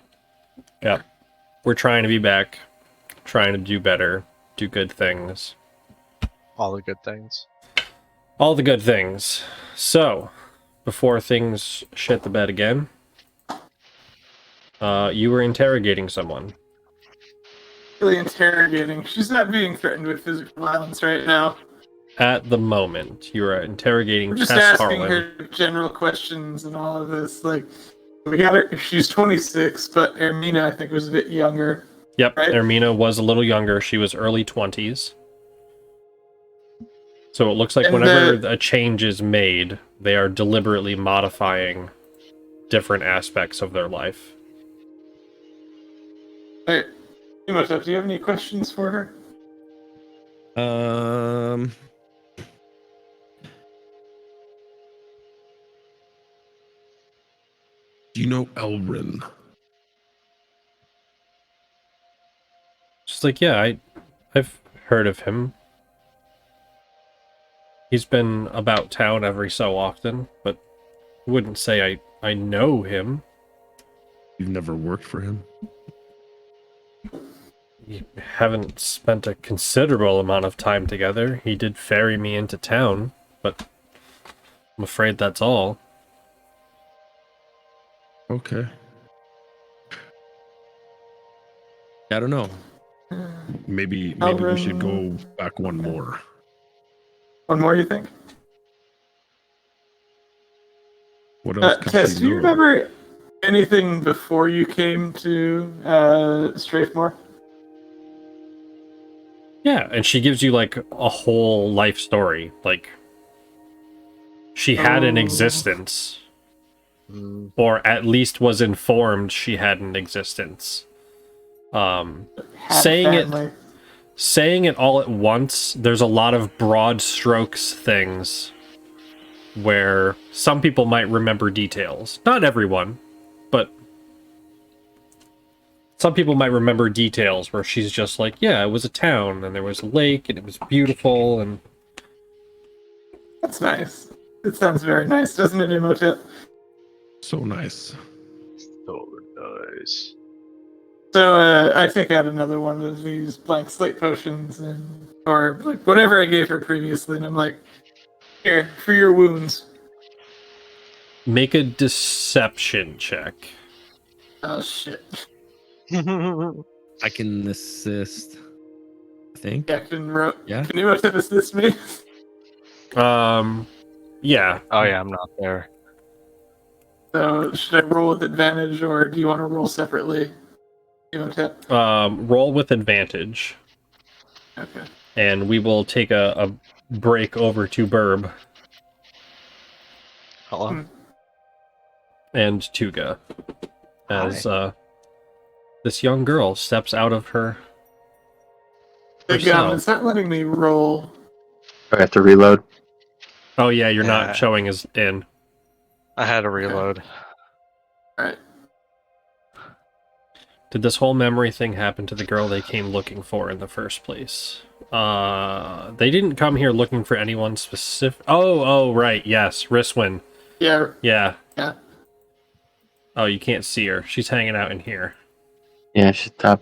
We're trying to be back, trying to do better, do good things. All the good things. All the good things. So, before things shit the bed again, you were interrogating someone. Really interrogating. She's not being threatened with physical violence right now. At the moment, you are interrogating We're just Tess asking Harlan. her general questions and all of this. Like, we got her. She's 26, but Ermina, I think, was a bit younger. Yep, Right. Ermina was a little younger. She was early 20s. So it looks like And whenever a change is made, they are deliberately modifying different aspects of their life. Wait, Imhotep, do you have any questions for her? Do you know Elrin? She's like, yeah, I've heard of him. He's been about town every so often, but I wouldn't say I know him. You've never worked for him? We haven't spent a considerable amount of time together. He did ferry me into town, but I'm afraid that's all. Okay. I don't know. Maybe we should go Elrin. back one more. One more, you think? What else could Tess, she do you know? remember anything before you came to Strafemore? Yeah, and she gives you like a whole life story. Like, she had an Oh. existence, Mm. or at least was informed she had an existence. Had a Saying it family. saying it all at once, there's a lot of broad strokes things where some people might remember details. Not everyone, but some people might remember details where she's just like, yeah, it was a town and there was a lake and it was beautiful and That's nice. It sounds very nice, doesn't it, Imhotep? So nice. So nice. So I take out another one of these blank slate potions, or like whatever I gave her previously, and I'm like, here for your wounds. make a deception check. Oh shit! I can assist. I think. Yeah, Yeah. Can Imhotep assist me? Yeah. Oh yeah, I'm not there. So should I roll with advantage, or do you want to roll separately, Imhotep? Roll with advantage. Okay. And we will take a break over to Burb Hello. and Tuga as this young girl steps out of her The gum, cell. it's not letting me roll. I have to reload. Oh yeah, you're Yeah. not showing as in. I had to reload. Alright. Did this whole memory thing happen to the girl they came looking for in the first place? They didn't come here looking for anyone specific. Oh, right, yes, Riswin. Yeah. Yeah. Yeah. Oh, you can't see her. She's hanging out in here. Yeah, shut up.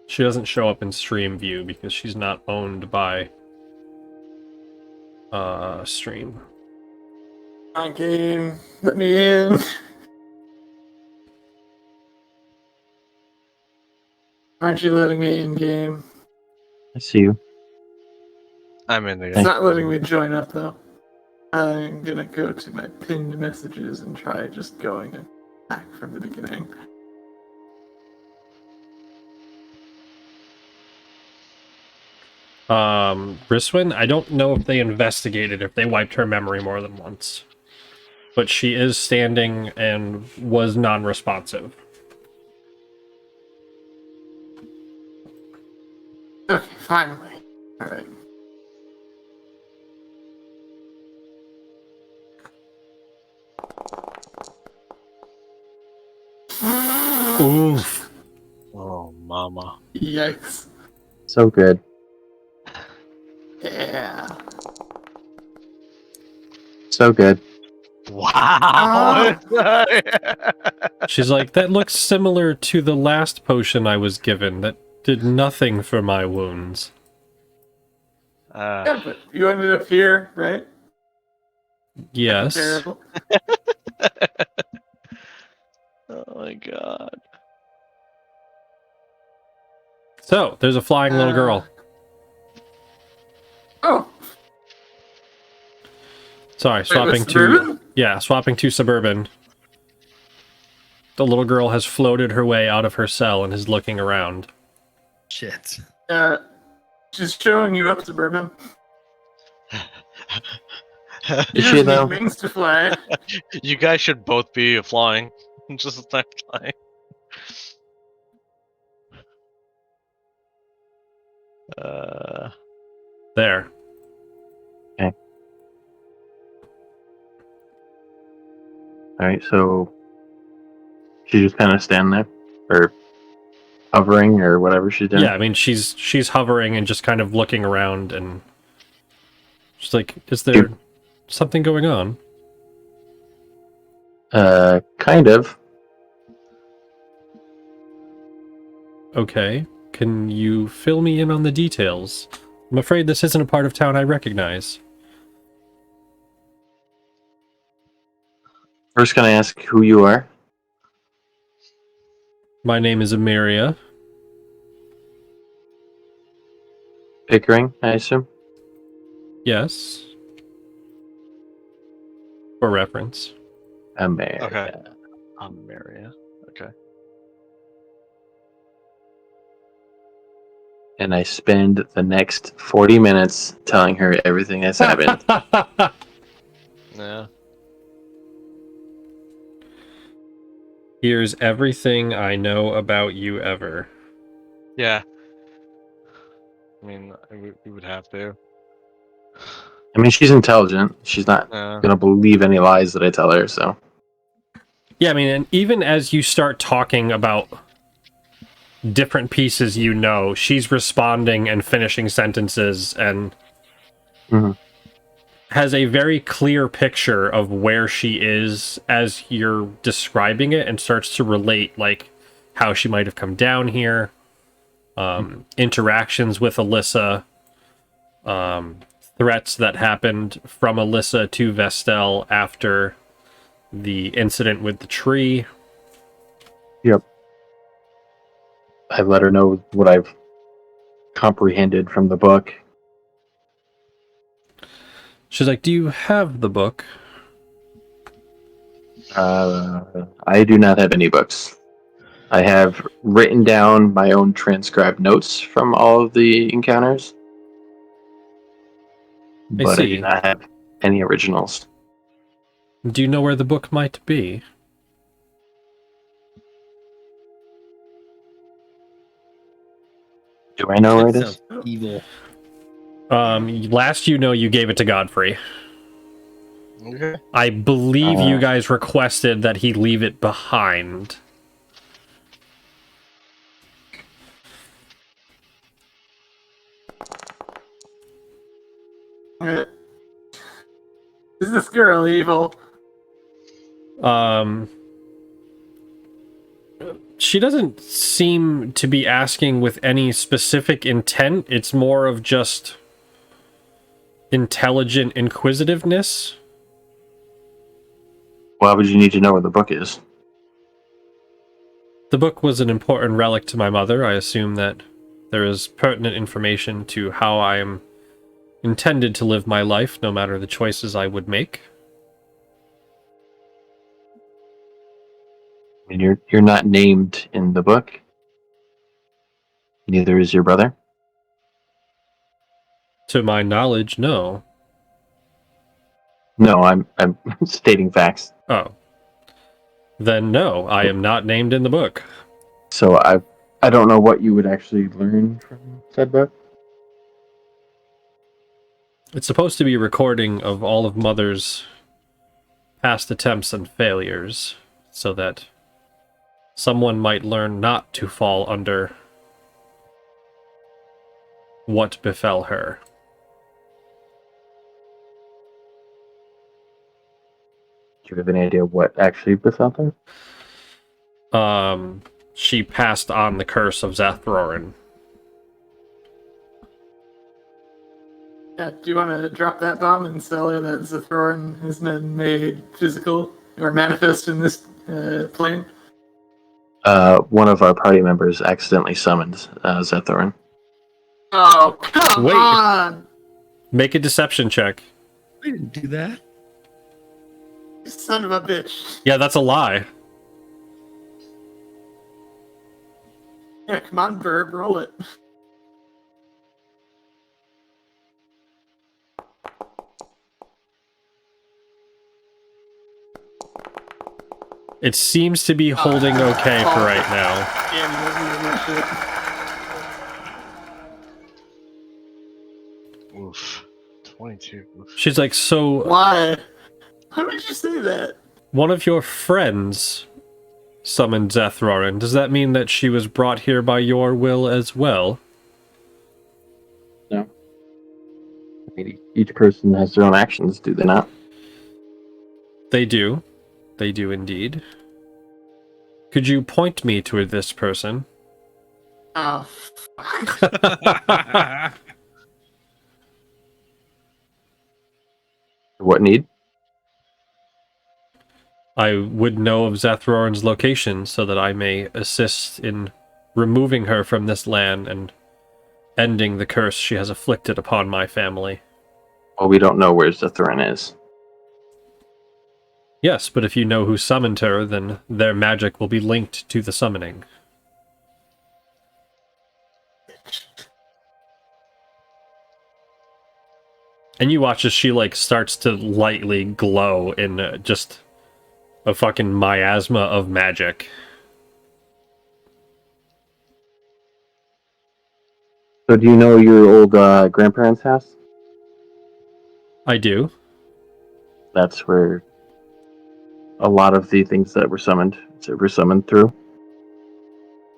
She doesn't show up in stream view because she's not owned by stream. On game. Let me in. Aren't you letting me in game? I see you. I'm in the It's game. not letting me join up though. I'm gonna go to my pinned messages and try just going back from the beginning. Briswin, I don't know if they investigated if they wiped her memory more than once. But she is standing and was non-responsive. Okay, finally. Alright. Oof. Oh, mama. Yikes. So good. Yeah. So good. Wow. She's like, that looks similar to the last potion I was given that did nothing for my wounds. Yeah, but you ended up here, right? Yes. Terrible. Oh my god. So, there's a flying little girl. Oh, Sorry, wait, swapping with to... Suburban? Yeah, swapping to Suburban. The little girl has floated her way out of her cell and is looking around. Shit. Just showing you up, Suburban. Is You she just though? need wings to fly. You guys should both be flying. Just not flying. There. Alright, so she just kind of stand there? Or hovering or whatever she's doing? Yeah, I mean, she's hovering and just kind of looking around and... She's like, is there something going on? Kind of. Okay. Can you fill me in on the details? I'm afraid this isn't a part of town I recognize. First, can I ask who you are? My name is Emiria. Pickering, I assume? Yes. For reference. America. Okay. Maria. Okay. And I spend the next 40 minutes telling her everything that's happened. Yeah. Here's everything I know about you ever. Yeah. I mean, we would have to. I mean, she's intelligent. She's not gonna believe any lies that I tell her, so. Yeah, I mean, and even as you start talking about different pieces you know, she's responding and finishing sentences and has a very clear picture of where she is as you're describing it and starts to relate, like, how she might have come down here, interactions with Alyssa, threats that happened from Alyssa to Vestel after the incident with the tree. Yep. I've let her know what I've comprehended from the book. She's like, do you have the book? I do not have any books. I have written down my own transcribed notes from all of the encounters, but I do see. not have any originals. Do you know where the book might be? Do I know where it Shit is? sounds evil. Last you know, you gave it to Godfrey. Okay. I believe you guys requested that he leave it behind. Is this girl evil? She doesn't seem to be asking with any specific intent. It's more of just intelligent inquisitiveness. Why would you need to know where the book is? The book was an important relic to my mother. I assume that there is pertinent information to how I am intended to live my life, no matter the choices I would make. I mean, you're not named in the book. Neither is your brother. To my knowledge, no. No, I'm stating facts. Oh. Then no, I am not named in the book. So I don't know what you would actually learn from said book. It's supposed to be a recording of all of Mother's past attempts and failures, so that someone might learn not to fall under what befell her. Do you have any idea what actually befell her? She passed on the curse of Zathrorin. Yeah, do you want to drop that bomb and sell it that Zathrorin has been made physical or manifest in this plane? One of our party members accidentally summoned Zethorin. Oh, come Wait. on! Make a deception check. I didn't do that. You son of a bitch. Yeah, that's a lie. Yeah, come on, Verb, roll it. It seems to be holding okay for right now. Damn, you don't do that Oof. 22. Oof. She's like, shit. so Why? Why would you say that? one of your friends summoned Zathrorin. Does that mean that she was brought here by your will as well? No. I mean, each person has their own actions, do they not? They do. They do indeed. Could you point me to this person? Oh, fuck. What need? I would know of Zathrorin's location so that I may assist in removing her from this land and ending the curse she has afflicted upon my family. Well, we don't know where Zethorin is. Yes, but if you know who summoned her, then their magic will be linked to the summoning. And you watch as she, like, starts to lightly glow in just a fucking miasma of magic. So do you know your old grandparents' house? I do. That's where a lot of the things that were summoned through.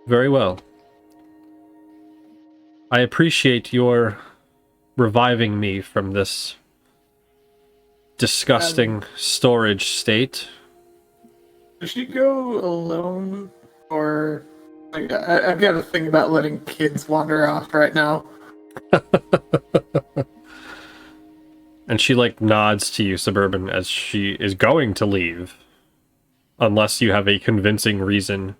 Very well. I appreciate your reviving me from this disgusting storage state. Does she go alone? Or, like, I've got a thing about letting kids wander off right now. And she, like, nods to you, Suburban, as she is going to leave. Unless you have a convincing reason.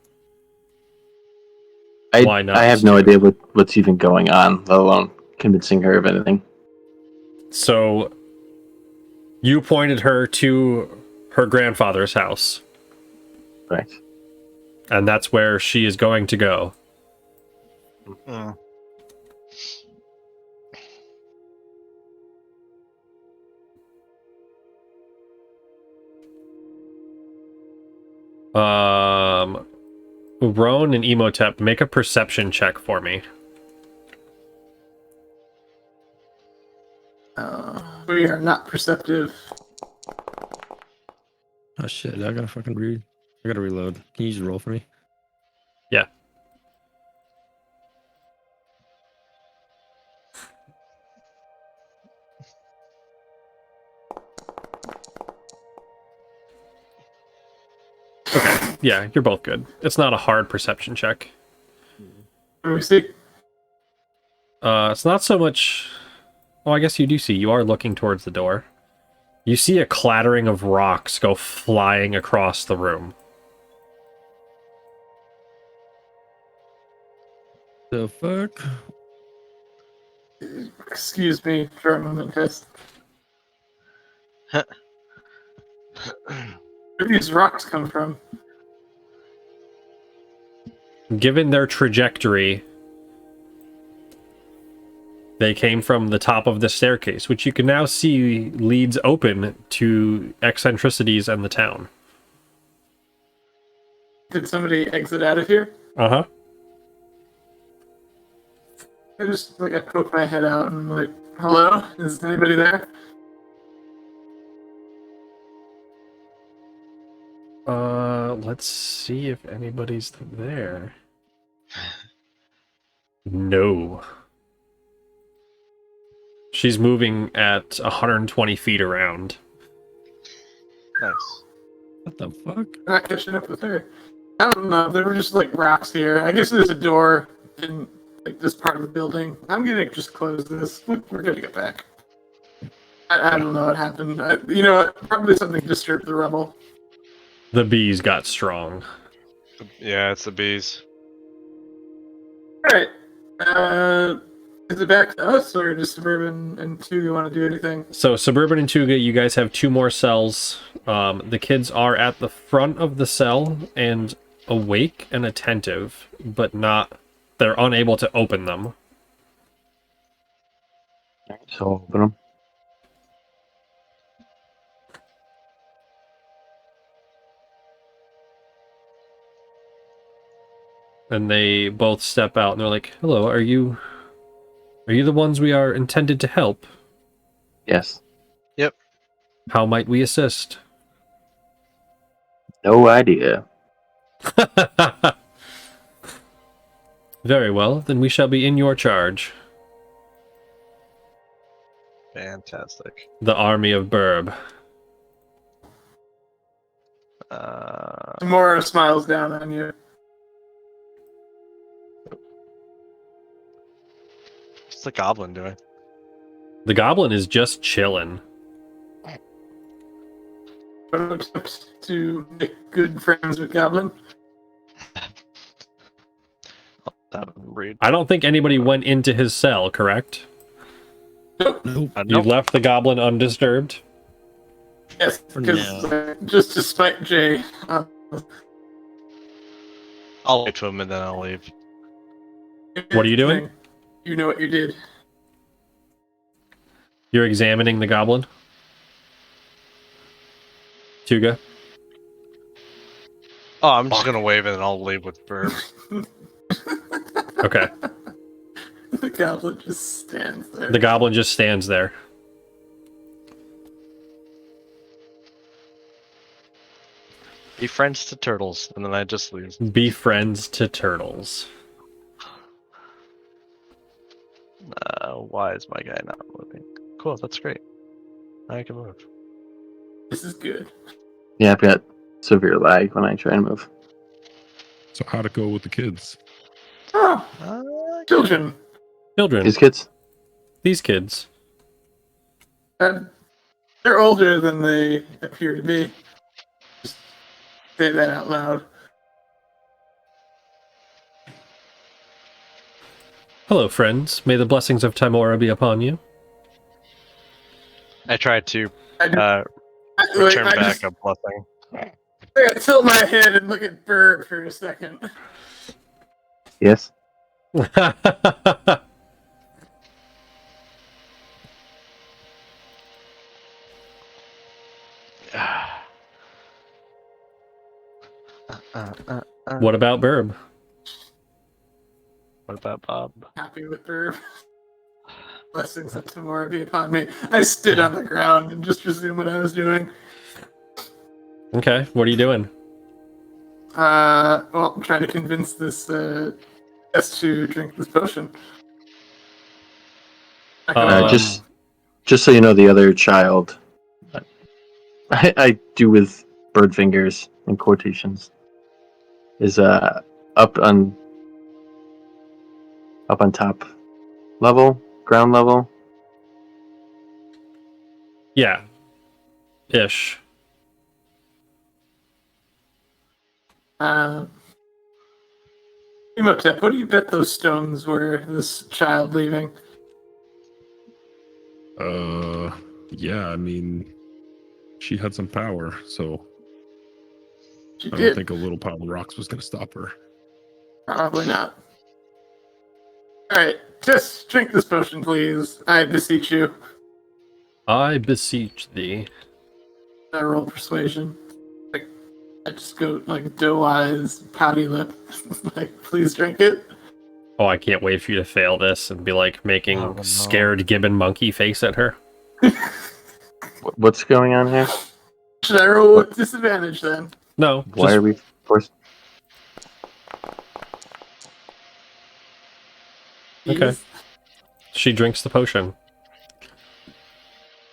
Why not? I have no idea what's even going on, let alone convincing her of anything. So, you pointed her to her grandfather's house. Right. And that's where she is going to go. Mm. Roan and Emotep, make a perception check for me. We are not perceptive. Oh shit! I gotta fucking read. I gotta reload. Can you just roll for me? Yeah. Okay. Yeah, you're both good. It's not a hard perception check. What do we see? It's not so much... Oh, I guess you do see. You are looking towards the door. You see a clattering of rocks go flying across the room. The fuck? Excuse me for a moment, guys. Where do these rocks come from? Given their trajectory, they came from the top of the staircase, which you can now see leads open to eccentricities and the town. Did somebody exit out of here? Uh-huh. I just, like, I poke my head out and I'm like, hello? Is anybody there? Let's see if anybody's there. No. She's moving at 120 feet around. Nice. What the fuck? I'm not catching up with her. I don't know. There were just like rocks here. I guess there's a door in like this part of the building. I'm gonna just close this. We're gonna get back. I don't know what happened. You know what? Probably something disturbed the rebel. The bees got strong. Yeah, it's the bees. All right. Is it back to us or does Suburban and Tuga want to do anything? So, Suburban and Tuga, you guys have 2 more cells. The kids are at the front of the cell and awake and attentive, but not... They're unable to open them. So open them. And they both step out and they're like, "Hello, are you the ones we are intended to help? Yes. How might we assist?" No idea. Very well, then we shall be in your charge. Fantastic. The army of Burb. Tamora smiles down on you. What's the goblin doing? The goblin is just chilling. Attempts to make good friends with Goblin. That would read. I don't think anybody went into his cell, correct? Nope. You Nope. left the goblin undisturbed? Yes, For because now. just to spite Jay. I'll wait to him and then I'll leave. What are you doing? You know what you did. You're examining the goblin? Tuga? Oh, I'm just gonna wave and I'll leave with Burb. Okay. The Goblin just stands there. The goblin just stands there. Be friends to turtles, and then I just leave. Be friends to turtles. Why is my guy not moving? Cool, that's great. Now I can move. This is good. Yeah, I've got severe lag when I try and move. So how'd it go with the kids? Oh, children. Children. These kids? These kids. They're older than they appear to be. Just say that out loud. Hello, friends. May the blessings of Timora be upon you. I tried to I return back just, a blessing. I gotta tilt my head and look at Burr for a second. Yes. What about Burb? What about Bob? Happy with Burr. Blessings of tomorrow be upon me. I stood on the ground and just resumed what I was doing. Okay, what are you doing? Well, I'm trying to convince this S to drink this potion. Just so you know, the other child, I do with bird fingers in quotations, is up on top level, ground level. Yeah. Ish. Emotep, what do you bet those stones were, this child leaving? Yeah, I mean, she had some power, so She I did. don't think a little pile of rocks was going to stop her. Probably not. Alright, just drink this potion, please. I beseech you. I beseech thee. I roll persuasion. Like, I just go, like, doe eyes, pouty lip. Like, please drink it. Oh, I can't wait for you to fail this and be like making Oh, no. scared gibbon monkey face at her. What's going on here? Should I roll with disadvantage then? No, Why just are we forced? okay. Yes. She drinks the potion.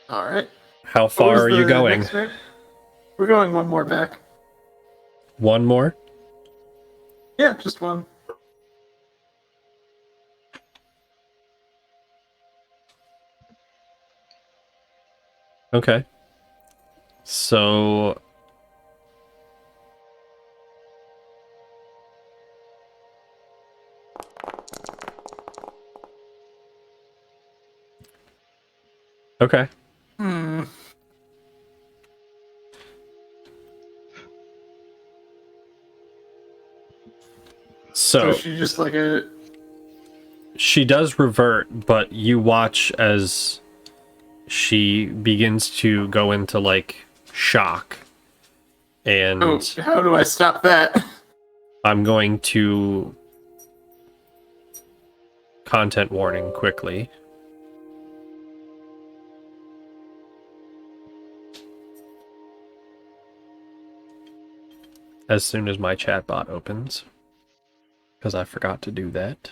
All right. How What far was are you the going? next round? We're going one more back. One more? Yeah, just one. Okay. So okay. Hmm. So So she just like a. she does revert, but you watch as she begins to go into like shock. And Oh, how do I stop that? I'm going to content warning quickly. As soon as my chatbot opens, because I forgot to do that.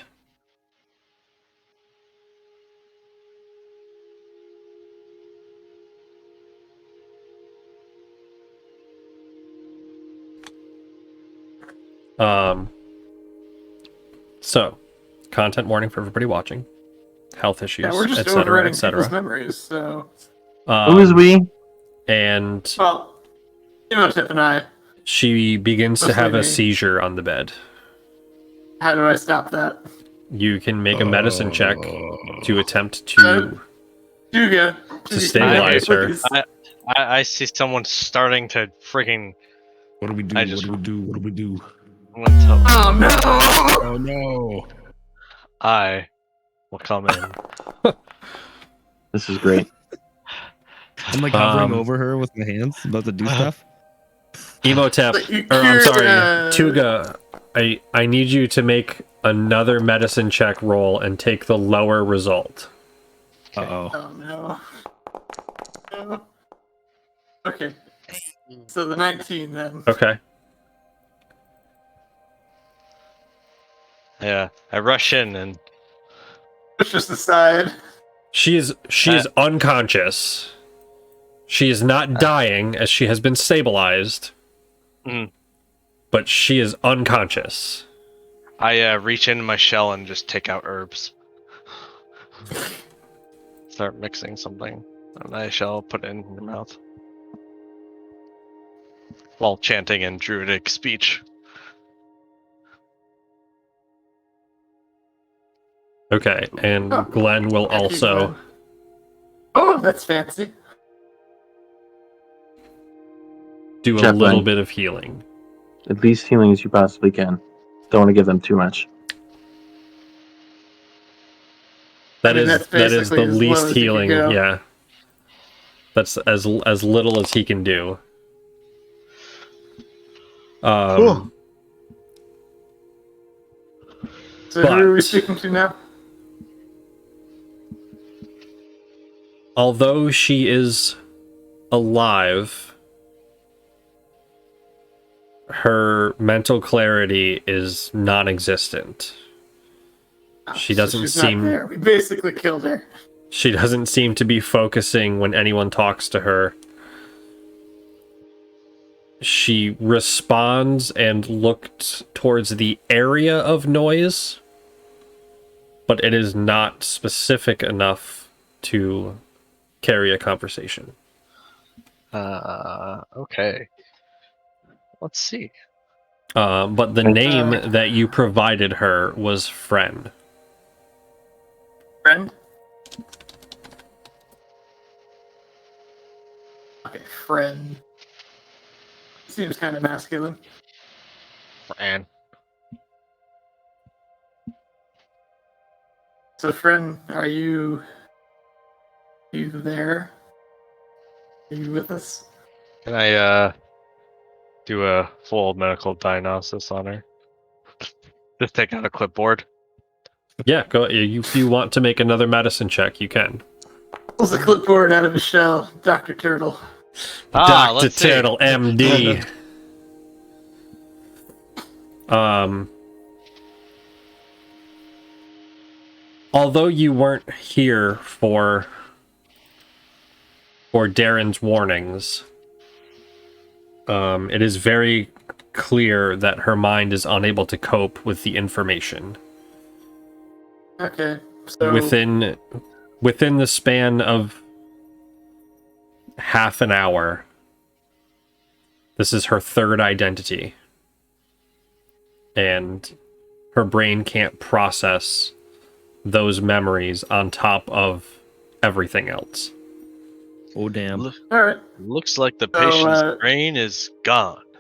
So, content warning for everybody watching. Health issues, Yeah, we're just etc., overwriting people's etc. memories. So, Who's we? And well, Tip and I. she begins to Mostly have a me. seizure on the bed. How do I stop that? You can make a medicine check to attempt to Hugo. stabilize her. I see someone starting to freaking. What do we do? I just- What do we do? What do we do? Oh no! Oh no! I will come in. This is great. I'm like hovering Um, over her with my hands, about to do stuff. Emotep, But you or I'm cured, sorry, uh, Tuga, I need you to make another medicine check roll and take the lower result. Uh-oh. Oh no. No. Okay. So the 19 then. Okay. Yeah, I rush in and Push us aside. She is unconscious. She is not dying as she has been stabilized. Mhm. But she is unconscious. I reach into my shell and just take out herbs. Start mixing something, and I shall put it in your mouth while chanting in druidic speech. Okay, and Oh. Glenn will Thank you, also Glenn. Oh, that's fancy. do a Chaplain. little bit of healing. At least healing as you possibly can. Don't want to give them too much. That I mean, is that's that is basically the as low least as you could healing. go. Yeah, that's as little as he can do. So who are we but- speaking to now? Although she is alive, her mental clarity is non-existent. She So doesn't she's seem- not there. We basically killed her. She doesn't seem to be focusing when anyone talks to her. She responds and looked towards the area of noise, but it is not specific enough to carry a conversation. Okay. Let's see. But the name that you provided her was Friend. Friend? Okay, friend. Seems kind of masculine. And So, friend, are you there? Are you with us? can I do a full medical diagnosis on her? Just take out a clipboard. Yeah, go. If you want to make another medicine check, you can. Pulls a clipboard out of his shell. Dr. Turtle. Dr. let's see. Turtle, MD. Although you weren't here for Darren's warnings, it is very clear that her mind is unable to cope with the information. Okay, so Within the span of half an hour, this is her third identity. And her brain can't process those memories on top of everything else. Oh damn. all right. Looks like the So, patient's brain is gone. It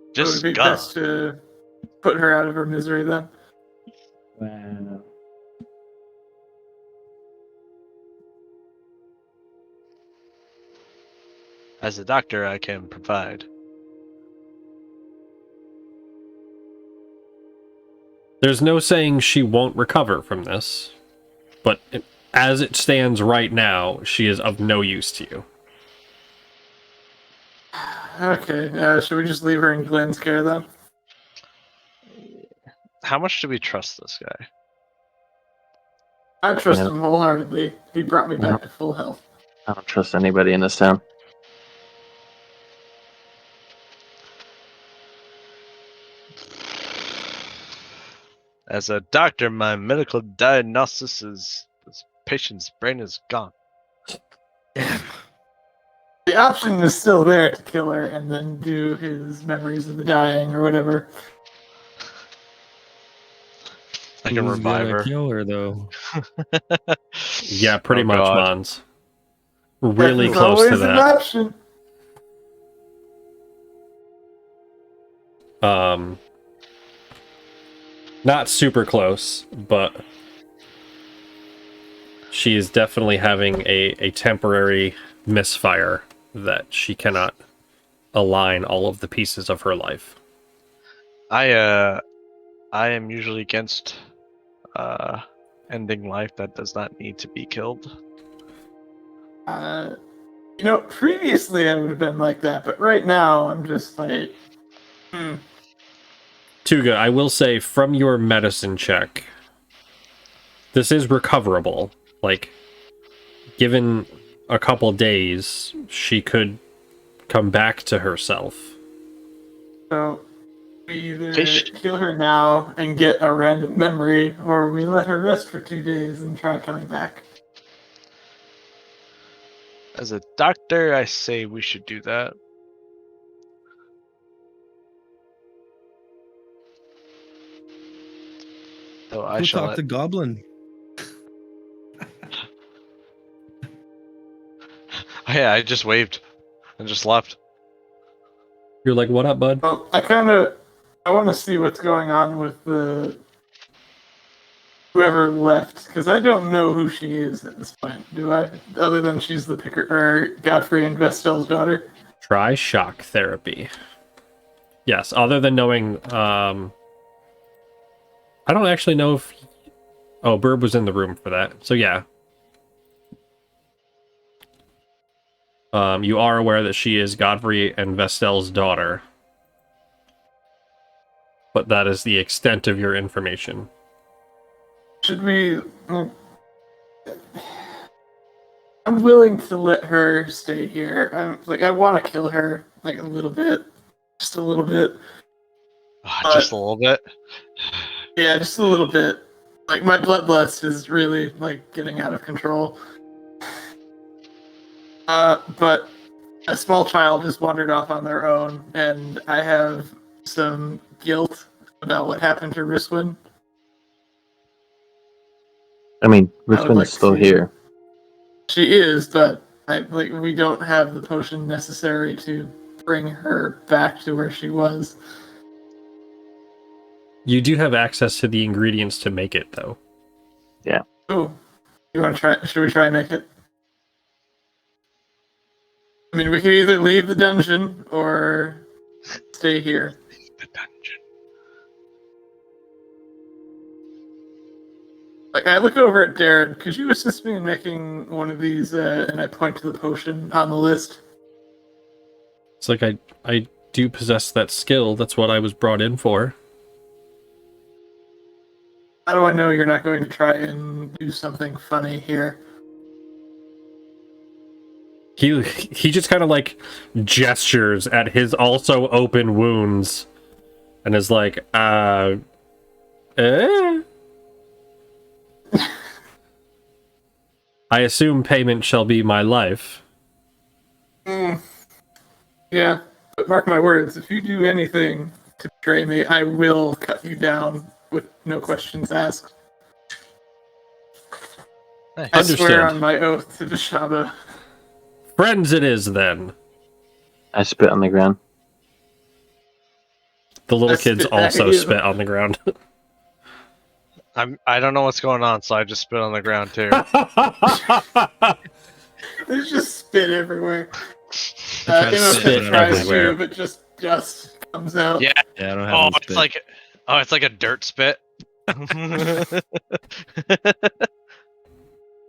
would Just be gone. best to put her out of her misery then. Wow. As a doctor, I can provide. There's no saying she won't recover from this, but as it stands right now, she is of no use to you. Okay, should we just leave her in Glenn's care then? How much do we trust this guy? I trust Yeah. him wholeheartedly. He brought me Yeah. back to full health. I don't trust anybody in this town. As a doctor, my medical diagnosis is this patient's brain is gone. Damn. The option is still there to kill her and then do his memories of the dying or whatever. I can Who's revive gonna her. kill her though? Yeah, pretty Oh, much, God. Mons. Really Death is close to always an that. option. Not super close, but she is definitely having a temporary misfire that she cannot align all of the pieces of her life. I am usually against ending life that does not need to be killed. Previously I would have been like that, but right now I'm just like, Tuga, I will say, from your medicine check, this is recoverable. Like, given a couple days, she could come back to herself. so we either Fish. kill her now and get a random memory, or we let her rest for 2 days and try coming back. As a doctor, I say we should do that. Though I Who shall talked let... to Goblin? Oh, yeah, I just waved and just left. You're like, what up, bud? Well, I want to see what's going on with the whoever left, because I don't know who she is at this point, do I? Other than she's the Godfrey and Vestel's daughter. Try shock therapy. Yes, other than knowing, I don't actually know if... Oh, Burb was in the room for that. So yeah. You are aware that she is Godfrey and Vestel's daughter. But that is the extent of your information. Should we? I'm willing to let her stay here. I want to kill her, like a little bit, just a little bit. Just a little bit. Yeah, just a little bit. Like my bloodlust is really like getting out of control. But a small child has wandered off on their own, and I have some guilt about what happened to Riswin. I mean, I would Richmond like is still to- here. She is, but we don't have the potion necessary to bring her back to where she was. You do have access to the ingredients to make it, though. Oh, you want to try? Should we try and make it? I mean, we could either leave the dungeon or stay here. The dungeon. Like, I look over at Darren. Could you assist me in making one of these? And I point to the potion on the list. It's like I do possess that skill. That's what I was brought in for. How do I know you're not going to try and do something funny here? He just kind of like gestures at his also open wounds and is like, I assume payment shall be my life. Yeah, but mark my words, if you do anything to betray me, I will cut you down with no questions asked. Nice. I Understood. swear on my oath to Deshaba. Friends it is, then. I spit on the ground. The little I kids spit back also at you. spit on the ground. I don't know what's going on, so I just spit on the ground too. There's just spit everywhere. I try to Imhotep spit tries everywhere. to, but just dust comes out. Yeah. Yeah, I don't have Oh, any it's spit. like a dirt spit.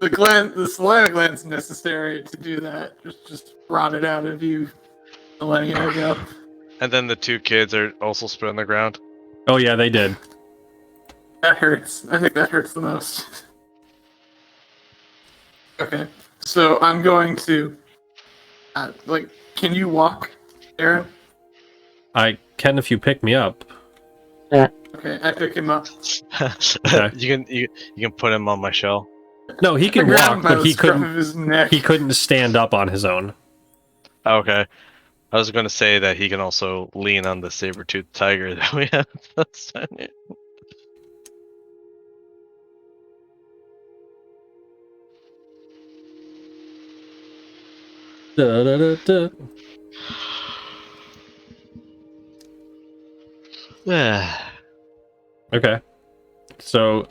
The saliva gland's necessary to do that. Just brought it out of you millennia ago. And then the two kids are also spit on the ground. Oh yeah, they did. That hurts. I think that hurts the most. Okay, so I'm going to, can you walk, Aaron? I can if you pick me up. Okay, I pick him up. Okay. You can put him on my shell. No, he can The walk, ground by but the he scruff couldn't. of his neck. He couldn't stand up on his own. Okay. I was going to say that he can also lean on the saber-toothed tiger that we have. That's fine. Da, da, da, da. Okay. So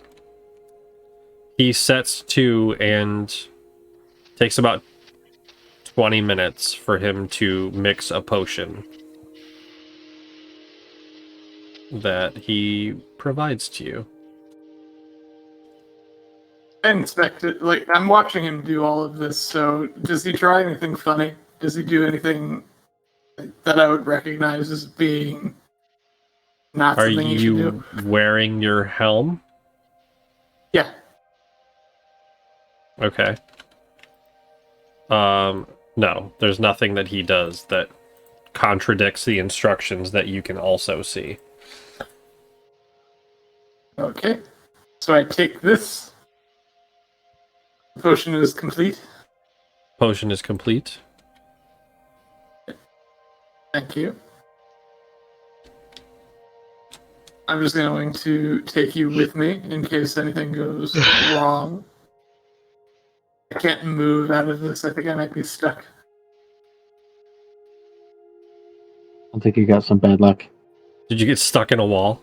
he sets to and takes about 20 minutes for him to mix a potion that he provides to you. I inspect it. I'm watching him do all of this, so does he try anything funny? Does he do anything that I would recognize as being not Are something he should do? you wearing your helm? Yeah. Okay. No, there's nothing that he does that contradicts the instructions that you can also see. Okay. So I take this. The potion is complete. Potion is complete. Thank you. I'm just going to take you with me in case anything goes wrong. I can't move out of this. I think I might be stuck. I think you got some bad luck. Did you get stuck in a wall?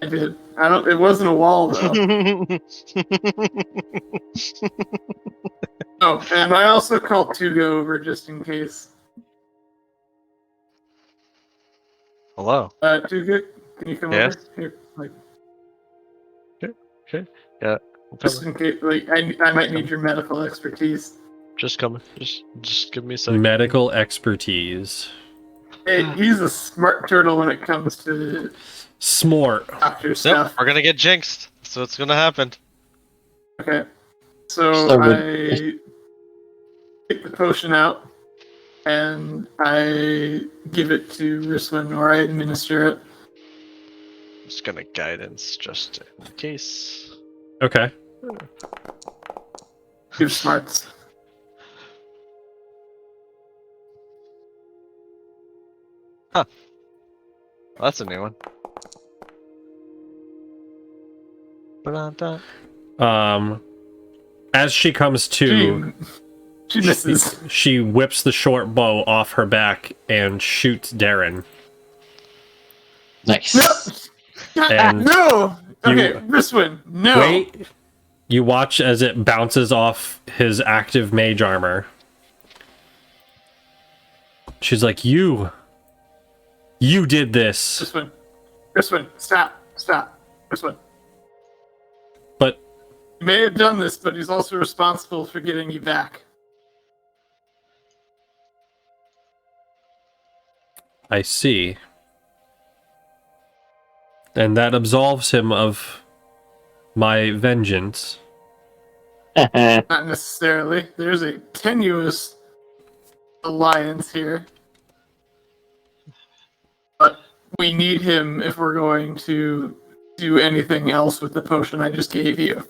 I did. It wasn't a wall though. Oh, and I also called Tuga over just in case. Hello. Tuga, can you come Yes? over here? Okay. Yeah. I'm Just coming. in case, I might need your medical expertise. Just coming. Just give me a second. Medical expertise. Hey, he's a smart turtle when it comes to Smart. doctor Nope, stuff. we're gonna get jinxed. So what's gonna happen? Okay. So So I take the potion out and I give it to Riswin, or I administer it. Just gonna guidance just in case. Okay. Give smarts. Well, that's a new one. Ba-da-da. As she comes to, She misses. she whips the short bow off her back and shoots Darren. Nice. No! And No! Okay, you- Riswin, no! Wait. You watch as it bounces off his active mage armor. She's like, You did this. Riswin, stop. Riswin. But He may have done this, but he's also responsible for getting you back. I see. And that absolves him of my vengeance. Not necessarily. There's a tenuous alliance here. But we need him if we're going to do anything else with the potion I just gave you.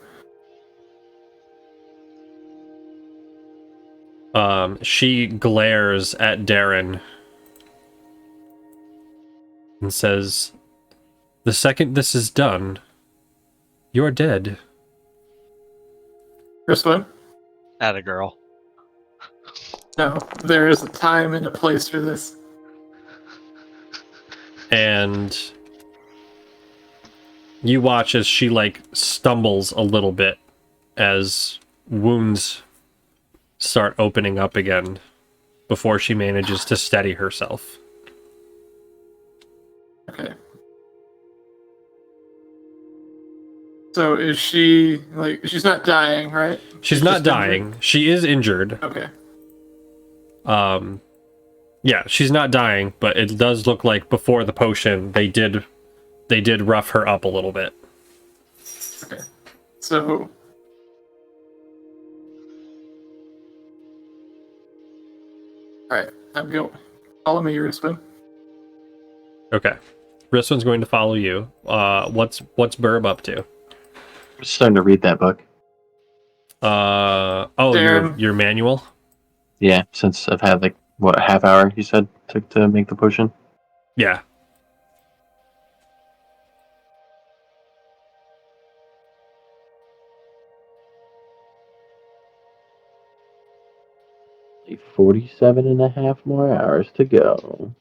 She glares at Darren and says, "The second this is done, you're dead." This one? Atta girl. No, there is a time and a place for this. And you watch as she, like, stumbles a little bit as wounds start opening up again before she manages to steady herself. Okay. So is she, like, she's not dying, right? She's not just dying. injured? She is injured. Okay. Yeah, she's not dying, but it does look like before the potion they did rough her up a little bit. Okay. So alright, I'm going. Follow me, Rispin. Okay. Riswin's going to follow you. What's Burb up to? I'm starting to read that book. Darren. Your manual? Yeah, since I've had like what a half hour you said took to make the potion. Yeah. Like 47 and a half more hours to go.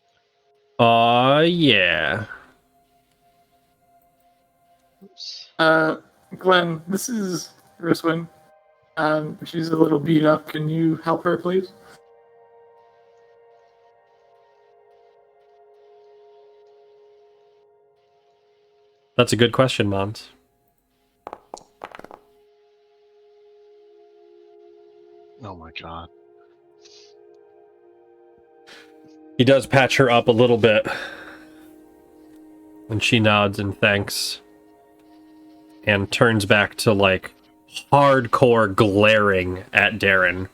Yeah. Oops. Glenn, this is Riswin. She's a little beat up. Can you help her, please? That's a good question, Mons. Oh my god. He does patch her up a little bit. And she nods in thanks. And turns back to, like, hardcore glaring at Darren.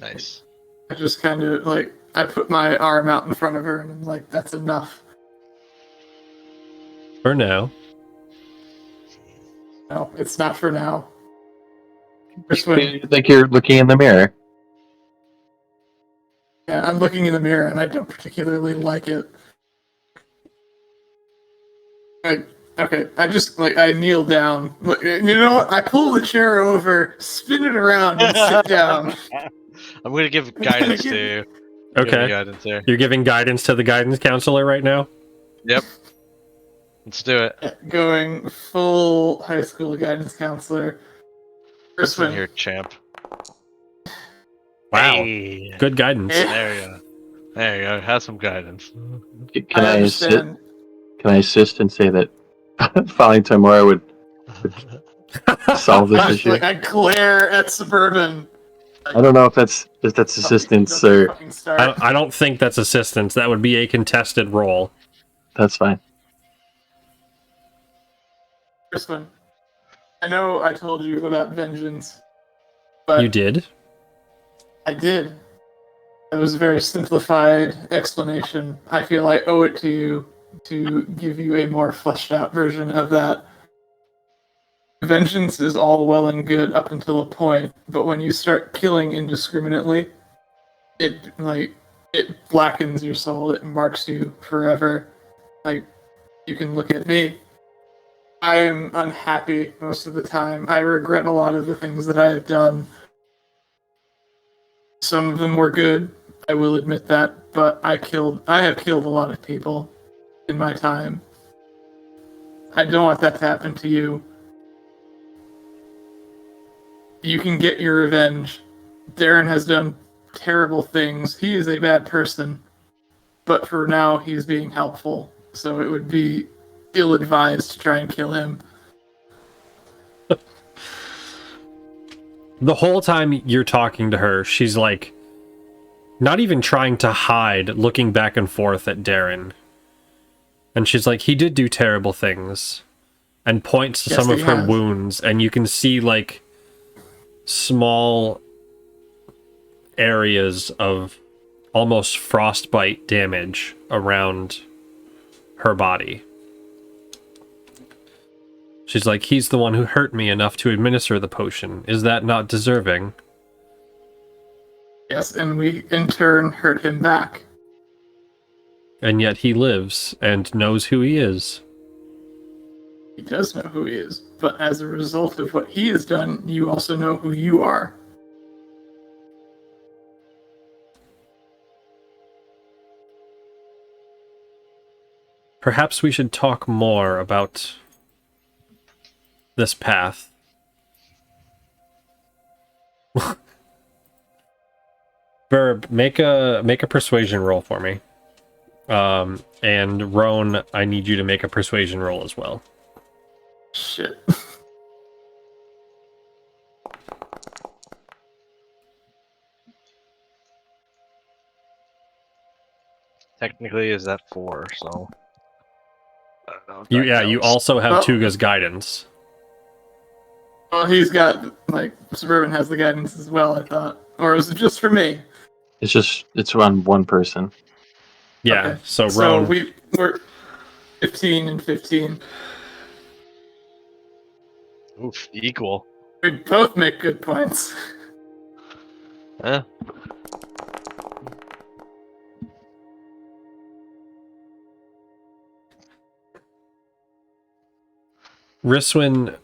Nice. I just kind of, like, I put my arm out in front of her and I'm like, that's enough. For now. No, it's not for now. Riswin, Like you're looking in the mirror. yeah, I'm looking in the mirror and I don't particularly like it. Like, okay, I just, like, I kneel down. Look, you know what? I pull the chair over, spin it around, and sit down. I'm gonna give guidance to you. Give me Okay. guidance here. You're giving guidance to the guidance counselor right now? Yep. Let's do it. Going full high school guidance counselor. Listen Riswin, here, champ. Wow. Hey. Good guidance. There you go. There you go. Have some guidance. Can I I assist? understand. Can I assist and say that following tomorrow would solve this issue? Like, I glare at Suburban. I don't know if that's assistance Don't or fucking start. I don't think that's assistance. That would be a contested role. that's fine. Riswin, I know I told you about vengeance, but You did? I did. It was a very simplified explanation. I feel I owe it to you to give you a more fleshed out version of that. Vengeance is all well and good up until a point, but when you start killing indiscriminately, it blackens your soul. It marks you forever. Like, you can look at me. I am unhappy most of the time. I regret a lot of the things that I have done. Some of them were good, I will admit that, but I have killed a lot of people in my time. I don't want that to happen to you. You can get your revenge. Darren has done terrible things. He is a bad person, but for now he's being helpful, so it would be ill-advised to try and kill him. The whole time you're talking to her, she's like not even trying to hide, looking back and forth at Darren. And she's like, he did do terrible things. And points to Yes, some of he her has. wounds, and you can see, like, small areas of almost frostbite damage around her body. She's like, he's the one who hurt me enough to administer the potion. Is that not deserving? Yes, and we in turn hurt him back. And yet he lives and knows who he is. He does know who he is, but as a result of what he has done, you also know who you are. Perhaps we should talk more about this path. Verb, make a persuasion roll for me. And Roan, I need you to make a persuasion roll as well. Shit. Technically, is that 4? So. I don't know if that You counts. also have Oh. Tuga's guidance. Well, he's got, like, Suburban has the guidance as well, I thought. Or was it just for me? It's on one person. Yeah, Okay. so So Roan, we're 15 and 15. Oof, equal. We both make good points. Eh. Riswin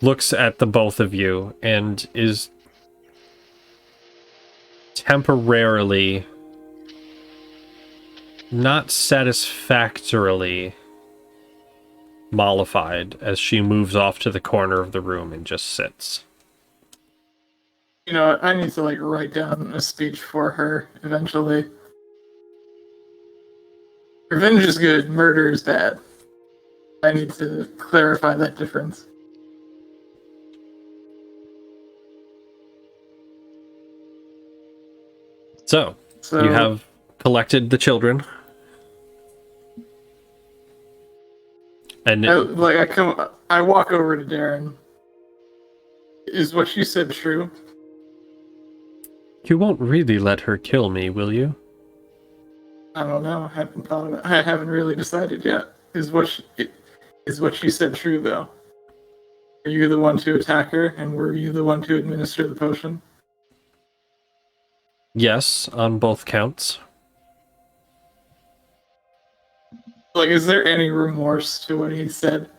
looks at the both of you and is temporarily, not satisfactorily, mollified as she moves off to the corner of the room and just sits. You know, I need to, like, write down a speech for her eventually. Revenge is good, murder is bad. I need to clarify that difference. So, So you have collected the children. And I walk over to Darren. Is what she said true? you won't really let her kill me, will you? I don't know. I haven't thought of it. I haven't really decided yet. Is what she said true though? Are you the one to attack her, and were you the one to administer the potion? Yes, on both counts. Like, is there any remorse to what he said?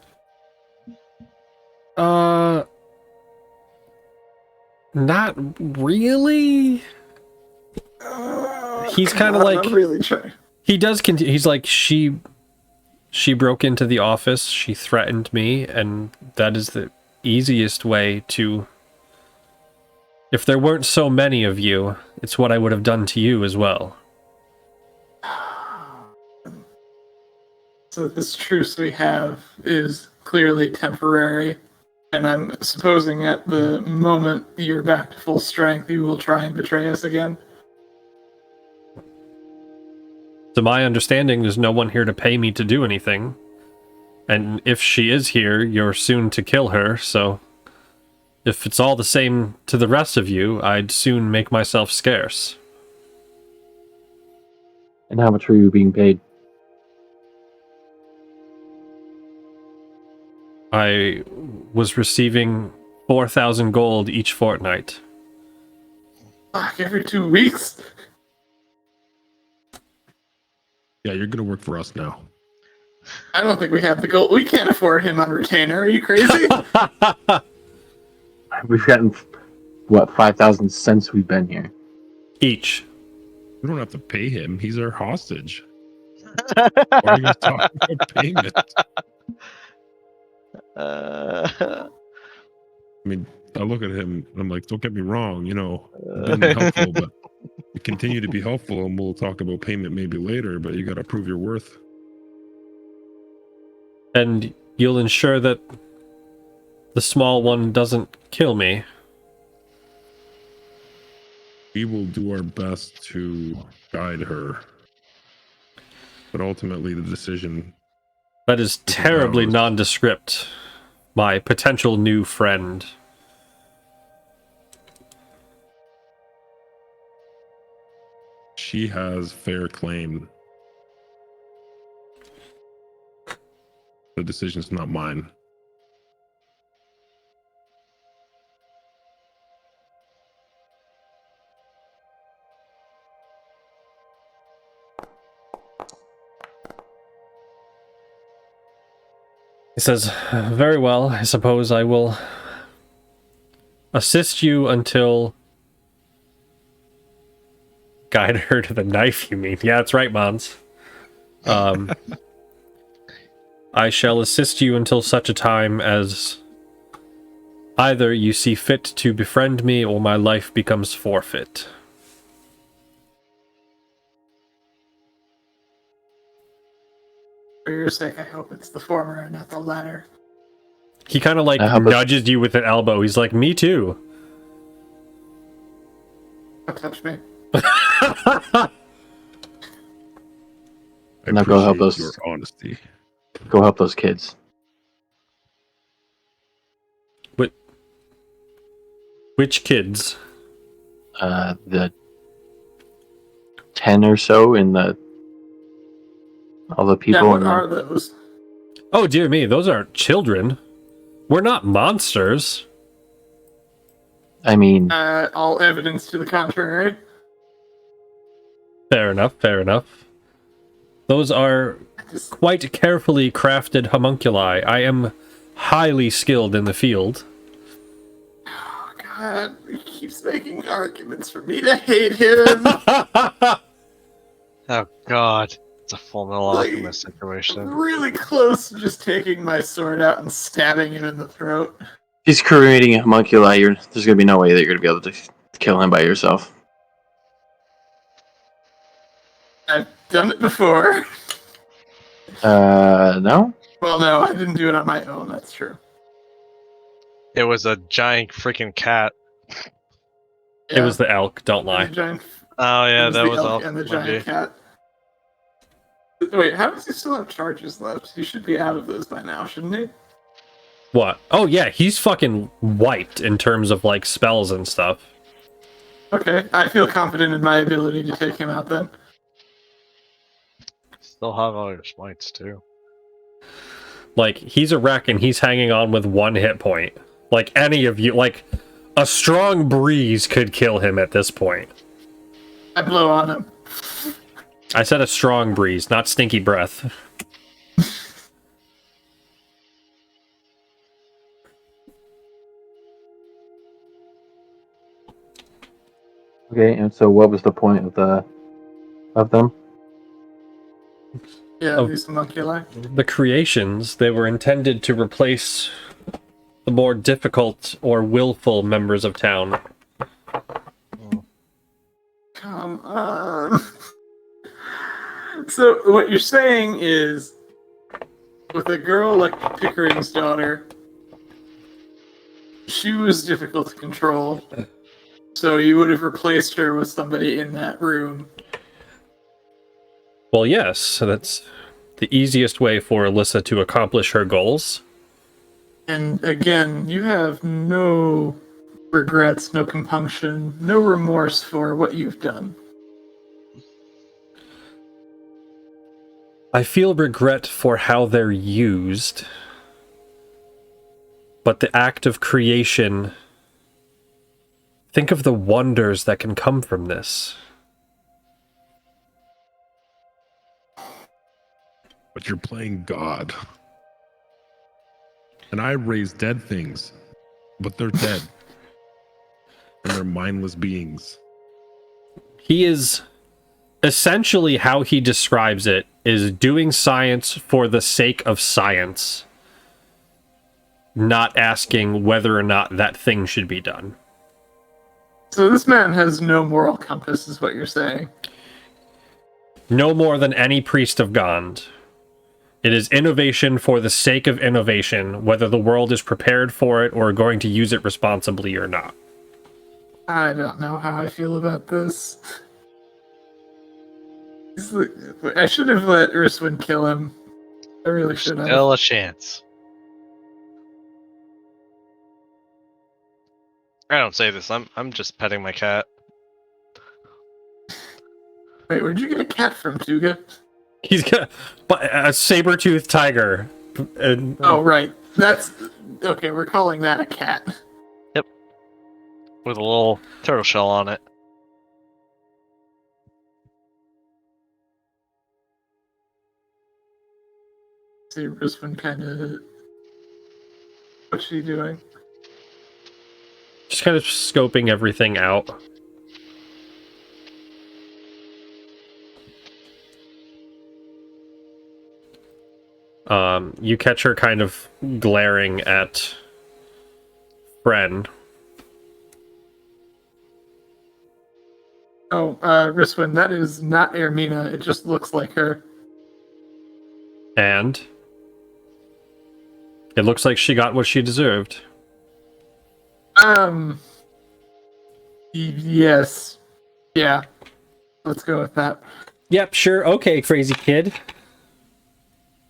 Not really. He's kind of I'm like, not really trying. he does continue. He's like, she broke into the office, she threatened me, and that is the easiest way to... If there weren't so many of you, it's what I would have done to you as well. So this truce we have is clearly temporary, and I'm supposing at the moment you're back to full strength, you will try and betray us again. To my understanding, there's no one here to pay me to do anything. And if she is here, you're soon to kill her, so... If it's all the same to the rest of you, I'd soon make myself scarce. And how much were you being paid? I was receiving 4,000 gold each fortnight. Fuck, every 2 weeks? Yeah, you're gonna work for us now. I don't think we have the gold. We can't afford him on retainer. Are you crazy? We've gotten, what, 5,000 since we've been here. Each. We don't have to pay him. He's our hostage. Why are you guys talking about payment? I mean, I look at him and I'm like, don't get me wrong, you know, you've been helpful, but you continue to be helpful, and we'll talk about payment maybe later, but you got to prove your worth. And you'll ensure that the small one doesn't kill me. We will do our best to guide her. But ultimately, the decision. That is terribly ours. nondescript, my potential new friend. She has fair claim. The decision's not mine. He says, very well, I suppose I will assist you until... Guide her to the knife, you mean? Yeah, that's right, Mons. I shall assist you until such a time as either you see fit to befriend me or my life becomes forfeit. For your sake, I hope it's the former and not the latter. He kind of like nudges you with an elbow. He's like, me too. Don't touch me. I Now go help appreciate us. your honesty. Go help those kids. Which kids? The 10 or so in the all the people. Yeah, what in the, are those? Oh, dear me, those aren't children. We're not monsters. I mean, All evidence to the contrary. Fair enough, fair enough. Those are quite carefully crafted homunculi. I am highly skilled in the field. Oh God, he keeps making arguments for me to hate him. Oh god, it's a full metal Like, alchemist situation. really close to just taking my sword out and stabbing him in the throat. he's creating a homunculi. There's gonna be no way that you're gonna be able to kill him by yourself. I've done it before. No. Well, no, I didn't do it on my own. That's true. It was a giant freaking cat. It was the elk, don't the lie. giant. Oh yeah, it that the was elk all. and the giant cat. Wait, how does he still have charges left? He should be out of those by now, shouldn't he? What? Oh yeah, he's fucking wiped in terms of like spells and stuff. Okay, I feel confident in my ability to take him out then. Still have all your smites too. Like, he's a wreck and he's hanging on with 1 hit point. Like, any of you, like, a strong breeze could kill him at this point. I blow on him. I said a strong breeze, not stinky breath. Okay, and so what was the point of them? Yeah, Oh. these homunculi. The creations, they were intended to replace the more difficult or willful members of town. Come on. So what you're saying is, with a girl like Pickering's daughter, she was difficult to control. So you would have replaced her with somebody in that room. Well, yes, so that's the easiest way for Alyssa to accomplish her goals. And again, you have no regrets, no compunction, no remorse for what you've done. I feel regret for how they're used, but the act of creation, think of the wonders that can come from this. But you're playing God. And I raise dead things, but they're dead. And they're mindless beings. He is, essentially how he describes it, is doing science for the sake of science, not asking whether or not that thing should be done. So this man has no moral compass, is what you're saying. No more than any priest of Gond. It is innovation for the sake of innovation, whether the world is prepared for it or going to use it responsibly or not. I don't know how I feel about this. I should have let Urswin kill him. I really should have. Still a chance. I don't say this. I'm just petting my cat. Wait, where'd you get a cat from, Tuga? He's got a saber-toothed tiger. And Oh, right. That's okay. We're calling that a cat. With a little turtle shell on it. See, Urswin kind of. What's she doing? just kind of scoping everything out. You catch her kind of glaring at Fren. Oh, Urswin, that is not Ermina. It just looks like her. And it looks like she got what she deserved. Yes. Yeah. Let's go with that. Yep, sure. Okay, crazy kid.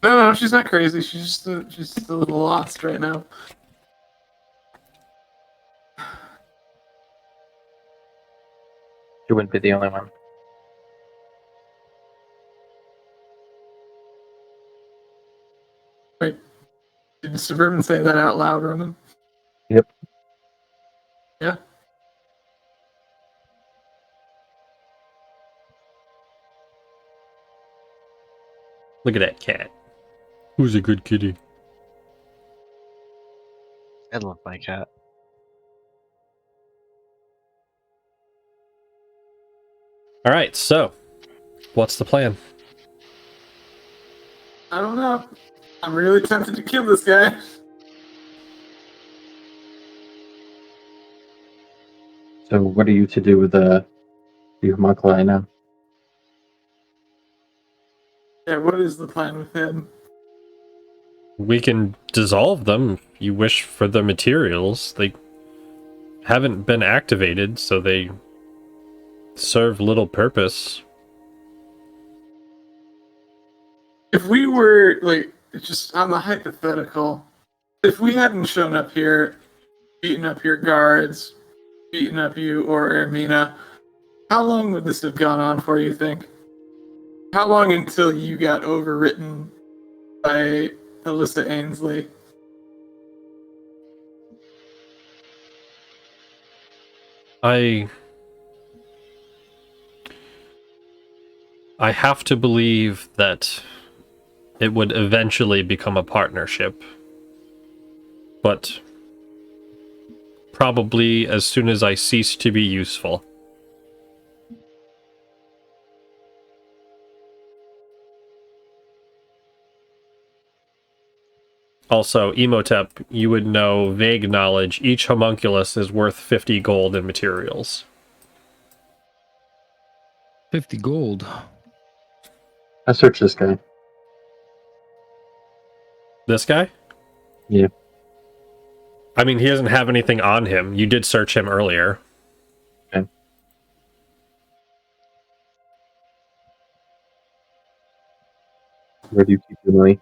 No, she's not crazy. She's just a little lost right now. She wouldn't be the only one. Wait, did Suburban say that out loud, Roman? Yep. Yeah. Look at that cat. Who's a good kitty? I love my cat. All right, so what's the plan? I don't know. I'm really tempted to kill this guy. So what are you to do with the homunculi now? Yeah, what is the plan with him? We can dissolve them if you wish for the materials. They haven't been activated, so they serve little purpose. If we were, like, just on the hypothetical, if we hadn't shown up here, beaten up your guards, beaten up you or Ermina, how long would this have gone on for, you think? How long until you got overwritten by Alyssa Ainsley? I have to believe that it would eventually become a partnership. But probably as soon as I cease to be useful. Also, Emotep, you would know vague knowledge. Each homunculus is worth 50 gold in materials. 50 gold. I searched this guy. This guy? Yeah. I mean, he doesn't have anything on him. You did search him earlier. Okay. Where do you keep your money?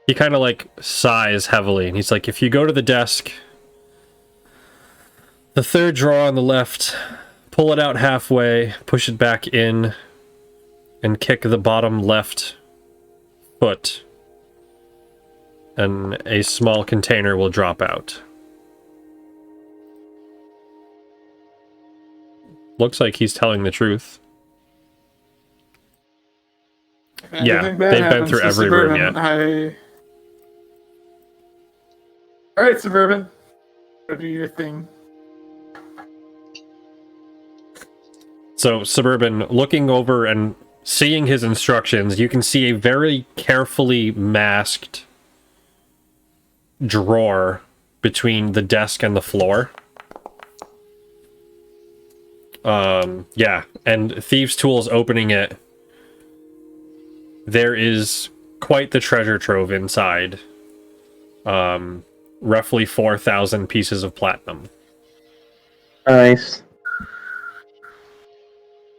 He kind of like sighs heavily, and he's like, if you go to the desk, the third drawer on the left, pull it out halfway, push it back in, and kick the bottom left foot, and a small container will drop out. Looks like he's telling the truth. Yeah, Anything bad they've been happens through to every room Suburban, Alright, Suburban. Go do your thing. So, Suburban, looking over and seeing his instructions, you can see a very carefully masked drawer between the desk and the floor. Yeah, and Thieves' Tools opening it. There is quite the treasure trove inside. roughly 4,000 pieces of platinum. Nice.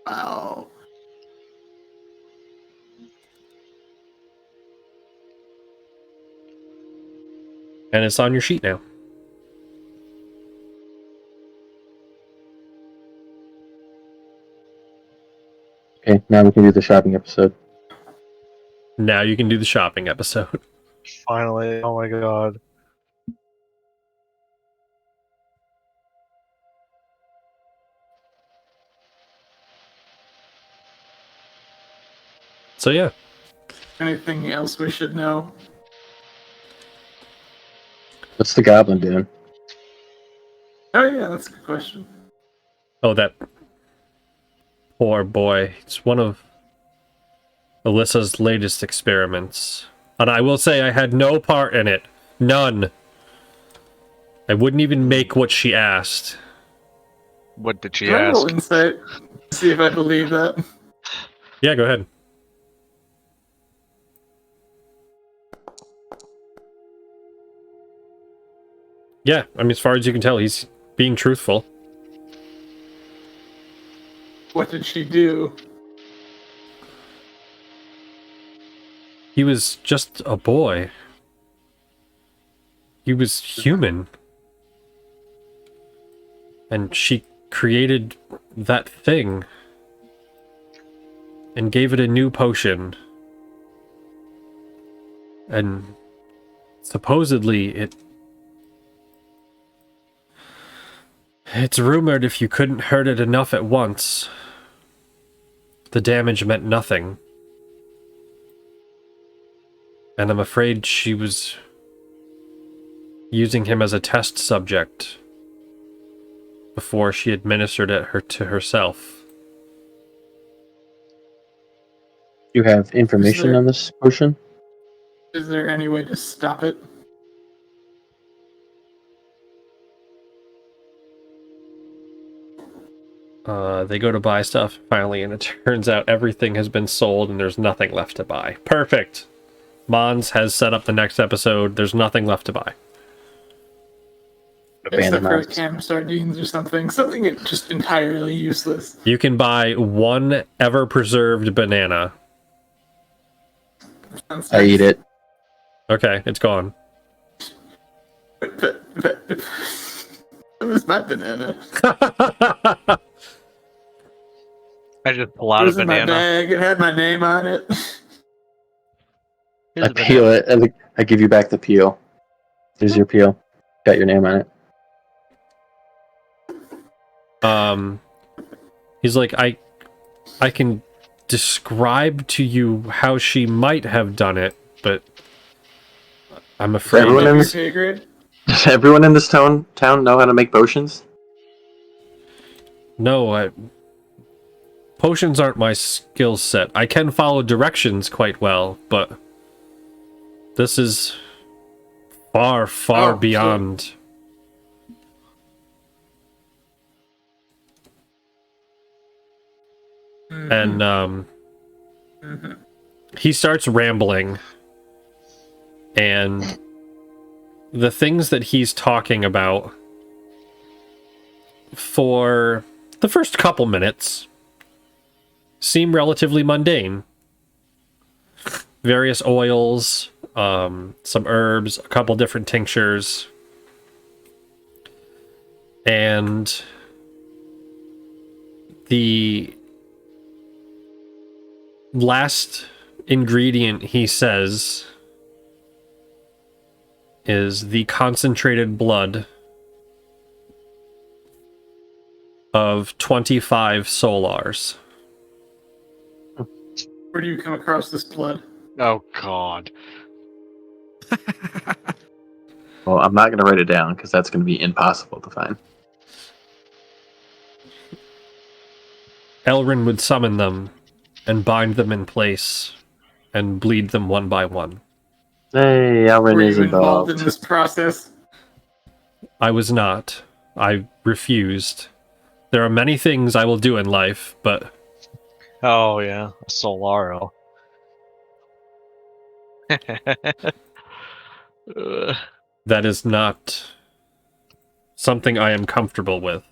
Wow. And it's on your sheet now. Okay, now we can do the shopping episode. Now you can do the shopping episode. Finally. Oh my god. So yeah, Anything else we should know? What's the goblin doing? Oh yeah, that's a good question. oh, that poor boy. It's one of Alyssa's latest experiments. And I will say I had no part in it. None. I wouldn't even make what she asked. What did she Can I roll ask? insight? See if I believe that. Yeah, go ahead. Yeah, I mean, as far as you can tell, he's being truthful. What did she do? He was just a boy. He was human. And she created that thing. And gave it a new potion. And supposedly it's rumored if you couldn't hurt it enough at once, the damage meant nothing. And I'm afraid she was using him as a test subject before she administered it to herself. You have information on this potion? Is there any way to stop it? They go to buy stuff finally, and it turns out everything has been sold and there's nothing left to buy. Perfect. Mons has set up the next episode. There's nothing left to buy. Except Abandoned for mines. canned sardines or something. Something just entirely useless. You can buy one ever-preserved banana. Sounds I nice. eat it. Okay, it's gone. But it was my banana. I just pull It out a was in my banana. bag. It had my name on it. Here's I a peel banana. it. I give you back the peel. Here's your peel. Got your name on it. He's like, I can describe to you how she might have done it, but I'm afraid Everyone in Your this, pay grade? does everyone in this town know how to make potions? no, potions aren't my skill set. I can follow directions quite well, but this is far, far Oh, beyond. And he starts rambling, and the things that he's talking about for the first couple minutes seem relatively mundane. Various oils, some herbs, a couple different tinctures, and the last ingredient he says is the concentrated blood of 25 solars. Where do you come across this blood? Oh god. Well, I'm not going to write it down because that's going to be impossible to find. Elrin would summon them and bind them in place and bleed them one by one. Hey, Were Alvin is you involved involved. in this process? I was not. I refused. There are many things I will do in life, but Oh yeah, a Solaro. Ugh. That is not something I am comfortable with.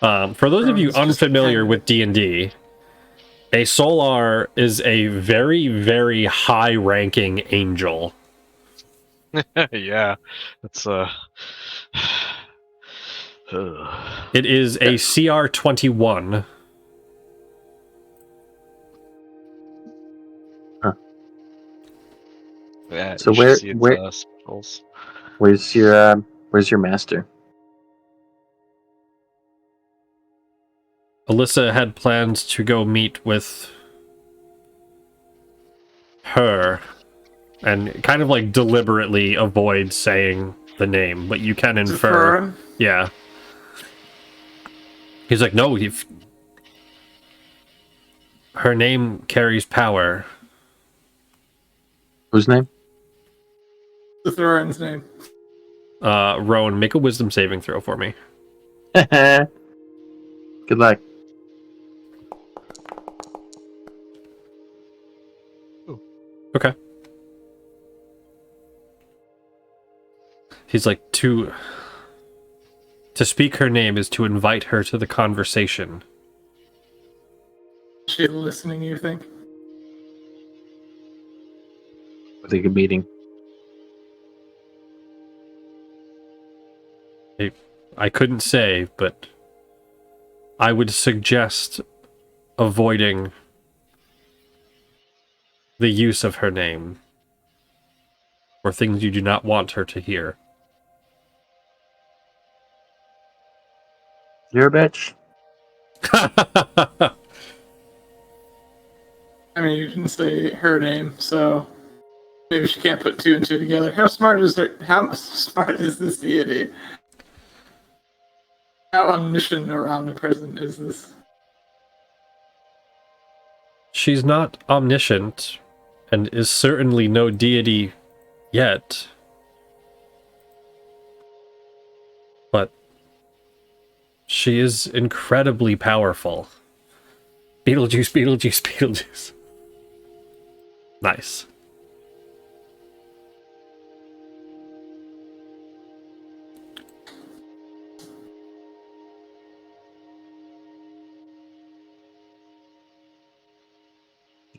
For those of you It's just unfamiliar kind of- with D&D, a Solar is a very, very high-ranking angel. Yeah, it's It is a CR 21. yeah. So You should see its spells. where's your master? Alyssa had plans to go meet with her and kind of like deliberately avoid saying the name, but you can infer. Zephyrin? Yeah. He's like, no, if her name carries power. Whose name? Zephyrin's name. Rowan, make a wisdom saving throw for me. Good luck. Okay. He's like, to speak her name is to invite her to the conversation. Is she listening, you think? With a good meeting. I couldn't say, but I would suggest avoiding the use of her name or things you do not want her to hear. You're a bitch. I mean, you didn't say her name, so maybe she can't put two and two together. How smart is this deity? How omniscient or omnipresent is this? She's not omniscient and is certainly no deity yet. But she is incredibly powerful. Beetlejuice, Beetlejuice, Beetlejuice. Nice.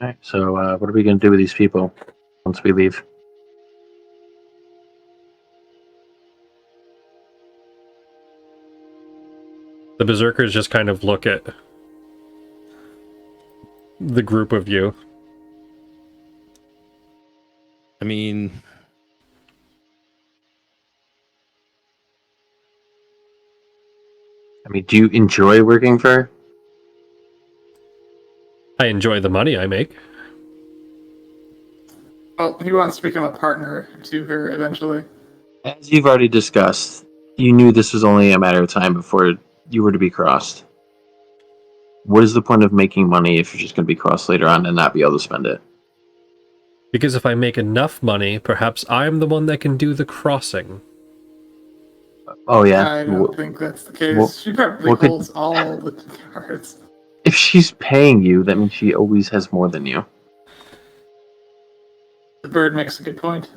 Alright, so what are we going to do with these people once we leave? The berserkers just kind of look at the group of you. I mean, Do you enjoy working for her? I enjoy the money I make. Well, he wants to become a partner to her eventually. As you've already discussed, you knew this was only a matter of time before you were to be crossed. What is the point of making money if you're just going to be crossed later on and not be able to spend it? Because if I make enough money, perhaps I'm the one that can do the crossing. Oh, yeah. I don't think that's the case. well- She probably what could- holds all the cards. If she's paying you, that means she always has more than you. The bird makes a good point.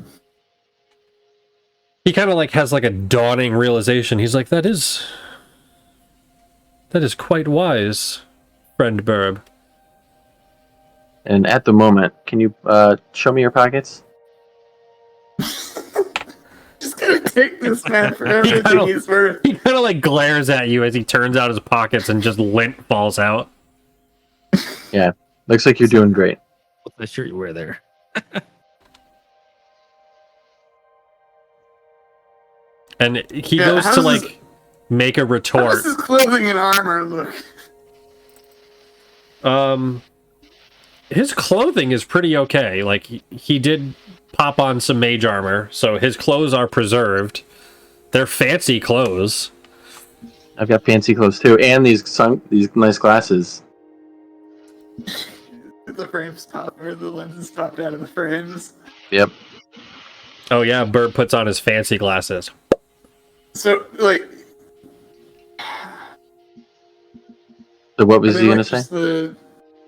He kind of like has like a dawning realization. He's like, that is quite wise, friend Burb. And at the moment, can you show me your pockets? Just gonna take this man for everything he's worth. He kind of like glares at you as he turns out his pockets and just lint falls out. Yeah, looks like you're doing great. what's the shirt you wear there? And he Yeah, goes how to does like this- make a How retort. does his clothing and armor look? His clothing is pretty okay. Like he did pop on some mage armor, so his clothes are preserved. They're fancy clothes. I've got fancy clothes too, and these nice glasses. The frames pop, or the lenses popped out of the frames. Yep. Oh yeah, Bird puts on his fancy glasses. So, like, So what was are he they gonna like say? just the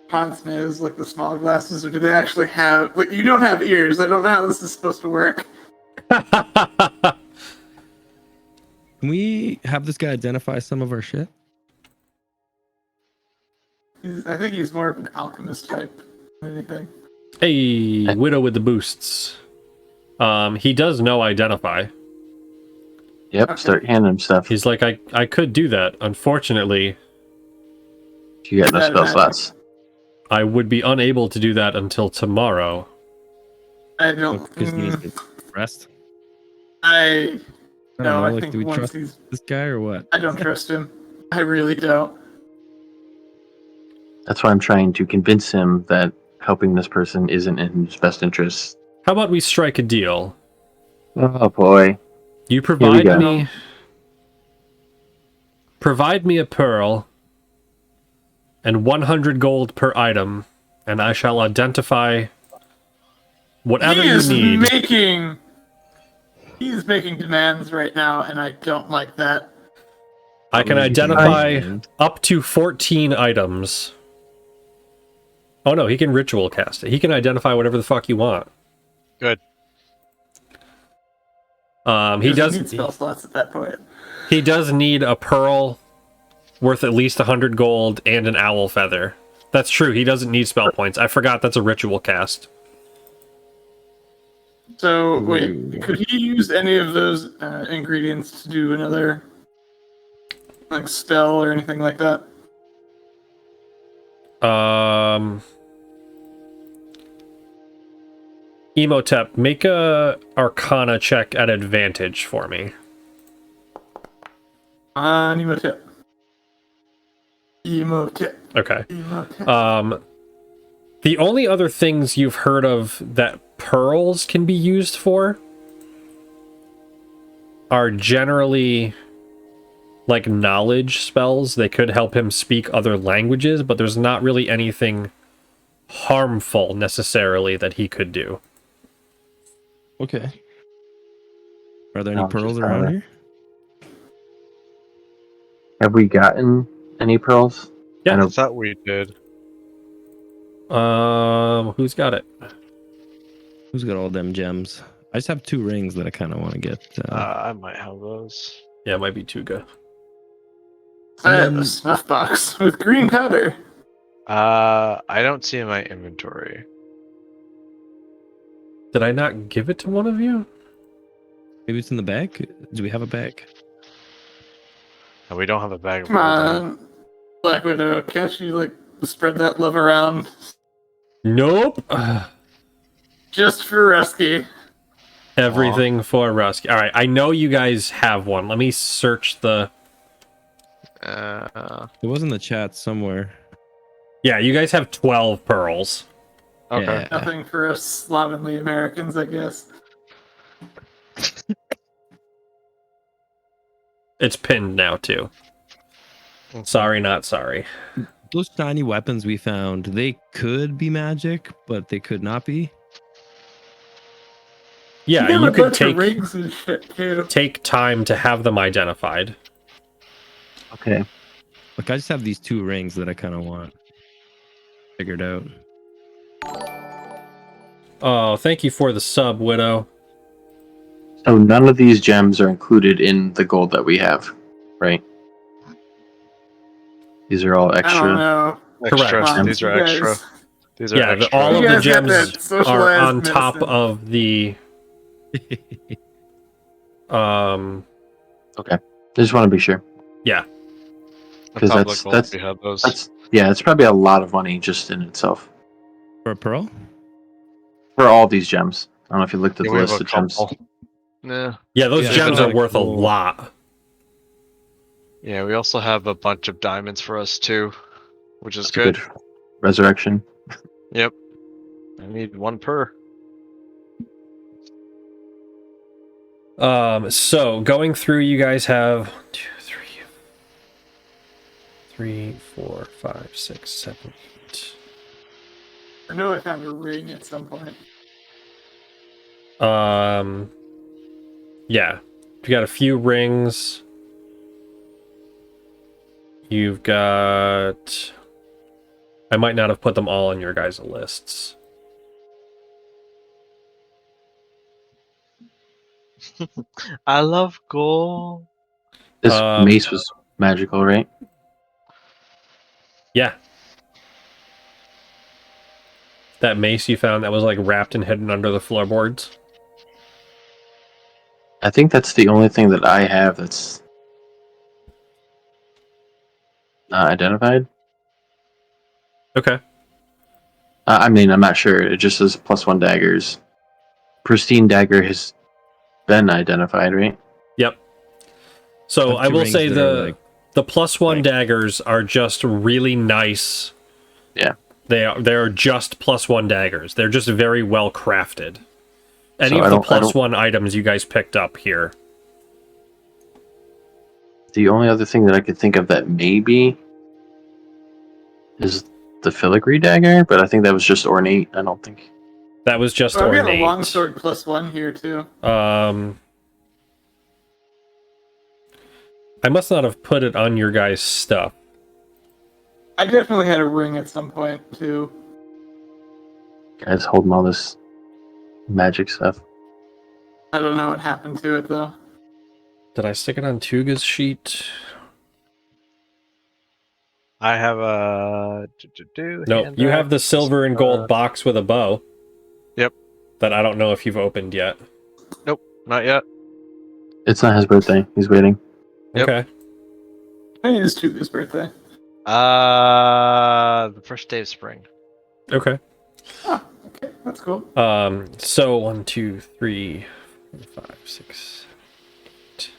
pince nez, like the small glasses, or do they actually have? Like, you don't have ears. I don't know how this is supposed to work. Can we have this guy identify some of our shit? I think he's more of an alchemist type than anything. Hey, Widow with the boosts. He does know identify. Yep, Okay. start handing him stuff. He's like, I could do that. Unfortunately, You got no That spell magic. slots. I would be unable to do that until tomorrow. I don't. Because he needs to rest. I I don't no. know. I Like, think do we once trust he's. this guy or what? I don't trust him. I really don't. That's why I'm trying to convince him that helping this person isn't in his best interest. How about we strike a deal? Oh boy. You we provide go. me a pearl and 100 gold per item, and I shall identify whatever He you is need. making. He is making demands right now, and I don't like that. I can Maybe some identify demand. up to 14 items. Oh no, he can ritual cast it. He can identify whatever the fuck you want. Good. He He does need spell slots at that point. he does need a pearl worth at least 100 gold and an owl feather. That's true, he doesn't need spell points. I forgot that's a ritual cast. So Ooh. wait, could he use any of those ingredients to do another like spell or anything like that? Emotep, make a Arcana check at advantage for me. Emotep. Emotep. Okay. Emotep. The only other things you've heard of that pearls can be used for are generally like knowledge spells. They could help him speak other languages, but there's not really anything harmful necessarily that he could do. Okay. Are there any No, pearls just around have it. here? Have we gotten any pearls? Yeah. I I know. thought we did. Who's got it? Who's got all them gems? I just have 2 rings that I kind of want to get. I might have those. Yeah, it might be Tuga. I have then- a snuff box with green powder. I don't see in my inventory. Did I not give it to one of you? Maybe it's in the bag. Do we have a bag? And we don't have a bag of Come holding. on, Black Widow, can't you like spread that love around Nope. just for Rusky? Everything for Rusky. All right, I know you guys have one. Let me search the... It was in the chat somewhere. Yeah, you guys have 12 pearls. Okay. Yeah. Nothing for us slovenly Americans, I guess. It's pinned now, too. Sorry, not sorry. Those shiny weapons we found, they could be magic, but they could not be. Yeah, got you a could bunch of take rings and shit, too. time to have them identified. Okay. Like, I just have these 2 rings that I kind of want figured out. Oh, thank you for the sub, Widow. So none of these gems are included in the gold that we have, right? These are all I don't extra. know. Extra. Correct. Wow, These you are extra. guys- These are Yeah, extra. all of You the guys got that gems are socialized on top medicine. of the... I just want to be sure. Yeah. The 'Cause public that's- gold, that's- we have those. It's probably a lot of money just in itself For a pearl? for all these gems. I don't know if you looked at Yeah, the we have list a of gems. couple. Nah. Yeah, those Yeah, gems that's are kinda worth cool. a lot. Yeah, we also have a bunch of diamonds for us too, which is That's a good. good resurrection. Yep. I need 1 per. So going through, you guys have 1, 2, 3, 4, 5, 6, 7, 8. I know I found a ring at some point. Yeah, you got a few rings. You've got I might not have put them all on your guys' lists. I love gold. This mace was magical, right? Yeah. That mace you found that was like wrapped and hidden under the floorboards. I think that's the only thing that I have that's not identified. Okay. I mean, I'm not sure. It just says +1 daggers. Pristine dagger has been identified, right? Yep. So I will say the +1 like- daggers are just really nice. Yeah. They're just +1 daggers. They're just very well crafted. Any So of the I don't- +1 items you guys picked up here. The only other thing that I could think of that maybe is the filigree dagger, but I think that was just ornate. I don't think. That was just Oh, we got a ornate. longsword +1 here too. I must not have put it on your guys' stuff. I definitely had a ring at some point too. Guys holding all this magic stuff. I don't know what happened to it though. Did I stick it on Tuga's sheet? I have a. No, you have the silver and gold box with a bow. Yep. That I don't know if you've opened yet. Nope, not yet. It's not his birthday. He's waiting. Yep. Okay. I think it's Tuga's birthday. The first day of spring. Okay. Oh, okay, that's cool. So 1, 2, 3, 4, 5, 6, 8.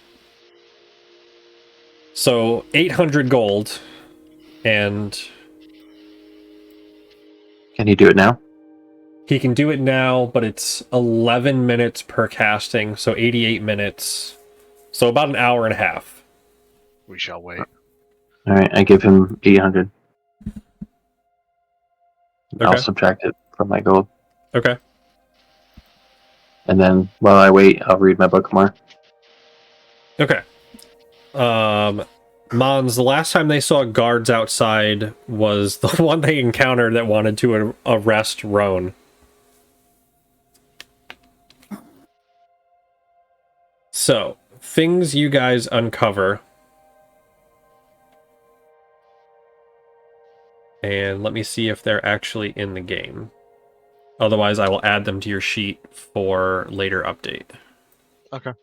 So 800 gold, and Can he do it now? he can do it now, but it's 11 minutes per casting, so 88 minutes. So about an hour and a half. We shall wait. All right, I give him 800. I'll Okay. subtract it from my gold, Okay. and then while I wait, I'll read my book more. Okay. Mons, the last time they saw guards outside was the one they encountered that wanted to arrest Roan. So, things you guys uncover. And let me see if they're actually in the game. Otherwise, I will add them to your sheet for later update. Okay.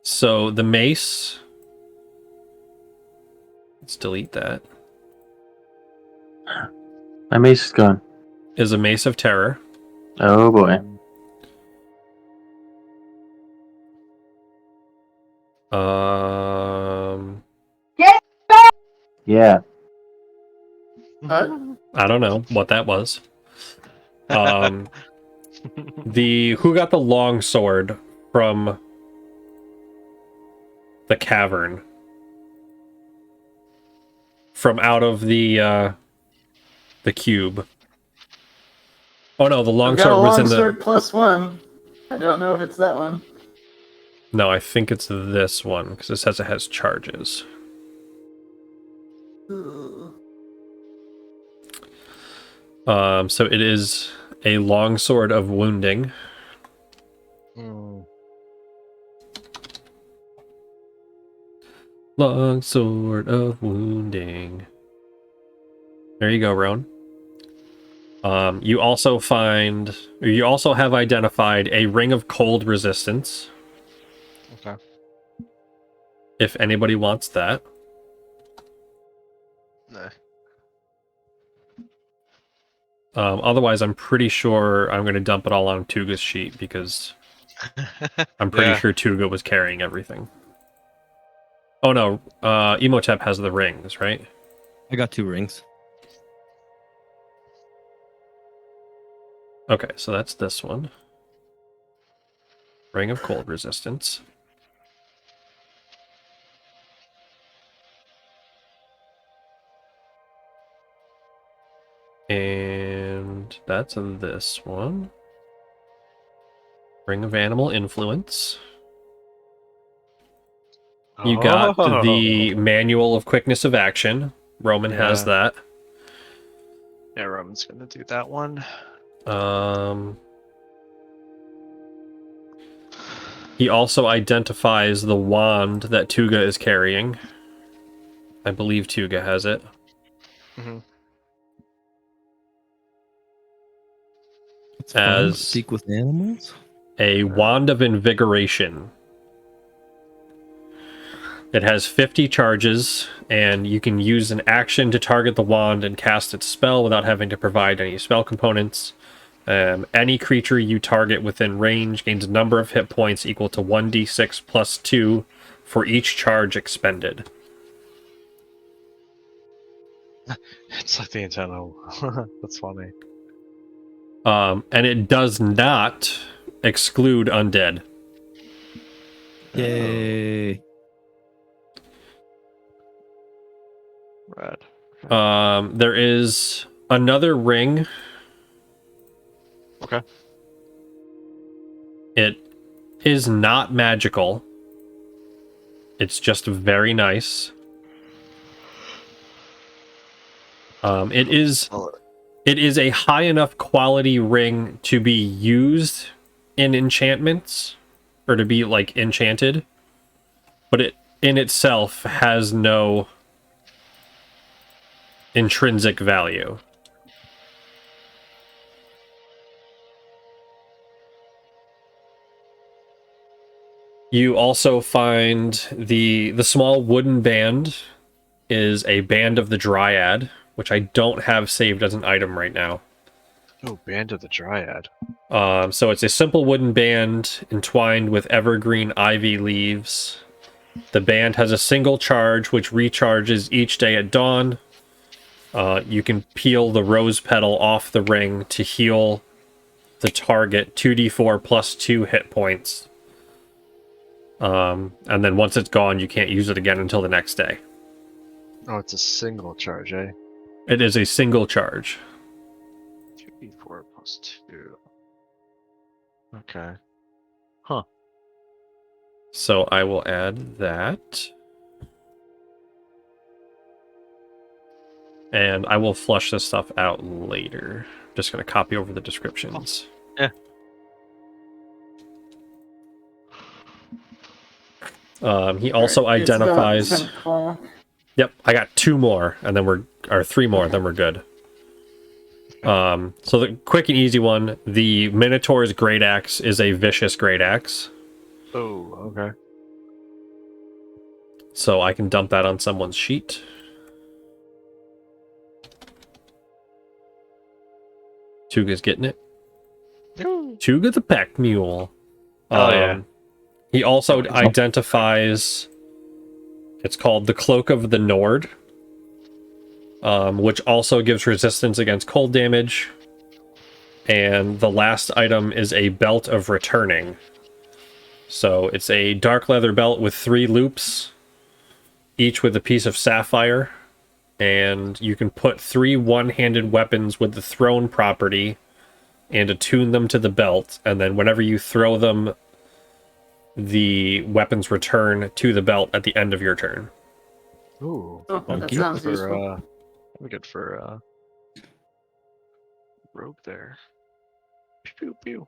So, the mace. Let's delete that. My mace is gone. Is a mace of terror. Oh boy. Yeah. I don't know what that was. Who got the long sword from the cavern? From out of the cube. Oh no, the I've long got a sword was in the. longsword +1. I don't know if it's that one. No, I think it's this one because it says it has charges. So it is a longsword of wounding. Longsword of wounding. There you go, Roan. You also have identified a ring of cold resistance. Okay. If anybody wants that. Nah. Otherwise, I'm pretty sure I'm going to dump it all on Tuga's sheet because I'm pretty sure Tuga was carrying everything. Oh no, Emotep has the rings, right? I got 2 rings. Okay, so that's this one. Ring of cold resistance. And that's this one. Ring of animal influence. You got the manual of quickness of action. Roman has that. Yeah, Roman's gonna do that one. He also identifies the wand that Tuga is carrying. I believe Tuga has it. Mm-hmm. It's fun. Speak with animals. A wand of invigoration. It has 50 charges, and you can use an action to target the wand and cast its spell without having to provide any spell components. Any creature you target within range gains a number of hit points equal to 1d6 plus 2 for each charge expended. It's like the antenna. That's funny. And it does not exclude undead. Yay. Rad. There is another ring. Okay. It is not magical. It's just very nice. It is a high enough quality ring to be used in enchantments, or to be like enchanted, but it in itself has no intrinsic value. You also find the small wooden band is a band of the Dryad, which I don't have saved as an item right now. Oh, Band of the Dryad. So it's a simple wooden band entwined with evergreen ivy leaves. The band has a single charge which recharges each day at dawn. You can peel the rose petal off the ring to heal the target 2d4 plus 2 hit points. And then once it's gone, you can't use it again until the next day. Oh, it's a single charge, eh? It is a single charge. 2d4 plus 2. Okay. Huh. So I will add that. And I will flush this stuff out later. I'm just going to copy over the descriptions. Yeah. He also identifies... It's about 10 o'clock. Yep, I got 2 more, and then or 3 more, then we're good. So the quick and easy one, the Minotaur's Great Axe is a vicious Great Axe. Oh, okay. So I can dump that on someone's sheet. Tuga's getting it. Tuga the Pack Mule. Oh, yeah. He also identifies... It's called the Cloak of the Nord, which also gives resistance against cold damage. And the last item is a Belt of Returning. So it's a dark leather belt with 3 loops, each with a piece of sapphire. And you can put 3 one-handed weapons with the thrown property and attune them to the belt. And then whenever you throw them, the weapons return to the belt at the end of your turn. Ooh. Oh, that Funky. sounds useful. That'd be good for rogue there. Pew pew.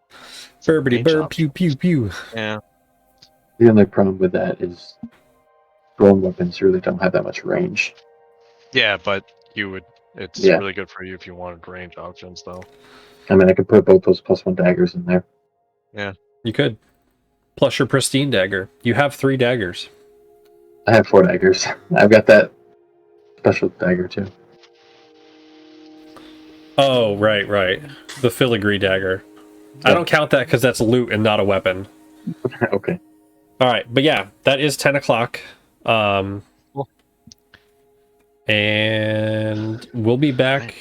Burbity Range burb, option. pew pew pew. Yeah. The only problem with that is thrown weapons really don't have that much range. Yeah, but you would. It's Yeah. really good for you if you wanted range options, though. I mean, I could put both those +1 daggers in there. You could. Plus your pristine dagger. You have 3 daggers. I have 4 daggers. I've got that special dagger too. Oh, right. The filigree dagger. I don't count that because that's loot and not a weapon. Okay. Alright, but yeah, that is 10 o'clock. And we'll be back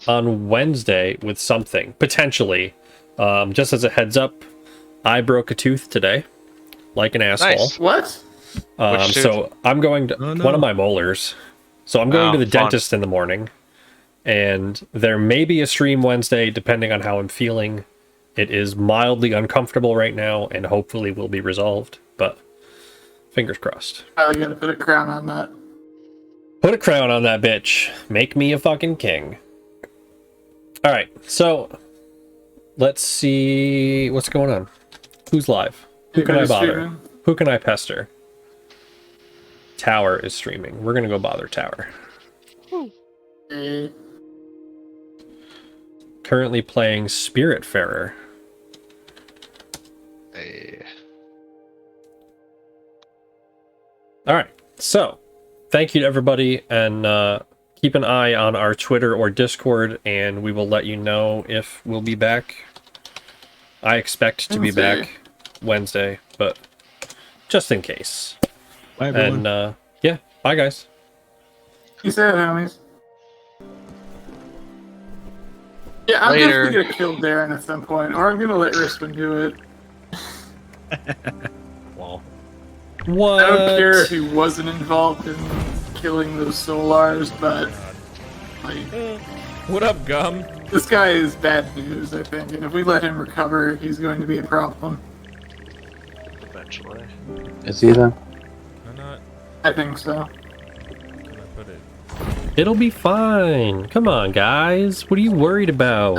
on Wednesday with something, potentially. Just as a heads up, I broke a tooth today, like an asshole. Nice. What? Which tooth? So I'm going to one of my molars. So I'm going to the fun. dentist in the morning, and there may be a stream Wednesday, depending on how I'm feeling. It is mildly uncomfortable right now, and hopefully will be resolved. But fingers crossed. I gotta put a crown on that. Put a crown on that bitch. Make me a fucking king. Alright, so let's see what's going on. Who's live? Who can I Anybody bother? streaming? Who can I pester? Tower is streaming. We're gonna go bother Tower. Eh, Currently playing Spiritfarer. Hey. Alright, so thank you to everybody, and keep an eye on our Twitter or Discord, and we will let you know if we'll be back. I expect to be Wednesday. back Wednesday, but just in case. Bye, everyone. And yeah, bye guys. He said, homies. Yeah, I'm Later. definitely gonna kill Darren at some point, or I'm gonna let Rispin do it. Well, what? I don't care if he wasn't involved in killing those Solars, but like, What up, Gum? this guy is bad news, I think, and if we let him recover, he's going to be a problem. Eventually. Is he though? I'm not I think so. gonna put it. It'll be fine. Come on, guys. What are you worried about?